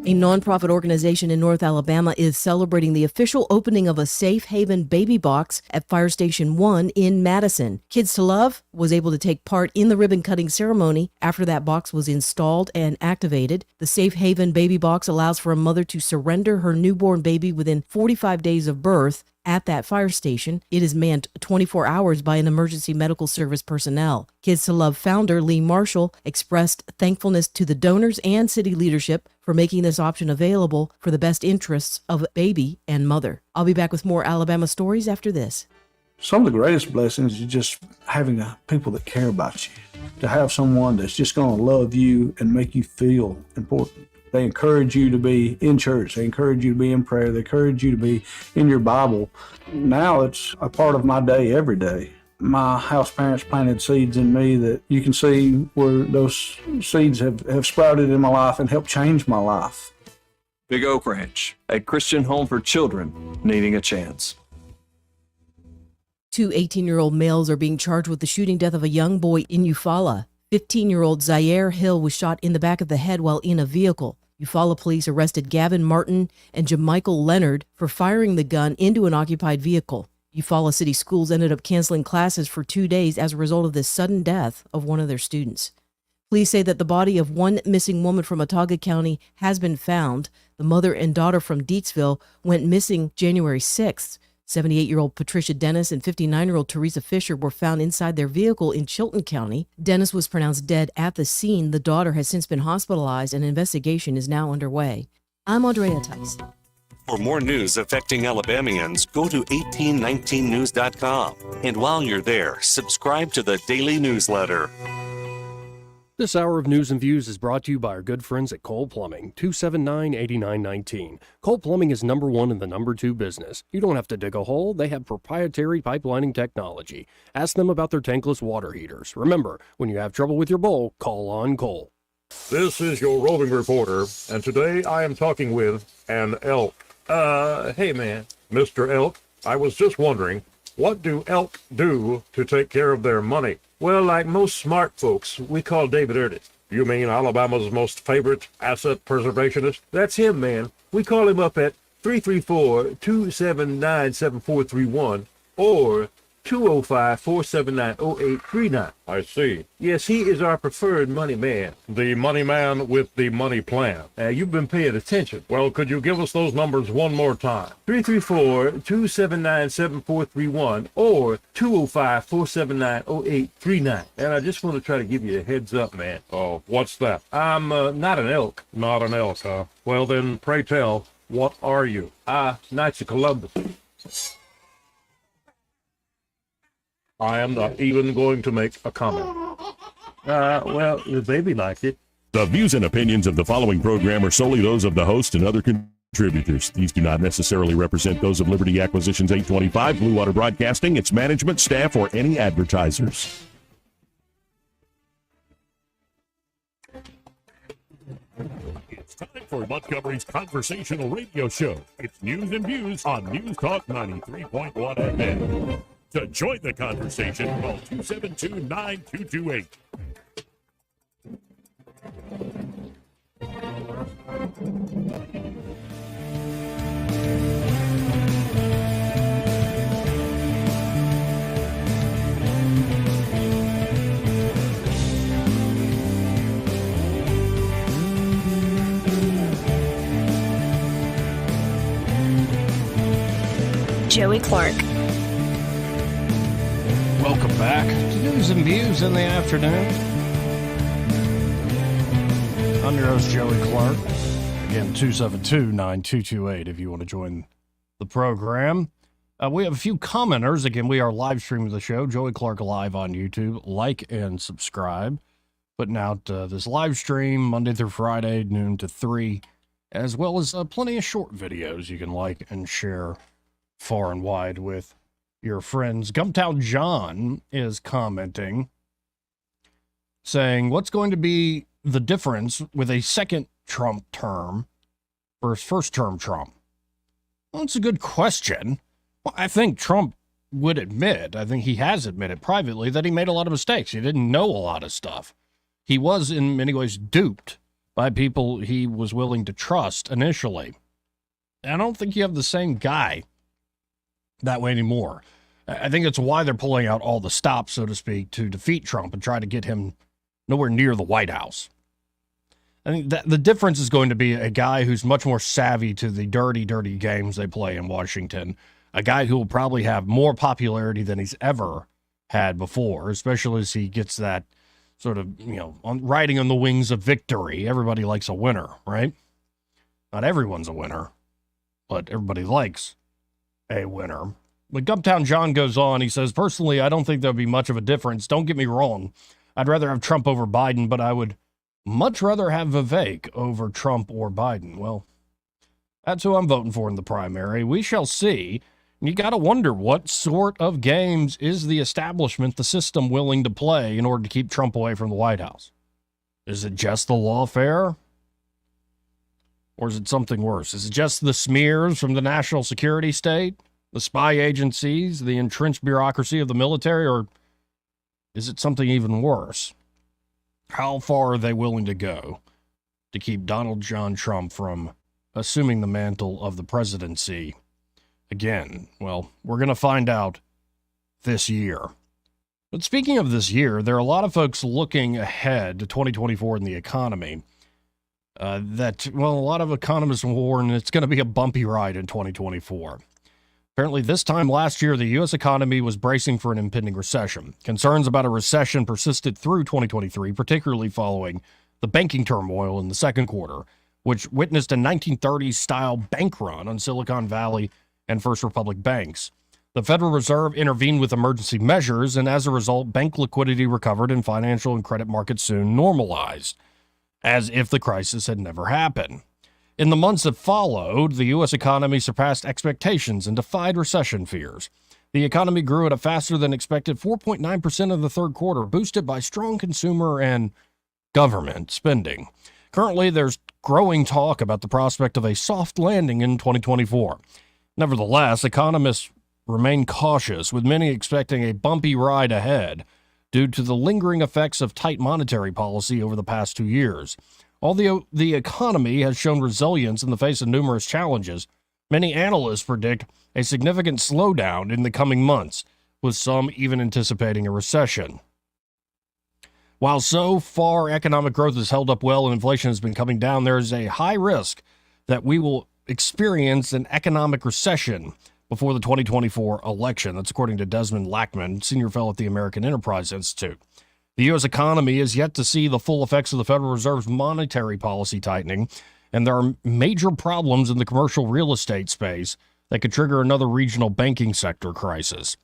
A nonprofit organization in North Alabama is celebrating the official opening of a safe haven baby box at Fire Station 1 in Madison. Kids to Love was able to take part in the ribbon cutting ceremony after that box was installed and activated. The safe haven baby box allows for a mother to surrender her newborn baby within 45 days of birth. At that fire station, it is manned 24 hours by an emergency medical service personnel. Kids to Love founder Lee Marshall expressed thankfulness to the donors and city leadership for making this option available for the best interests of baby and mother. I'll be back with more Alabama stories after this. Some of the greatest blessings is just having people that care about you, to have someone that's just going to love you and make you feel important. They encourage you to be in church. They encourage you to be in prayer. They encourage you to be in your Bible. Now it's a part of my day every day. My house parents planted seeds in me that you can see where those seeds have sprouted in my life and helped change my life. Big Oak Ranch, a Christian home for children needing a chance. 2 18-year-old males are being charged with the shooting death of a young boy in Eufaula. 15-year-old Zaire Hill was shot in the back of the head while in a vehicle. Eufaula police arrested Gavin Martin and Jamichael Leonard for firing the gun into an occupied vehicle. Eufaula City Schools ended up canceling classes for 2 days as a result of this sudden death of one of their students. Police say that the body of one missing woman from Autauga County has been found. The mother and daughter from Deatsville went missing January 6th. 78-year-old Patricia Dennis and 59-year-old Teresa Fisher were found inside their vehicle in Chilton County. Dennis was pronounced dead at the scene. The daughter has since been hospitalized, and an investigation is now underway. I'm Andrea Tice. For more news affecting Alabamians, go to 1819news.com. And while you're there, subscribe to the daily newsletter. This hour of News and Views is brought to you by our good friends at Cole Plumbing, 279-8919. Cole Plumbing is number one in the number two business. You don't have to dig a hole. They have proprietary pipelining technology. Ask them about their tankless water heaters. Remember, when you have trouble with your bowl, call on Cole. This is your roving reporter, and today I am talking with an elk. Hey man, Mr. Elk, I was just wondering, what do elk do to take care of their money? Well, like most smart folks, we call David Ernest. You mean Alabama's most favorite asset preservationist? That's him, man. We call him up at 334-279-7431 or 205-479-0839. I see. Yes, he is our preferred money man. The money man with the money plan. You've been paying attention. Well, could you give us those numbers one more time? 334-279-7431 or 205-479-0839. And I just want to try to give you a heads up, man. Oh, what's that? I'm not an elk. Not an elk, huh? Well, then, pray tell, what are you? Knights of Columbus. I am not even going to make a comment. Well, the baby liked it. The views and opinions of the following program are solely those of the host and other contributors. These do not necessarily represent those of Liberty Acquisitions 825, Blue Water Broadcasting, its management, staff, or any advertisers. It's time for Montgomery's conversational radio show. It's News and Views on News Talk 93.1 FM. To join the conversation, call 272-9228. Joey Clark. Welcome back to News and Views in the afternoon. I'm your host, Joey Clark. Again, 272-9228 if you want to join the program. We have a few commenters. Again, we are live streaming the show, Joey Clark Live on YouTube. Like and subscribe. Putting out this live stream Monday through Friday, noon to 3, as well as plenty of short videos you can like and share far and wide with your friends. Gumtown John is commenting, saying, what's going to be the difference with a second Trump term versus first term Trump? Well, it's a good question. Well, I think Trump would admit, I think he has admitted privately, that he made a lot of mistakes. He didn't know a lot of stuff. He was in many ways duped by people he was willing to trust initially. I don't think you have the same guy that way anymore. I think it's why they're pulling out all the stops, so to speak, to defeat Trump and try to get him nowhere near the White House. I think that the difference is going to be a guy who's much more savvy to the dirty, dirty games they play in Washington, a guy who will probably have more popularity than he's ever had before, especially as he gets that sort of, riding on the wings of victory. Everybody likes a winner, right? Not everyone's a winner, but everybody likes a winner. But Guptown John goes on. He says, personally, I don't think there'll be much of a difference. Don't get me wrong. I'd rather have Trump over Biden, but I would much rather have Vivek over Trump or Biden. Well, that's who I'm voting for in the primary. We shall see. You got to wonder, what sort of games is the establishment, the system, willing to play in order to keep Trump away from the White House? Is it just the lawfare? Or is it something worse? Is it just the smears from the national security state, the spy agencies, the entrenched bureaucracy of the military, or is it something even worse? How far are they willing to go to keep Donald John Trump from assuming the mantle of the presidency again? Well, we're going to find out this year. But speaking of this year, there are a lot of folks looking ahead to 2024 in the economy. A lot of economists warn it's going to be a bumpy ride in 2024. Apparently, this time last year, the U.S. economy was bracing for an impending recession. Concerns about a recession persisted through 2023, particularly following the banking turmoil in the second quarter, which witnessed a 1930s-style bank run on Silicon Valley and First Republic banks. The Federal Reserve intervened with emergency measures, and as a result, bank liquidity recovered and financial and credit markets soon normalized, as if the crisis had never happened. In the months that followed, the U.S. economy surpassed expectations and defied recession fears. The economy grew at a faster than expected 4.9% in the third quarter, boosted by strong consumer and government spending. Currently, there's growing talk about the prospect of a soft landing in 2024. Nevertheless, economists remain cautious, with many expecting a bumpy ride ahead due to the lingering effects of tight monetary policy over the past 2 years. Although the economy has shown resilience in the face of numerous challenges, many analysts predict a significant slowdown in the coming months, with some even anticipating a recession. While so far economic growth has held up well and inflation has been coming down, there is a high risk that we will experience an economic recession before the 2024 election. That's according to Desmond Lackman, senior fellow at the American Enterprise Institute. The U.S. economy is yet to see the full effects of the Federal Reserve's monetary policy tightening, and there are major problems in the commercial real estate space that could trigger another regional banking sector crisis.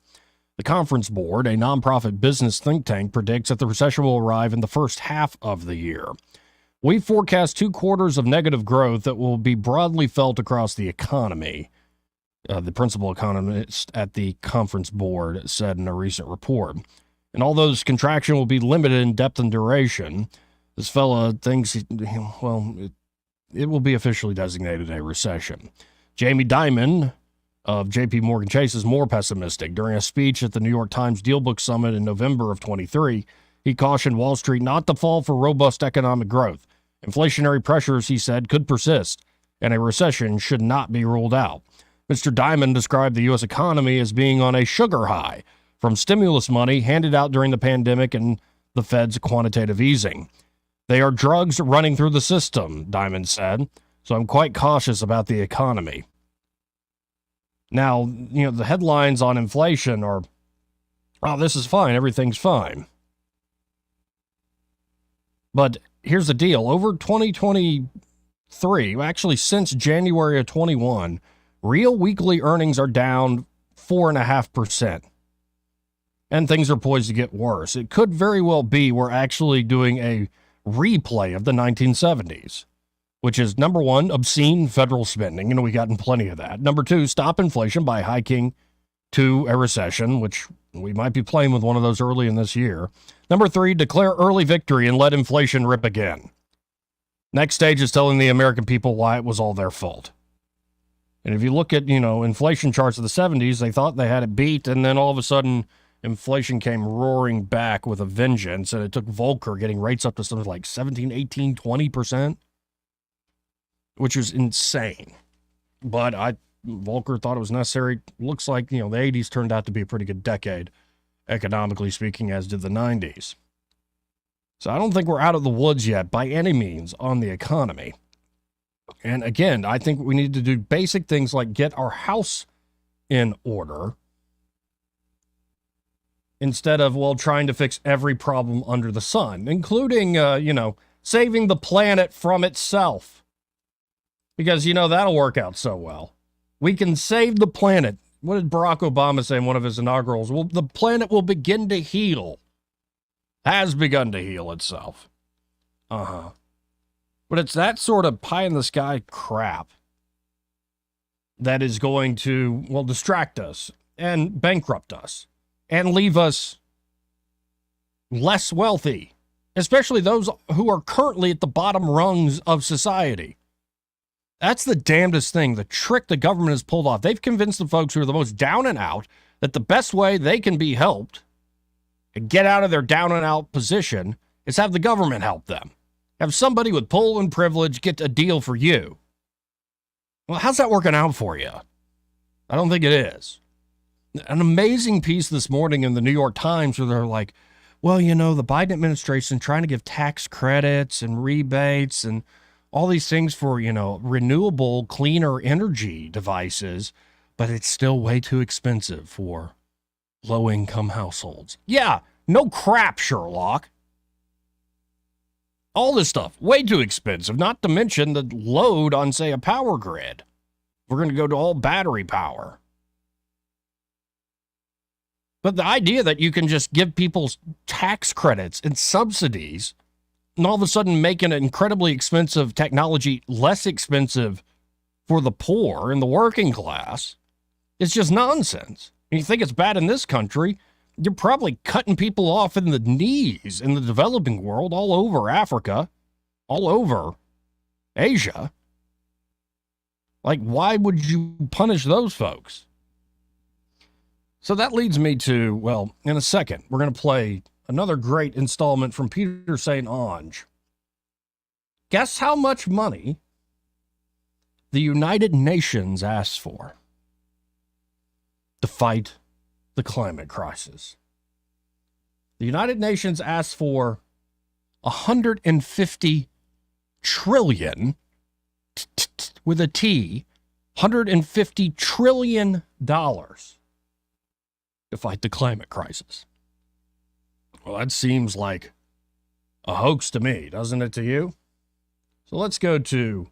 The Conference Board, a nonprofit business think tank, predicts that the recession will arrive in the first half of the year. We forecast 2 quarters of negative growth that will be broadly felt across the economy, the principal economist at the Conference Board said in a recent report. And although this contraction will be limited in depth and duration, this fella thinks, it will be officially designated a recession. Jamie Dimon of J.P. Morgan Chase is more pessimistic. During a speech at the New York Times Dealbook Summit in November of 23, he cautioned Wall Street not to fall for robust economic growth. Inflationary pressures, he said, could persist, and a recession should not be ruled out. Mr. Dimon described the U.S. economy as being on a sugar high from stimulus money handed out during the pandemic and the Fed's quantitative easing. They are drugs running through the system, Dimon said, so I'm quite cautious about the economy. Now, the headlines on inflation are, oh, this is fine, everything's fine. But here's the deal. Over 2023, actually since January of 21, real weekly earnings are down 4.5%. And things are poised to get worse. It could very well be we're actually doing a replay of the 1970s, which is, number one, obscene federal spending. We gotten plenty of that. Number two, stop inflation by hiking to a recession, which we might be playing with one of those early in this year. Number three, declare early victory and let inflation rip again. Next stage is telling the American people why it was all their fault. And if you look at, inflation charts of the 70s, they thought they had it beat, and then all of a sudden inflation came roaring back with a vengeance, and it took Volcker getting rates up to something like 17, 18, 20%, which was insane. But Volcker thought it was necessary. Looks like, the 80s turned out to be a pretty good decade, economically speaking, as did the 90s. So I don't think we're out of the woods yet, by any means, on the economy. And again, I think we need to do basic things like get our house in order instead of, well, trying to fix every problem under the sun, including, saving the planet from itself. Because, that'll work out so well. We can save the planet. What did Barack Obama say in one of his inaugurals? Well, the planet will begin to heal. Has begun to heal itself. Uh-huh. But it's that sort of pie-in-the-sky crap that is going to, distract us and bankrupt us and leave us less wealthy, especially those who are currently at the bottom rungs of society. That's the damnedest thing, the trick the government has pulled off. They've convinced the folks who are the most down and out that the best way they can be helped and get out of their down and out position is have the government help them. Have somebody with pull and privilege get a deal for you. Well, how's that working out for you? I don't think it is. An amazing piece this morning in the New York Times where they're like, well, the Biden administration trying to give tax credits and rebates and all these things for, renewable, cleaner energy devices, but it's still way too expensive for low-income households. Yeah, no crap, Sherlock. All this stuff, way too expensive, not to mention the load on, say, a power grid. We're going to go to all battery power. But the idea that you can just give people tax credits and subsidies and all of a sudden make an incredibly expensive technology less expensive for the poor and the working class, it's just nonsense. And you think it's bad in this country, you're probably cutting people off in the knees in the developing world, all over Africa, all over Asia. Like, why would you punish those folks? So that leads me to, well, in a second, we're going to play another great installment from Peter St. Onge. Guess how much money the United Nations asks for to fight the climate crisis. The United Nations asks for $150 trillion, with a T, $150 trillion to fight the climate crisis. Well, that seems like a hoax to me, doesn't it to you? So let's go to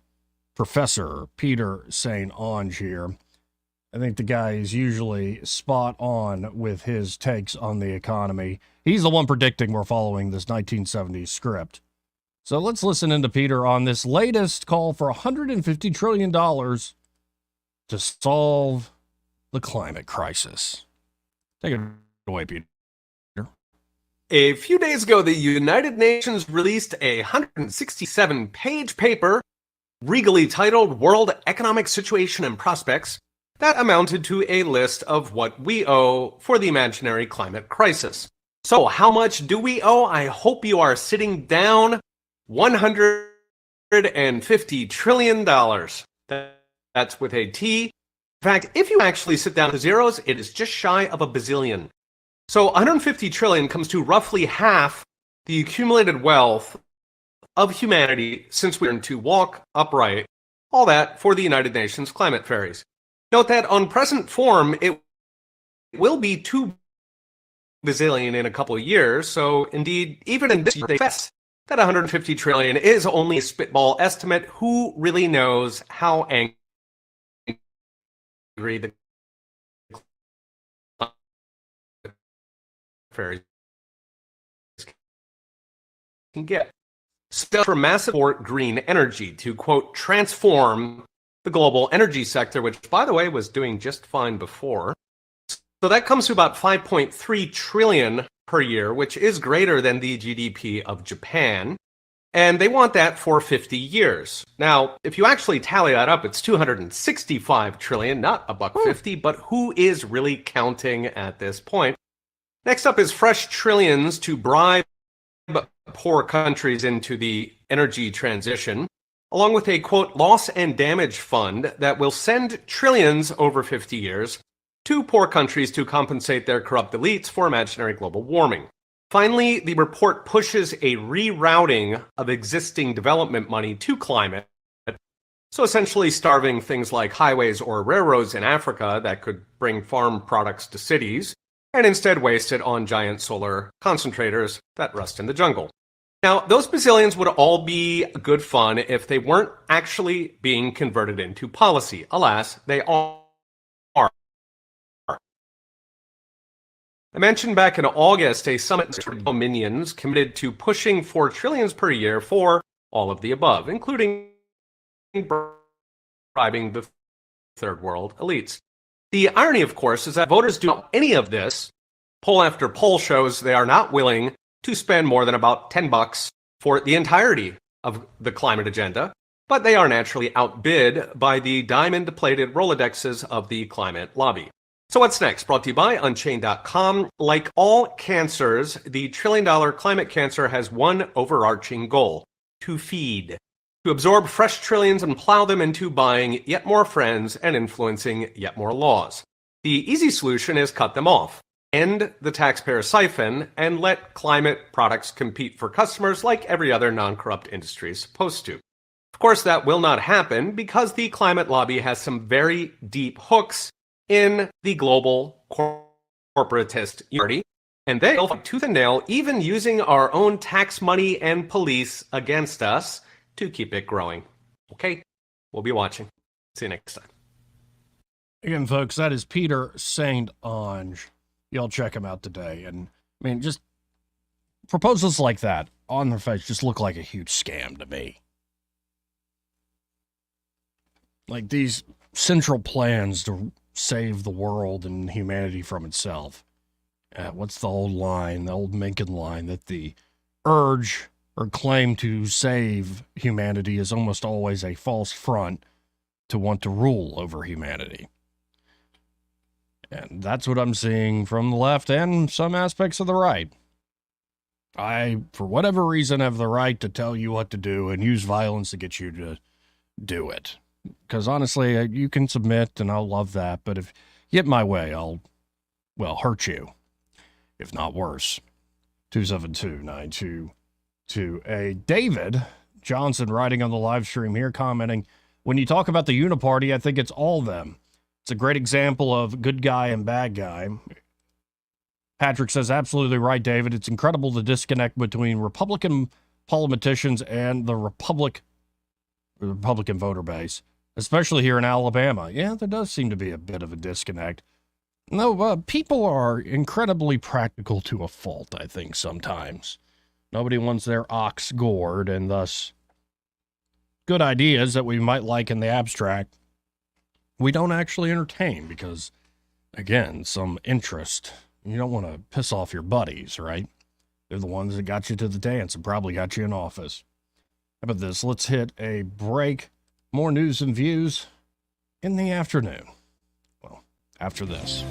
Professor Peter St. Onge here. I think the guy is usually spot on with his takes on the economy. He's the one predicting we're following this 1970s script. So let's listen into Peter on this latest call for $150 trillion to solve the climate crisis. Take it away, Peter. A few days ago, the United Nations released a 167-page paper, regally titled World Economic Situation and Prospects, that amounted to a list of what we owe for the imaginary climate crisis. So how much do we owe? I hope you are sitting down. $150 trillion. That's with a T. In fact, if you actually sit down to zeros, it is just shy of a bazillion. So 150 trillion comes to roughly half the accumulated wealth of humanity since we learned to walk upright. All that for the United Nations climate fairies. Note that on present form, it will be 2 bazillion in a couple of years. So indeed, even in this year, they confess that 150 trillion is only a spitball estimate. Who really knows how angry the fairies can get? Still, for massive support green energy to, quote, transform the global energy sector, which, by the way, was doing just fine before. So that comes to about 5.3 trillion per year, which is greater than the GDP of Japan. And they want that for 50 years. Now, if you actually tally that up, it's 265 trillion, not $1.50, but who is really counting at this point? Next up is fresh trillions to bribe poor countries into the energy transition, along with a, quote, loss and damage fund that will send trillions over 50 years to poor countries to compensate their corrupt elites for imaginary global warming. Finally, the report pushes a rerouting of existing development money to climate So essentially starving things like highways or railroads in Africa that could bring farm products to cities, and instead waste it on giant solar concentrators that rust in the jungle. Now, those bazillions would all be good fun if they weren't actually being converted into policy. Alas, they are. I mentioned back in August a summit of minions committed to pushing for trillions per year for all of the above, including bribing the third world elites. The irony, of course, is that voters do not any of this. Poll after poll shows they are not willing to spend more than about $10 for the entirety of the climate agenda, but they are naturally outbid by the diamond-plated Rolodexes of the climate lobby. So what's next? Brought to you by Unchained.com. Like all cancers, the trillion-dollar climate cancer has one overarching goal: to feed. To absorb fresh trillions and plow them into buying yet more friends and influencing yet more laws. The easy solution is cut them off. End the taxpayer siphon and let climate products compete for customers like every other non-corrupt industry is supposed to. Of course, that will not happen because the climate lobby has some very deep hooks in the global corporatist party, and they'll fight tooth and nail, even using our own tax money and police against us to keep it growing. Okay, we'll be watching. See you next time. Again, folks, that is Peter St. Onge. Y'all check him out today. And, I mean, just proposals like that on their face just look like a huge scam to me. Like these central plans to save the world and humanity from itself. What's the old line, the old Mencken line, that the urge or claim to save humanity is almost always a false front to want to rule over humanity. And that's what I'm seeing from the left and some aspects of the right. I, for whatever reason, have the right to tell you what to do and use violence to get you to do it. Because honestly, you can submit and I'll love that, but if you get my way, I'll, hurt you, if not worse. 272-9228. David Johnson writing on the live stream here, commenting, when you talk about the uniparty, I think it's all of them. It's a great example of good guy and bad guy. Patrick says, absolutely right, David. It's incredible the disconnect between Republican politicians and the Republican voter base, especially here in Alabama. Yeah, there does seem to be a bit of a disconnect. No, people are incredibly practical to a fault, I think, sometimes. Nobody wants their ox gored, and thus good ideas that we might like in the abstract, we don't actually entertain because, again, some interest. You don't want to piss off your buddies, right? They're the ones that got you to the dance and probably got you in office. How about this? Let's hit a break. More news and views in the afternoon. Well, after this.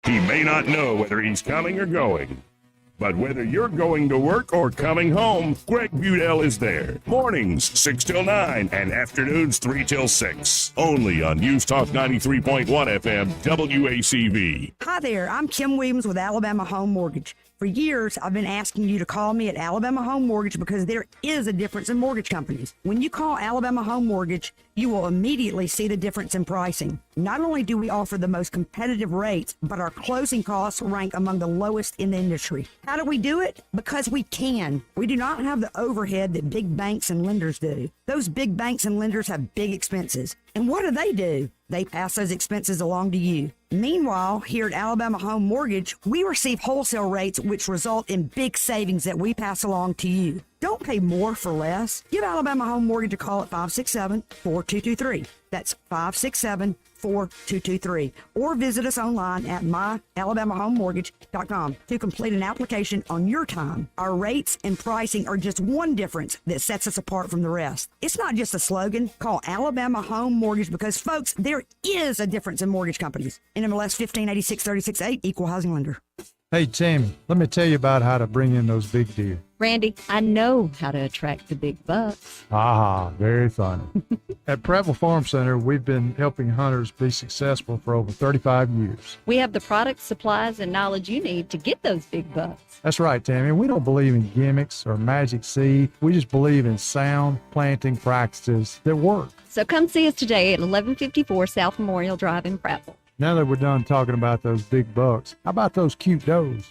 He may not know whether he's coming or going, but whether you're going to work or coming home, Greg Budell is there. Mornings 6 till 9 and afternoons 3 till 6. Only on News Talk 93.1 FM WACV. Hi there, I'm Kim Williams with Alabama Home Mortgage. For years, I've been asking you to call me at Alabama Home Mortgage because there is a difference in mortgage companies. When you call Alabama Home Mortgage, you will immediately see the difference in pricing. Not only do we offer the most competitive rates, but our closing costs rank among the lowest in the industry. How do we do it? Because we can. We do not have the overhead that big banks and lenders do. Those big banks and lenders have big expenses. And what do? They pass those expenses along to you. Meanwhile, here at Alabama Home Mortgage, we receive wholesale rates which result in big savings that we pass along to you. Don't pay more for less. Give Alabama Home Mortgage a call at 567-4223. That's 567-4223. Or visit us online at myalabamahomemortgage.com to complete an application on your time. Our rates and pricing are just one difference that sets us apart from the rest. It's not just a slogan. Call Alabama Home Mortgage because, folks, there is a difference in mortgage companies. NMLS 1586-36-8, Equal Housing Lender. Hey, Tammy, let me tell you about how to bring in those big deer. Randy, I know how to attract the big bucks. Ah, very funny. At Prattville Farm Center, we've been helping hunters be successful for over 35 years. We have the products, supplies, and knowledge you need to get those big bucks. That's right, Tammy. We don't believe in gimmicks or magic seed. We just believe in sound planting practices that work. So come see us today at 1154 South Memorial Drive in Prattville. Now that we're done talking about those big bucks, how about those cute does?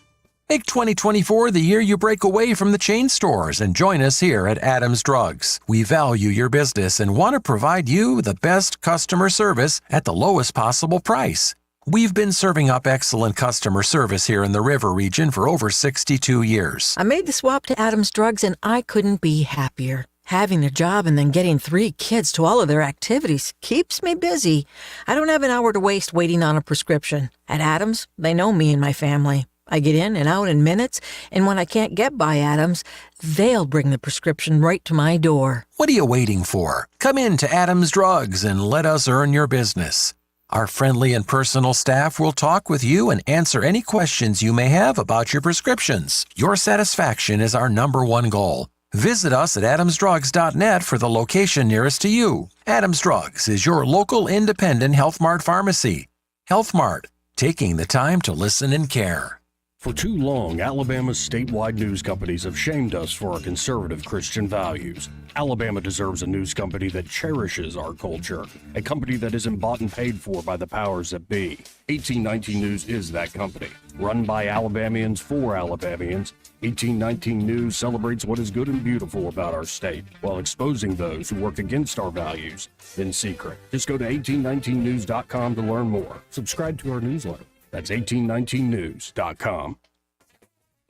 Make 2024 the year you break away from the chain stores and join us here at Adams Drugs. We value your business and want to provide you the best customer service at the lowest possible price. We've been serving up excellent customer service here in the River region for over 62 years. I made the swap to Adams Drugs and I couldn't be happier. Having a job and then getting 3 kids to all of their activities keeps me busy. I don't have an hour to waste waiting on a prescription. At Adams, they know me and my family. I get in and out in minutes, and when I can't get by Adams, they'll bring the prescription right to my door. What are you waiting for? Come in to Adams Drugs and let us earn your business. Our friendly and personal staff will talk with you and answer any questions you may have about your prescriptions. Your satisfaction is our #1 goal. Visit us at adamsdrugs.net for the location nearest to you. Adams Drugs is your local independent Health Mart pharmacy. Health Mart, taking the time to listen and care. For too long, Alabama's statewide news companies have shamed us for our conservative Christian values. Alabama deserves a news company that cherishes our culture, a company that isn't bought and paid for by the powers that be. 1819 News is that company. Run by Alabamians for Alabamians, 1819 News celebrates what is good and beautiful about our state, while exposing those who work against our values in secret. Just go to 1819news.com to learn more. Subscribe to our newsletter. That's 1819news.com.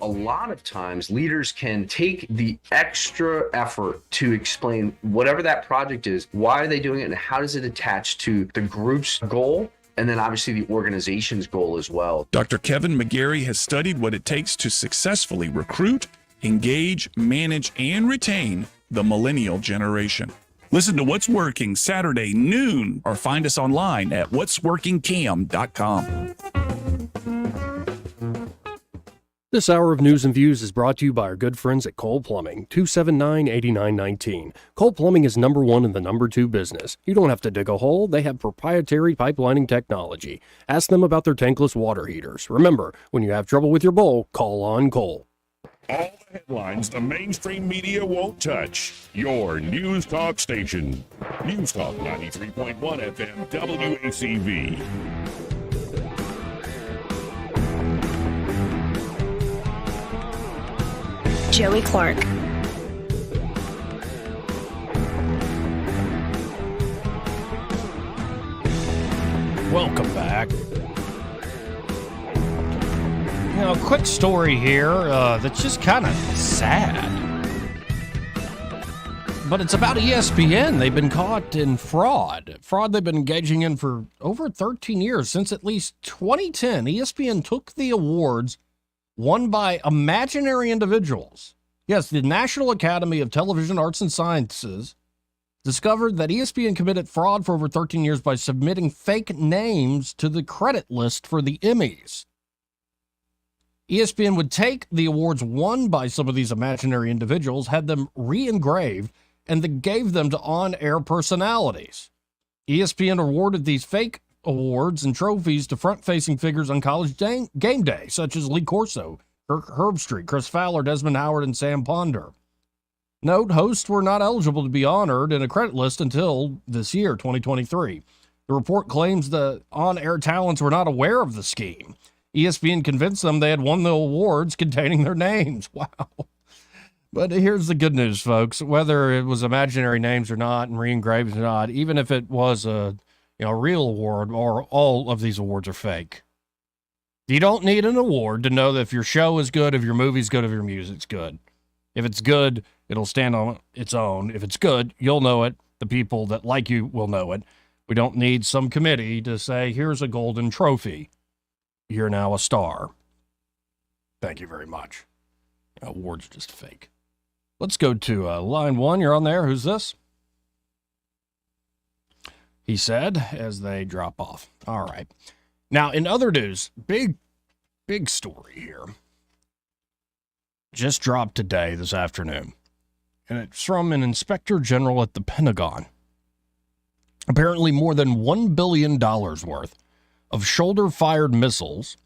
A lot of times leaders can take the extra effort to explain whatever that project is, why are they doing it, and how does it attach to the group's goal, and then obviously the organization's goal as well. Dr. Kevin McGarry has studied what it takes to successfully recruit, engage, manage, and retain the millennial generation. Listen to What's Working Saturday noon or find us online at what'sworkingcam.com. This hour of News and Views is brought to you by our good friends at Cole Plumbing, 279-8919. Cole Plumbing is #1 in the #2 business. You don't have to dig a hole. They have proprietary pipelining technology. Ask them about their tankless water heaters. Remember, when you have trouble with your bowl, call on Cole. All the headlines the mainstream media won't touch. Your News Talk station. News Talk 93.1 FM WACV. Joey Clark. Welcome back. You know, quick story here that's just kind of sad. But it's about ESPN. They've been caught in fraud. Fraud they've been engaging in for over 13 years, since at least 2010. ESPN took the awards won by imaginary individuals. Yes, the National Academy of Television Arts and Sciences discovered that ESPN committed fraud for over 13 years by submitting fake names to the credit list for the Emmys. ESPN would take the awards won by some of these imaginary individuals, had them re-engraved, and then gave them to on-air personalities. ESPN awarded these fake awards and trophies to front-facing figures on College game day, such as Lee Corso, Kirk Herbstreit, Chris Fowler, Desmond Howard, and Sam Ponder. Note, hosts were not eligible to be honored in a credit list until this year, 2023. The report claims the on-air talents were not aware of the scheme. ESPN convinced them they had won the awards containing their names. Wow. But here's the good news, folks. Whether it was imaginary names or not and re-engraved or not, even if it was a real award, or all of these awards are fake. You don't need an award to know that if your show is good, if your movie's good, if your music's good. If it's good, it'll stand on its own. If it's good, you'll know it. The people that like you will know it. We don't need some committee to say, here's a golden trophy. You're now a star. Thank you very much. Awards are just fake. Let's go to line 1. You're on there. Who's this? He said, as they drop off. All right. Now, in other news, big big story here just dropped today, this afternoon, and it's from an inspector general at the Pentagon. Apparently more than $1 billion worth of shoulder-fired missiles,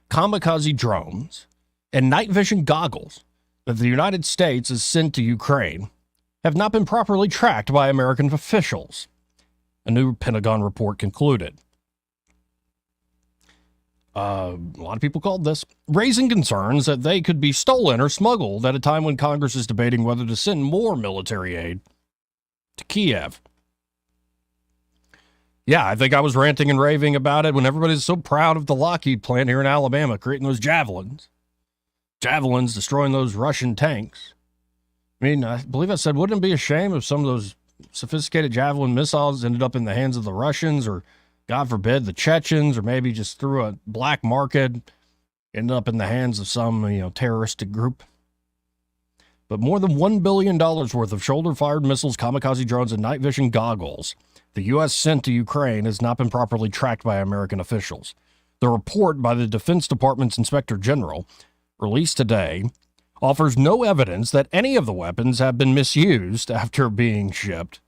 kamikaze drones, and night vision goggles that the United States has sent to Ukraine have not been properly tracked by American officials, a new Pentagon report concluded. A lot of people called this, raising concerns that they could be stolen or smuggled at a time when Congress is debating whether to send more military aid to Kiev. Yeah, I think I was ranting and raving about it when everybody's so proud of the Lockheed plant here in Alabama, creating those javelins. Javelins destroying those Russian tanks. I mean, I believe I said, wouldn't it be a shame if some of those sophisticated javelin missiles ended up in the hands of the Russians, or God forbid, the Chechens, or maybe just through a black market, end up in the hands of some, terroristic group. But more than $1 billion worth of shoulder-fired missiles, kamikaze drones, and night vision goggles the U.S. sent to Ukraine has not been properly tracked by American officials. The report by the Defense Department's Inspector General, released today, offers no evidence that any of the weapons have been misused after being shipped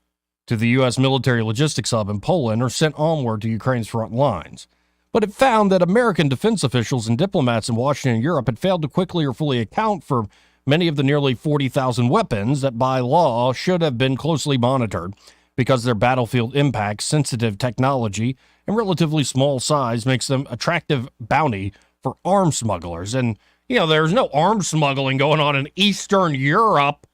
to the U.S. military logistics hub in Poland or sent onward to Ukraine's front lines. But it found that American defense officials and diplomats in Washington and Europe had failed to quickly or fully account for many of the nearly 40,000 weapons that by law should have been closely monitored because their battlefield impact, sensitive technology, and relatively small size makes them attractive bounty for arms smugglers. And, there's no arms smuggling going on in Eastern Europe.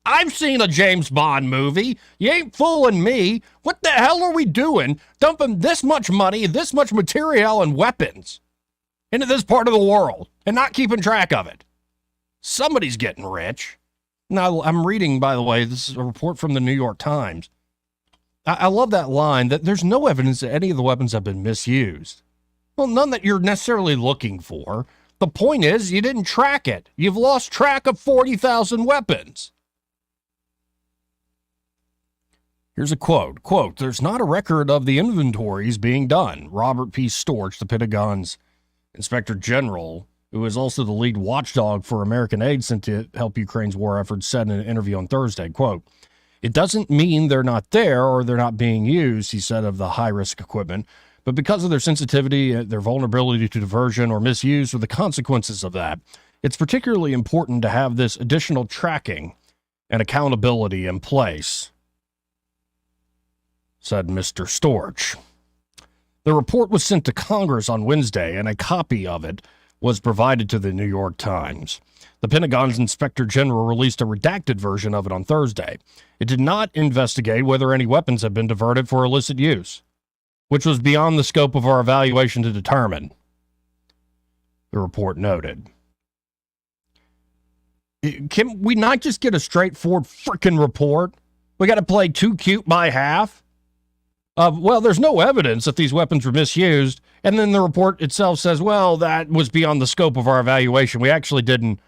I've seen a James Bond movie. You ain't fooling me. What the hell are we doing dumping this much money, this much material and weapons into this part of the world and not keeping track of it? Somebody's getting rich. Now, I'm reading, by the way, this is a report from the New York Times. I love that line that there's no evidence that any of the weapons have been misused. Well, none that you're necessarily looking for. The point is you didn't track it. You've lost track of 40,000 weapons. Here's a quote. Quote, there's not a record of the inventories being done. Robert P. Storch, the Pentagon's Inspector General, who is also the lead watchdog for American aid sent to help Ukraine's war efforts, said in an interview on Thursday, quote, it doesn't mean they're not there or they're not being used, he said, of the high-risk equipment, but because of their sensitivity, their vulnerability to diversion or misuse or the consequences of that, it's particularly important to have this additional tracking and accountability in place, said Mr. Storch. The report was sent to Congress on Wednesday, and a copy of it was provided to the New York Times. The Pentagon's Inspector General released a redacted version of it on Thursday. It did not investigate whether any weapons had been diverted for illicit use, which was beyond the scope of our evaluation to determine, the report noted. Can we not just get a straightforward frickin' report? We got to play too cute by half? Well, there's no evidence that these weapons were misused, and then the report itself says, well, that was beyond the scope of our evaluation. We actually didn't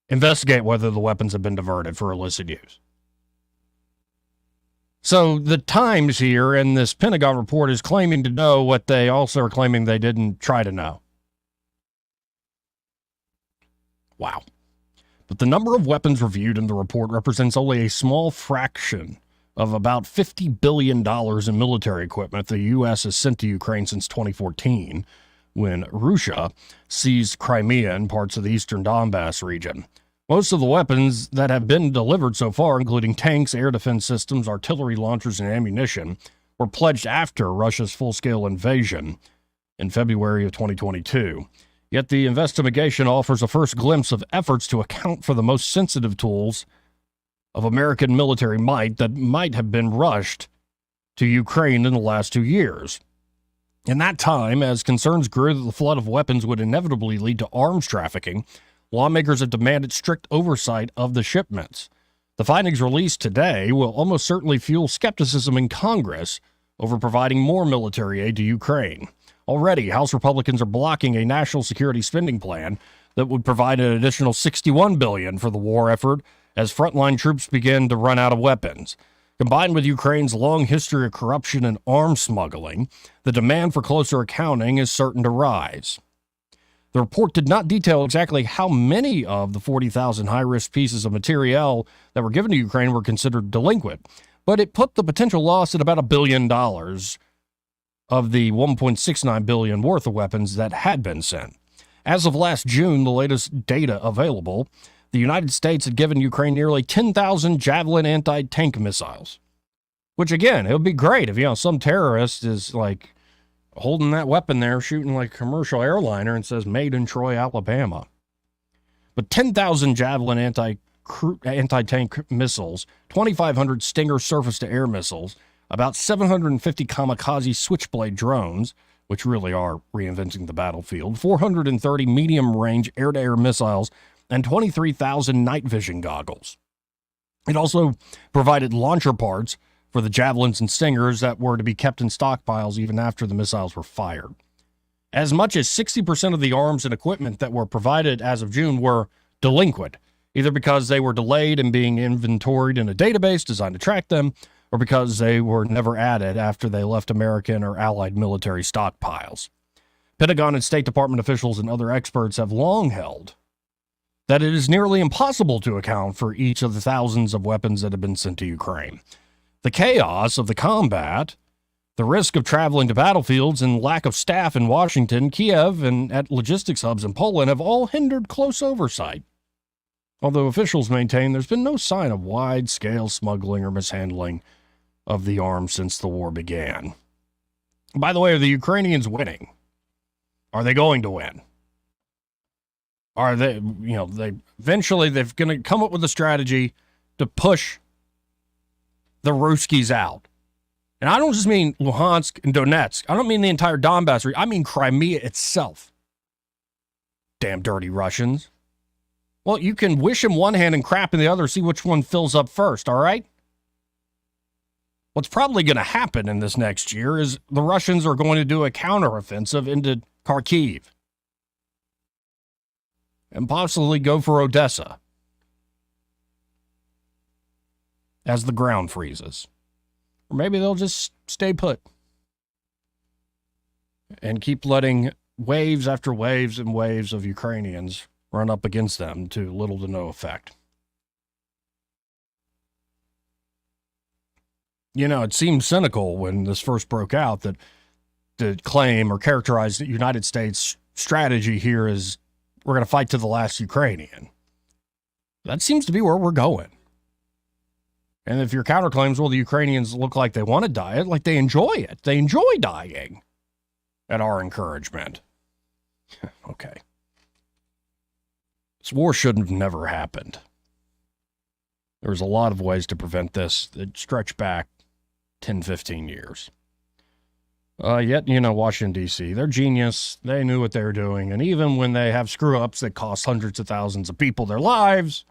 investigate whether the weapons have been diverted for illicit use. So the Times here in this Pentagon report is claiming to know what they also are claiming they didn't try to know. Wow. But the number of weapons reviewed in the report represents only a small fraction of about $50 billion in military equipment the U.S. has sent to Ukraine since 2014, when Russia seized Crimea and parts of the eastern Donbass region. Most of the weapons that have been delivered so far, including tanks, air defense systems, artillery launchers, and ammunition, were pledged after Russia's full-scale invasion in February of 2022. Yet the investigation offers a first glimpse of efforts to account for the most sensitive tools of American military might that might have been rushed to Ukraine in the last 2 years. In that time, as concerns grew that the flood of weapons would inevitably lead to arms trafficking, lawmakers have demanded strict oversight of the shipments. The findings released today will almost certainly fuel skepticism in Congress over providing more military aid to Ukraine. Already, House Republicans are blocking a national security spending plan that would provide an additional $61 billion for the war effort as frontline troops begin to run out of weapons. Combined with Ukraine's long history of corruption and arms smuggling, the demand for closer accounting is certain to rise. The report did not detail exactly how many of the 40,000 high-risk pieces of materiel that were given to Ukraine were considered delinquent, but it put the potential loss at about $1 billion of the $1.69 billion worth of weapons that had been sent. As of last June, the latest data available, the United States had given Ukraine nearly 10,000 Javelin anti-tank missiles, which, again, it would be great if, some terrorist is, holding that weapon there, shooting like a commercial airliner and says, made in Troy, Alabama. But 10,000 Javelin anti-tank missiles, 2,500 Stinger surface-to-air missiles, about 750 kamikaze switchblade drones, which really are reinventing the battlefield, 430 medium-range air-to-air missiles, and 23,000 night vision goggles. It also provided launcher parts for the Javelins and Stingers that were to be kept in stockpiles even after the missiles were fired. As much as 60% of the arms and equipment that were provided as of June were delinquent, either because they were delayed in being inventoried in a database designed to track them, or because they were never added after they left American or Allied military stockpiles. Pentagon and State Department officials and other experts have long held that it is nearly impossible to account for each of the thousands of weapons that have been sent to Ukraine. The chaos of the combat, the risk of traveling to battlefields, and lack of staff in Washington, Kiev, and at logistics hubs in Poland have all hindered close oversight. Although officials maintain there's been no sign of wide-scale smuggling or mishandling of the arms since the war began. By the way, are the Ukrainians winning? Are they going to win? Are they, they're going to come up with a strategy to push the Ruskies out. And I don't just mean Luhansk and Donetsk. I don't mean the entire Donbass region. I mean Crimea itself. Damn dirty Russians. Well, you can wish in one hand and crap in the other, see which one fills up first, all right? What's probably going to happen in this next year is the Russians are going to do a counteroffensive into Kharkiv and possibly go for Odessa as the ground freezes. Or maybe they'll just stay put and keep letting waves after waves and waves of Ukrainians run up against them to little to no effect. It seemed cynical when this first broke out that to claim or characterize the United States strategy here as we're going to fight to the last Ukrainian. That seems to be where we're going. And if your counterclaims, well, the Ukrainians look like they want to die, like they enjoy it. They enjoy dying at our encouragement. Okay. This war should have never happened. There's a lot of ways to prevent this that stretch back 10, 15 years. Yet, Washington, D.C., they're genius. They knew what they were doing. And even when they have screw-ups that cost hundreds of thousands of people their lives,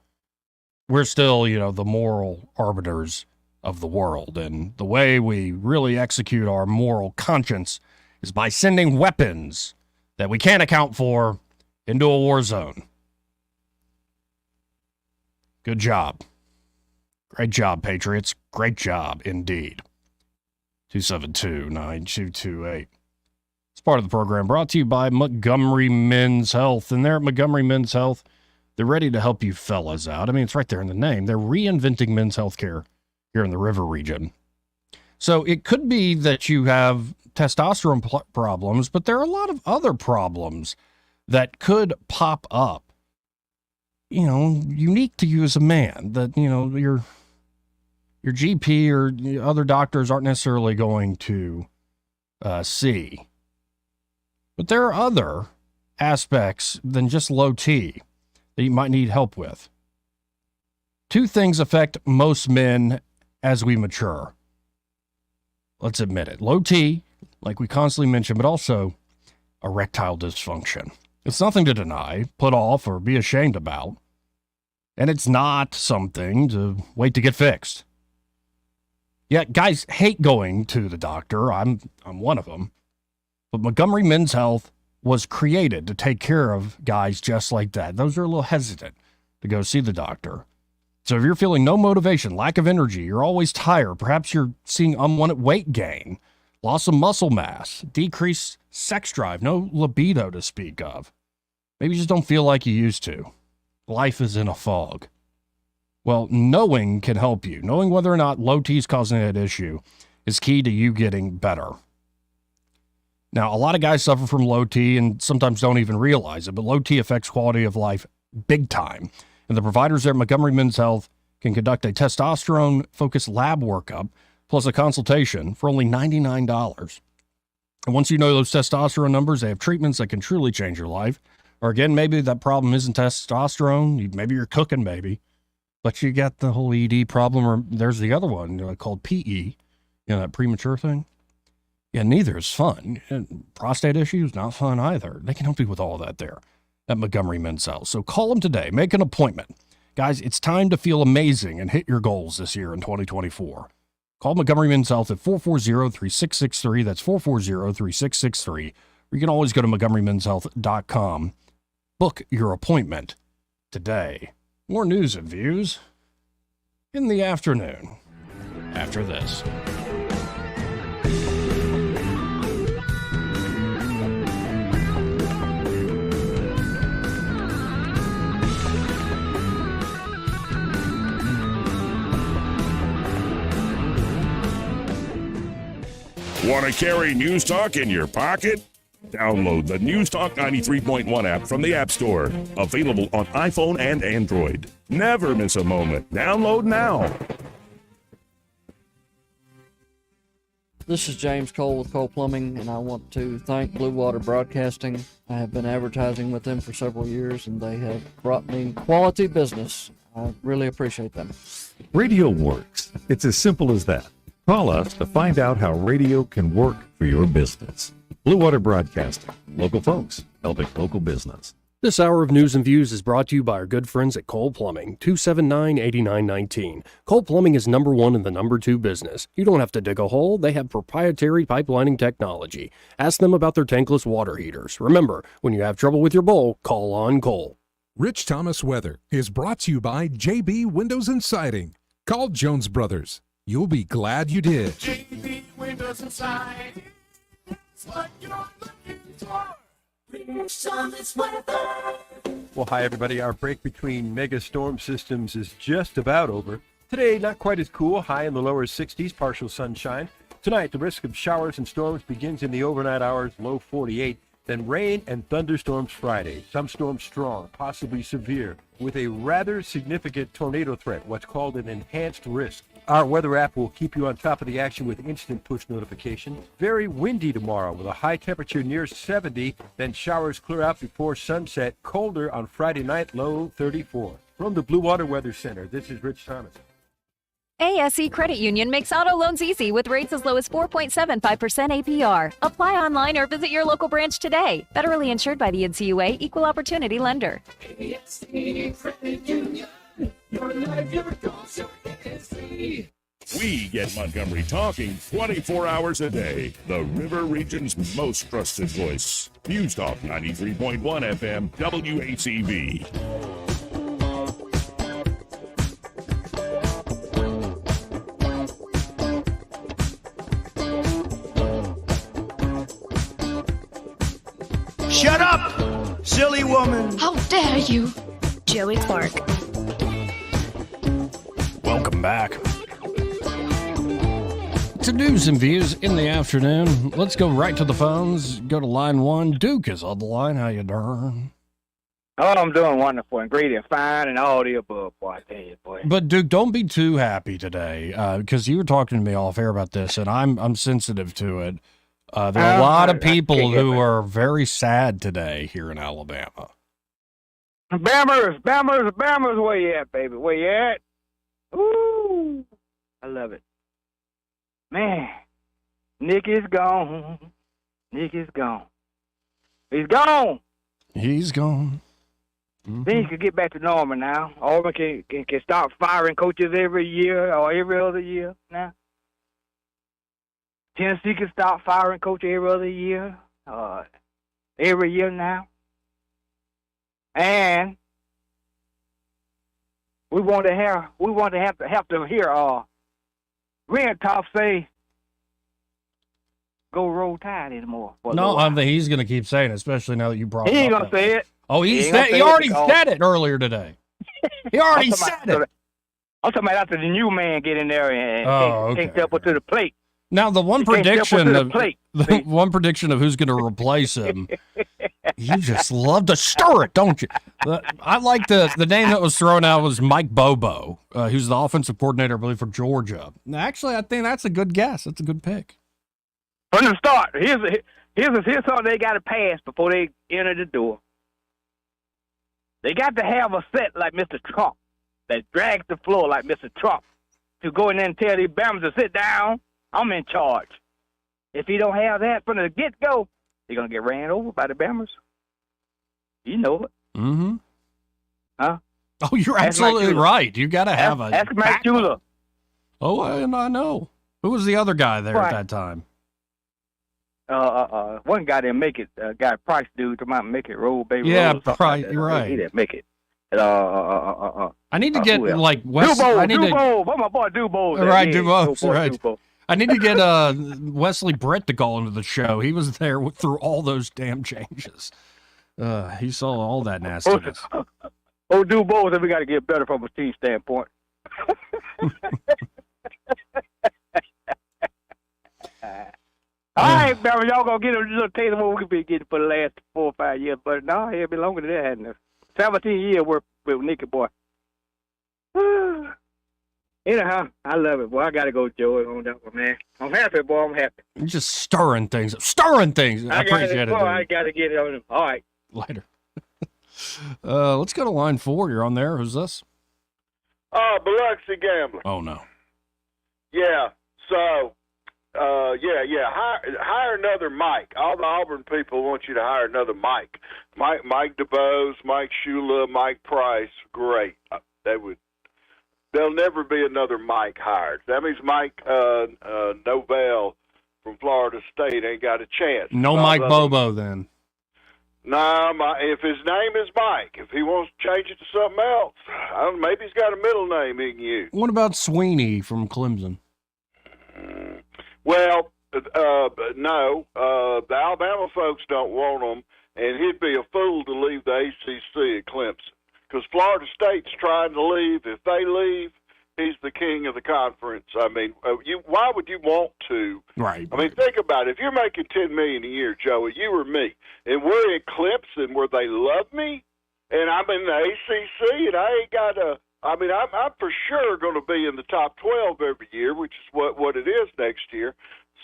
we're still, the moral arbiters of the world. And the way we really execute our moral conscience is by sending weapons that we can't account for into a war zone. Good job. Great job, Patriots. Great job, indeed. 272-9228. It's part of the program brought to you by Montgomery Men's Health. And there at Montgomery Men's Health, they're ready to help you fellas out. I mean, it's right there in the name. They're reinventing men's health care here in the river region. So it could be that you have testosterone problems, but there are a lot of other problems that could pop up, unique to you as a man, that, your GP or other doctors aren't necessarily going to see. But there are other aspects than just low T that you might need help with. Two things affect most men as we mature. Let's admit it. Low T, like we constantly mention, but also erectile dysfunction. It's nothing to deny, put off, or be ashamed about. And it's not something to wait to get fixed. Yeah, guys hate going to the doctor. I'm one of them. But Montgomery Men's Health was created to take care of guys just like that. Those are a little hesitant to go see the doctor. So if you're feeling no motivation, lack of energy, you're always tired, perhaps you're seeing unwanted weight gain, loss of muscle mass, decreased sex drive, no libido to speak of, Maybe you just don't feel like you used to. Life is in a fog. Well, knowing can help you. Knowing whether or not low T is causing that issue is key to you getting better. Now, a lot of guys suffer from low T and sometimes don't even realize it, but low T affects quality of life big time. And the providers there at Montgomery Men's Health can conduct a testosterone-focused lab workup plus a consultation for only $99. And once you know those testosterone numbers, they have treatments that can truly change your life. Or again, maybe that problem isn't testosterone. Maybe you're cooking, but you got the whole ED problem, or there's the other one called PE, that premature thing. Yeah, neither is fun. And prostate issues, not fun either. They can help you with all that there at Montgomery Men's Health. So call them today. Make an appointment. Guys, it's time to feel amazing and hit your goals this year in 2024. Call Montgomery Men's Health at 440-3663. That's 440-3663. Or you can always go to montgomerymenshealth.com. Book your appointment today. More news and views in the afternoon after this. Want to carry News Talk in your pocket? Download the News Talk 93.1 app from the App Store. Available on iPhone and Android. Never miss a moment. Download now. This is James Cole with Cole Plumbing, and I want to thank Blue Water Broadcasting. I have been advertising with them for several years, and they have brought me quality business. I really appreciate them. Radio works. It's as simple as that. Call us to find out how radio can work for your business. Blue Water Broadcasting. Local folks helping local business. This hour of News and Views is brought to you by our good friends at Cole Plumbing, 279-8919. Cole Plumbing is number one in the number two business. You don't have to dig a hole. They have proprietary pipelining technology. Ask them about their tankless water heaters. Remember, when you have trouble with your bowl, call on Cole. Rich Thomas Weather is brought to you by JB Windows and Siding. Call Jones Brothers. You'll be glad you did. JB Windows and Siding. It's what you're looking for. Rich Thomas Weather. Well, hi, everybody. Our break between mega storm systems is just about over. Today, not quite as cool. High in the lower 60s, partial sunshine. Tonight, the risk of showers and storms begins in the overnight hours, low 48. Then rain and thunderstorms Friday. Some storms strong, possibly severe, with a rather significant tornado threat, what's called an enhanced risk. Our weather app will keep you on top of the action with instant push notifications. Very windy tomorrow with a high temperature near 70, then showers clear out before sunset. Colder on Friday night, low 34. From the Blue Water Weather Center, this is Rich Thomas. ASE Credit Union makes auto loans easy with rates as low as 4.75% APR. Apply online or visit your local branch today. Federally insured by the NCUA, Equal Opportunity Lender. ASE Credit Union. Your life, your goals, your ASE. We get Montgomery talking 24 hours a day. The River Region's most trusted voice. News Talk 93.1 FM, WACV. Shut up, silly woman. How dare you? Joey Clark. Welcome back to News and Views in the afternoon. Let's go right to the phones. Go to line one. Duke is on the line. How you doing? Oh, I'm doing wonderful. Ingredient fine and all the above, boy. I tell you, boy. But Duke, don't be too happy today, because you were talking to me off air about this, and I'm sensitive to it. There are a lot of people who are very sad today here in Alabama. Bammers, where you at, baby? Where you at? Ooh, I love it. Man, Nick is gone. Nick is gone. He's gone. He's gone. Mm-hmm. Things can get back to normal now. Auburn can start firing coaches every year or every other year now. Tennessee can start firing coaches every other year, every year now. And we want to have to hear Rentoff say, "Go Roll Tide" anymore. No, I think he's going to keep saying it, especially now that you brought it up. He ain't going to say it. Oh, He he ain't gonna said say he it already because- said it earlier today. He already said it. I'm talking about after the new man get in there and can't step up to the plate. Now the one He can't step up prediction to the of plate. the one prediction of who's going to replace him. You just love to stir it, don't you? I like the name that was thrown out was Mike Bobo, who's the offensive coordinator, I believe, for Georgia. Actually, I think that's a good guess. That's a good pick. From the start, here's something they got to pass before they enter the door. They got to have a set like Mr. Trump that drags the floor like Mr. Trump to go in there and tell these Bama's to sit down. I'm in charge. If he don't have that from the get-go, he's going to get ran over by the Bama's. You know it. Mm-hmm. Huh? Oh, you're absolutely right. You got to have a... Ask Mike Shula. Oh, I know. Who was the other guy there at that time? One guy didn't make it. Guy Price dude come out and make it roll, baby. Yeah, roll, Price. like that. You're right. He didn't make it. I need to get who else? like Wes. Dubo, I need to. Dubo. What my boy Dubo? Right, Yeah, Dubo's right. Dubo. I need to get Wesley Brett to call into the show. He was there through all those damn changes. He saw all that nastiness. Oh, Dubo said we got to get better from a team standpoint. All right, Barry, y'all gonna get a little taste of what we could be getting for the last 4 or 5 years, but no, it'll be longer than that, hadn't it? 17 years worth with Nicky boy. Anyhow, I love it, boy. I gotta go, Joey, on that one, man. I'm happy, boy. I'm happy. You're just stirring things. Stirring things. I appreciate it. I gotta get it on him. All right. Later. Let's go to line 4. You're on there. Who's this? Biloxi Gambler. Oh, no. Yeah. So, hire another Mike. All the Auburn people want you to hire another Mike. Mike DeBose, Mike Shula, Mike Price. Great. There'll never be another Mike hired. That means Mike Novell from Florida State ain't got a chance. No Mike Bobo, then. Nah, if his name is Mike, if he wants to change it to something else, I don't know, maybe he's got a middle name he can use. What about Sweeney from Clemson? Well, no, the Alabama folks don't want him, and he'd be a fool to leave the ACC at Clemson because Florida State's trying to leave. If they leave, he's the king of the conference. I mean, why would you want to? Right. I mean, think about it. If you're making $10 million a year, Joey, you or me, and we're in Clemson where they love me, and I'm in the ACC, and I ain't got a. I mean, I'm for sure going to be in the top 12 every year, which is what it is next year.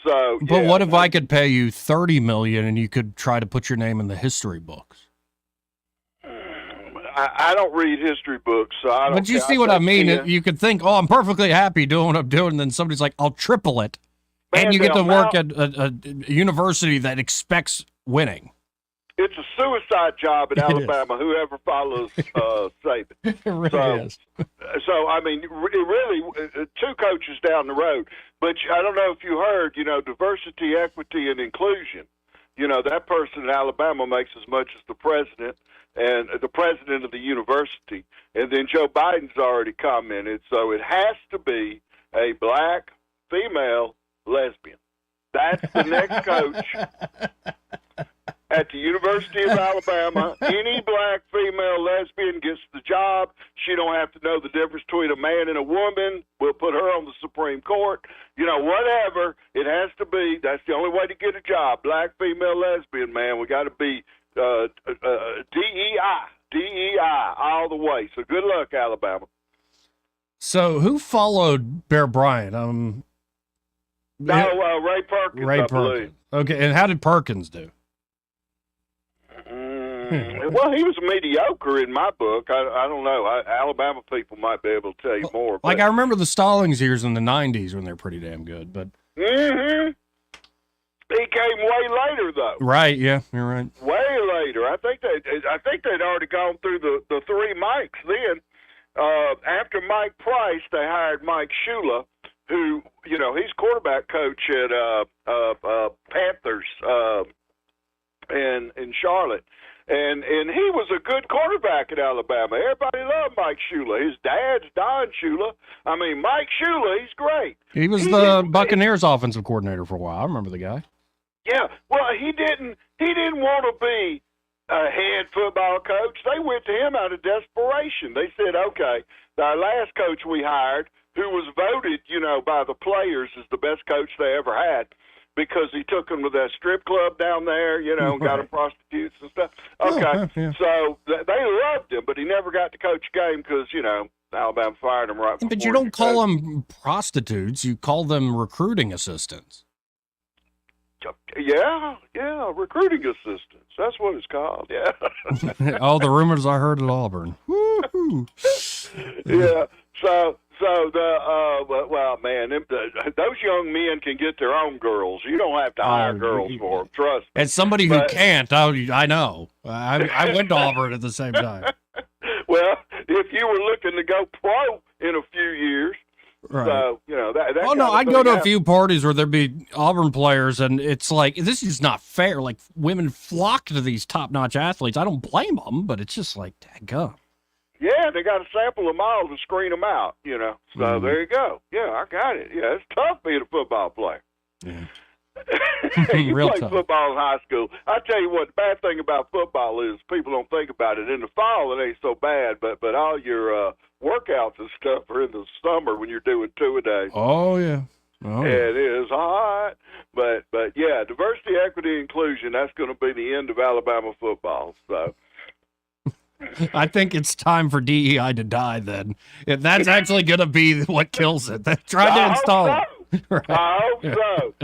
So, But what if I could pay you $30 million and you could try to put your name in the history books? I don't read history books, so I don't. But you see what I mean? You could think, oh, I'm perfectly happy doing what I'm doing, and then somebody's like, I'll triple it, and you get to work at a university that expects winning. It's a suicide job in Alabama. Whoever follows Saban, it really is. So I mean, really, 2 coaches down the road. But I don't know if you heard, diversity, equity, and inclusion. That person in Alabama makes as much as the president and the president of the university. And then Joe Biden's already commented. So it has to be a black female lesbian. That's the next coach. At the University of Alabama, any black female lesbian gets the job. She don't have to know the difference between a man and a woman. We'll put her on the Supreme Court. Whatever. It has to be. That's the only way to get a job. Black female lesbian, man. We got to be DEI all the way. So good luck, Alabama. So who followed Bear Bryant? Ray Perkins, Ray I Perkins. believe. Okay, and how did Perkins do? Well, he was mediocre in my book. I don't know. Alabama people might be able to tell you more. Like, I remember the Stallings years in the 90s when they're pretty damn good. But he came way later, though. Right, yeah, you're right. Way later. I think they'd already gone through the 3 Mikes then. After Mike Price, they hired Mike Shula, who, he's quarterback coach at Panthers in Charlotte. And he was a good quarterback at Alabama. Everybody loved Mike Shula. His dad's Don Shula. I mean, Mike Shula, he's great. He was the Buccaneers offensive coordinator for a while. I remember the guy. Yeah, well, he didn't want to be head football coach. They went to him out of desperation. They said, okay, our last coach we hired, who was voted, by the players as the best coach they ever had, because he took them to that strip club down there, and got them prostitutes and stuff. Okay, so they loved him, but he never got to coach a game because, Alabama fired him right before. But you don't call them prostitutes. You call them recruiting assistants. Yeah, recruiting assistants. That's what it's called, yeah. All the rumors I heard at Auburn. Woo-hoo. Yeah, so well, man, those young men can get their own girls. You don't have to hire girls for them, trust me. As somebody who can't, I know. I went to Auburn at the same time. Well, if you were looking to go pro in a few years, right. So, that Oh, no, I'd go to a few parties where there'd be Auburn players, and it's like, this is not fair. Like, women flock to these top-notch athletes. I don't blame them, but it's just like, daggum. Yeah, they got to sample them all to screen them out, So there you go. Yeah, I got it. Yeah, it's tough being a football player. Yeah. You Real play tough. football in high school. I tell you what, the bad thing about football is people don't think about it. In the fall, it ain't so bad, but all your workouts and stuff are in the summer when you're doing 2 a day. Oh, yeah. Oh, yeah. It is hot. But yeah, diversity, equity, inclusion, that's going to be the end of Alabama football. So I think it's time for DEI to die then. If that's actually going to be what kills it, try to install it. Right. I hope so.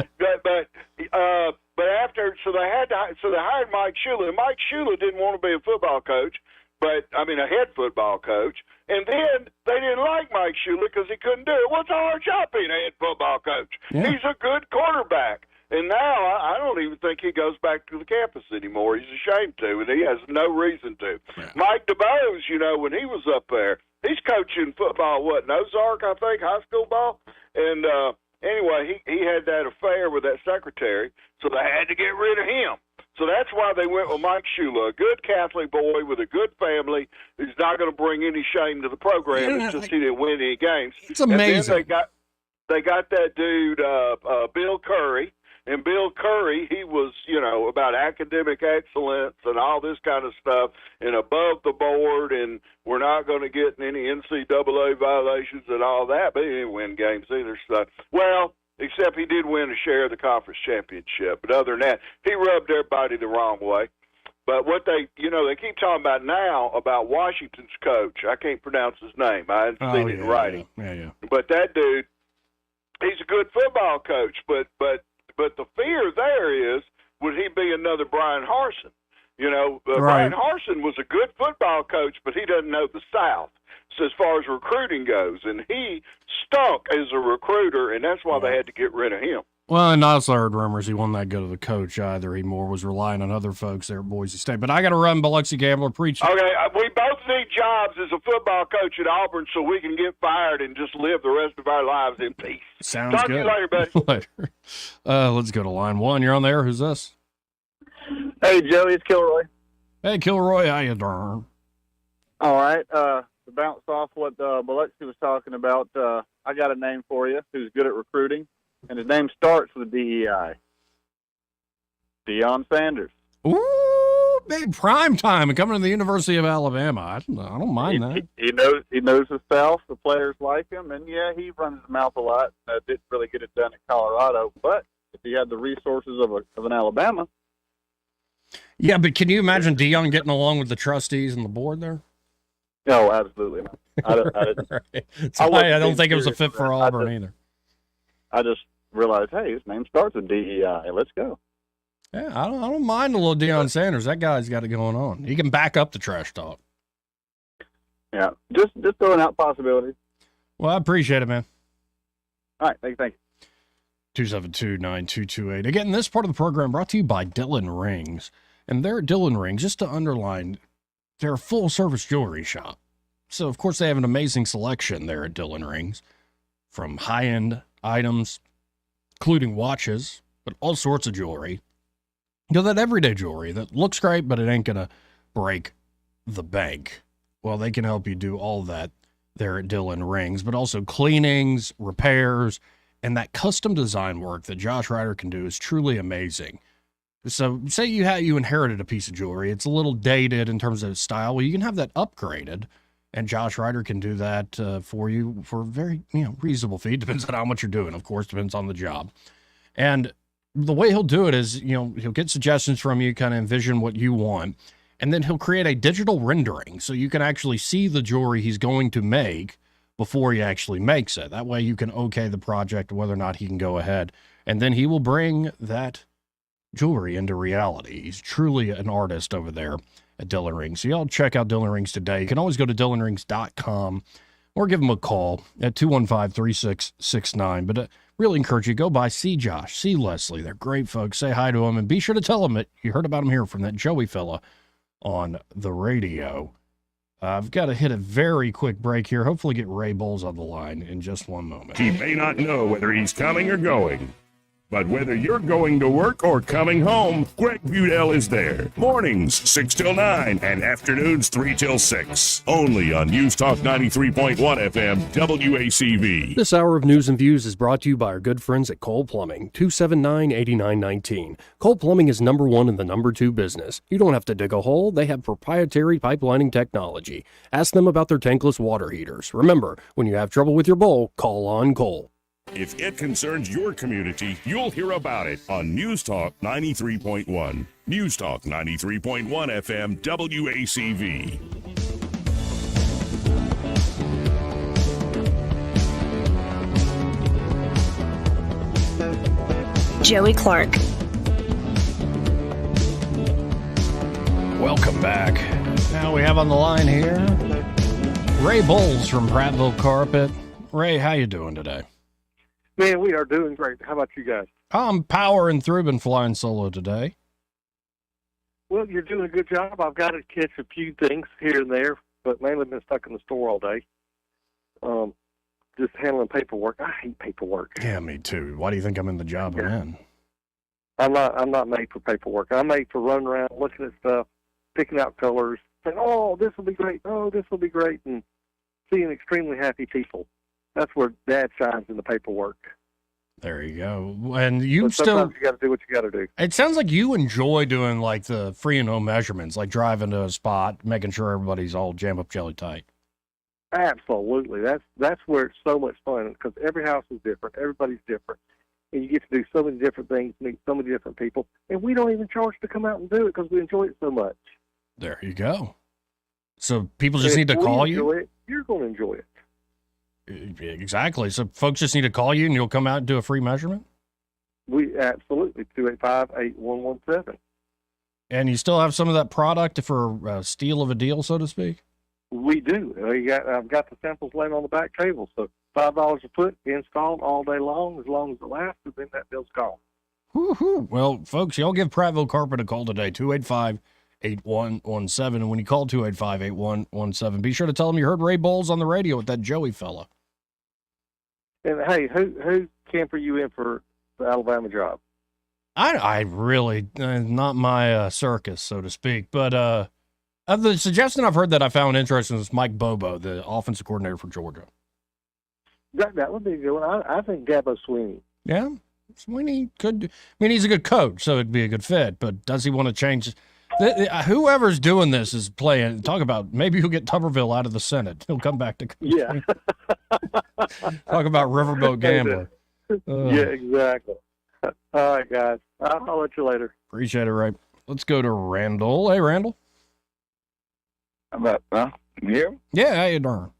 But after, so they hired Mike Shula. And Mike Shula didn't want to be a football coach, a head football coach. And then they didn't like Mike Shula because he couldn't do it. What's a hard job being a head football coach? Yeah. He's a good quarterback. And now I don't even think he goes back to the campus anymore. He's ashamed to, and he has no reason to. Yeah. Mike DeBose, when he was up there, he's coaching football, in Ozark, I think, high school ball. And anyway, he had that affair with that secretary, so they had to get rid of him. So that's why they went with Mike Shula, a good Catholic boy with a good family who's not going to bring any shame to the program. It's just he didn't win any games. It's amazing. And then they got that dude, Bill Curry. And Bill Curry, he was, about academic excellence and all this kind of stuff and above the board, and we're not going to get any NCAA violations and all that, but he didn't win games either. So, well, except he did win a share of the conference championship. But other than that, he rubbed everybody the wrong way. But what they keep talking about now about Washington's coach. I can't pronounce his name. I hadn't seen it in writing. Yeah. But that dude, he's a good football coach, but the fear there is, would he be another Brian Harsin? Brian Harsin was a good football coach, but he doesn't know the South. So as far as recruiting goes, and he stunk as a recruiter, and that's why they had to get rid of him. Well, and I also heard rumors he wasn't that good of a coach either. He more was relying on other folks there at Boise State. But I got to run, Biloxi Gambler. Preach. Okay, we both need jobs as a football coach at Auburn so we can get fired and just live the rest of our lives in peace. Sounds Talk good. to you later, buddy. Later. Let's go to line 1. You're on there. Who's this? Hey, Joey, it's Kilroy. Hey, Kilroy. How you doing? All right. To bounce off what Biloxi was talking about, I got a name for you who's good at recruiting, and his name starts with DEI. Deion Sanders. Ooh, big prime time and coming to the University of Alabama. I don't mind that. He knows his South. The players like him, and yeah, he runs his mouth a lot. Didn't really get it done in Colorado, but if he had the resources of an Alabama. Yeah, but can you imagine Deion getting along with the trustees and the board there? No, absolutely not. I didn't. Right. I don't think it was a fit for Auburn either. I just realized, hey, his name starts with DEI. Let's go. Yeah, I don't mind a little Deion Sanders. That guy's got it going on. He can back up the trash talk. Yeah, just throwing out possibilities. Well, I appreciate it, man. All right, thank you. 272-9228. Again, this part of the program brought to you by Dillon Rings. And they're at Dillon Rings, just to underline, they're a full-service jewelry shop. So, of course, they have an amazing selection there at Dillon Rings, from high-end items, including watches, but all sorts of jewelry. That everyday jewelry that looks great, but it ain't going to break the bank. Well, they can help you do all that there at Dillon Rings, but also cleanings, repairs, and that custom design work that Josh Ryder can do is truly amazing. So say you inherited a piece of jewelry. It's a little dated in terms of style. Well, you can have that upgraded, and Josh Ryder can do that for you for a very reasonable fee. Depends on how much you're doing, of course. Depends on the job. And the way he'll do it is, he'll get suggestions from you, kind of envision what you want, and then he'll create a digital rendering so you can actually see the jewelry he's going to make before he actually makes it. That way you can okay the project, whether or not he can go ahead. And then he will bring that jewelry into reality. He's truly an artist over there at Dillon Rings. So y'all check out Dillon Rings today. You can always go to DillonRings.com or give him a call at 215-3669. But really encourage you, go by, see Josh, see Leslie. They're great folks. Say hi to them, and be sure to tell them that you heard about them here from that Joey fella on the radio. I've got to hit a very quick break here. Hopefully get Ray Bowles on the line in just one moment. He may not know whether he's coming or going, but whether you're going to work or coming home, Greg Budell is there. Mornings, 6 till 9, and afternoons, 3 till 6. Only on News Talk 93.1 FM, WACV. This hour of News and Views is brought to you by our good friends at Cole Plumbing, 279-8919. Cole Plumbing is number one in the number two business. You don't have to dig a hole. They have proprietary pipelining technology. Ask them about their tankless water heaters. Remember, when you have trouble with your bowl, call on Cole. If it concerns your community, you'll hear about it on News Talk 93.1. News Talk 93.1 FM, WACV. Joey Clark. Welcome back. Now we have on the line here Ray Bowles from Prattville Carpet. Ray, how you doing today? Man, we are doing great. How about you guys? I'm powering through, been flying solo today. Well, you're doing a good job. I've got to catch a few things here and there, but mainly been stuck in the store all day. Just handling paperwork. I hate paperwork. Yeah, me too. Why do you think I'm in the job I'm in? I'm not made for paperwork. I'm made for running around, looking at stuff, picking out colors, saying, "Oh, this will be great. Oh, this will be great," and seeing extremely happy people. That's where Dad shines in the paperwork. There you go. And you sometimes you got to do what you got to do. It sounds like you enjoy doing like the free and home measurements, like driving to a spot, making sure everybody's all jam up jelly tight. Absolutely. That's where it's so much fun, because every house is different. Everybody's different. And you get to do so many different things, meet so many different people. And we don't even charge to come out and do it because we enjoy it so much. There you go. So people just need to call you? You're going to enjoy it. Exactly. So folks just need to call you and you'll come out and do a free measurement? We absolutely, 285-8117. And you still have some of that product for a steal of a deal, so to speak? We do. I've got the samples laying on the back table. So $5 a foot, installed all day long as it lasts, and then that bill's gone. Woo-hoo. Well, folks, y'all give Prattville Carpet a call today, 285-8117. And when you call 285-8117, be sure to tell them you heard Ray Bowles on the radio with that Joey fella. And hey, who camper you in for the Alabama job? I really, not my circus, so to speak. But the suggestion I've heard that I found interesting is Mike Bobo, the offensive coordinator for Georgia. That would be a good one. I think Gabo Sweeney. Yeah, Sweeney could. I mean, he's a good coach, so it'd be a good fit. But does he want to change? Whoever's doing this is playing. Talk about maybe he'll get Tuberville out of the Senate. He'll come back to yeah. Talk about riverboat gambler. Yeah, exactly. All right, guys. I'll let you later. Appreciate it, Ray. Let's go to Randall. Hey, Randall. How about, you hear me? Yeah, how you doing?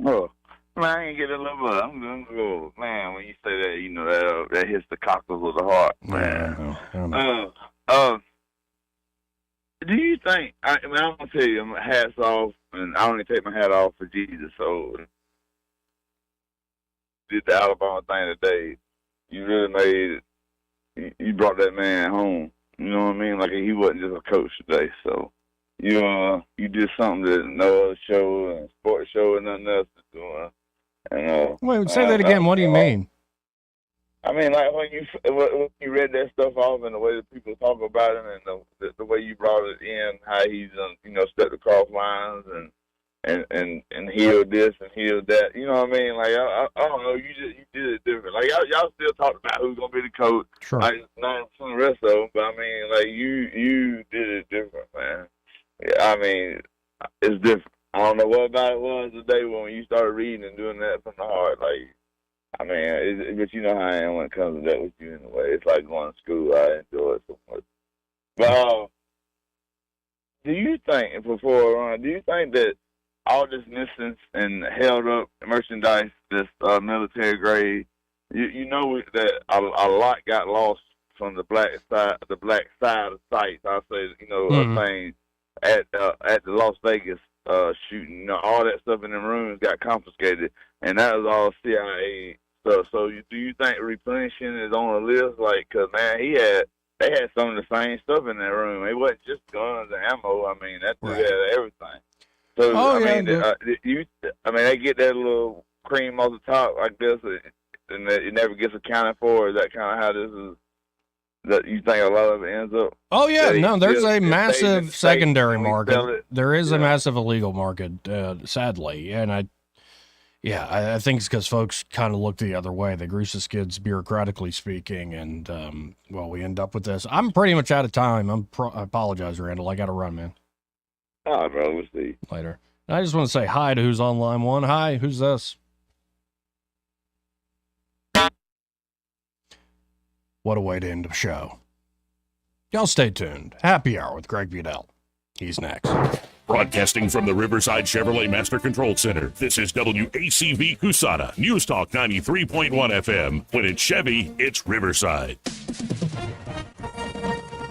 Oh, man, I ain't getting a little bit. I'm going to go. Man, when you say that, you know, that hits the cockles of the heart. Man. Do you think, I'm going to tell you, hats off, and I only take my hat off for Jesus, so did the Alabama thing today. You really made, you brought that man home. You know what I mean? Like, he wasn't just a coach today, so you did something that no other show and sports show and nothing else is doing. And, wait, say that again. What do you mean? I mean, like when you read that stuff off and the way that people talk about him and the way you brought it in, how he's stepped across lines and and healed this and healed that. You know what I mean? Like I don't know. You did it different. Like y'all still talking about who's gonna be the coach. Sure. Like not some of the rest of them, but I mean, like you did it different, man. Yeah, I mean, it's different. I don't know what about it was the day when you started reading and doing that from the heart. Like, I mean, but you know how I am when it comes to that with you anyway. It's like going to school. I enjoy it so much. But do you think that all this missing and held up merchandise, this military grade, you know that a lot got lost from the black side of the sites. I'll say, things at the Las Vegas shooting. You know, all that stuff in the rooms got confiscated, and that was all CIA stuff. So do you think replenishing is on the list? Like, 'cause man, they had some of the same stuff in that room. It wasn't just guns and ammo. I mean, that dude had everything. So they get that little cream off the top like this, and it never gets accounted for. Is that kind of how this is? That you think a lot of it ends up? Oh yeah, no. There's a massive secondary market. There is a massive illegal market, sadly, and I think it's because folks kind of look the other way. They grease the skids, bureaucratically speaking, and we end up with this. I'm pretty much out of time. I apologize, Randall. I got to run, man. All right, bro. We'll see. Later. And I just want to say hi to who's on line one. Hi, who's this? What a way to end the show. Y'all stay tuned. Happy Hour with Greg Budell. He's next. Broadcasting from the Riverside Chevrolet Master Control Center, this is WACV Cusana, News Talk 93.1 FM. When it's Chevy, it's Riverside.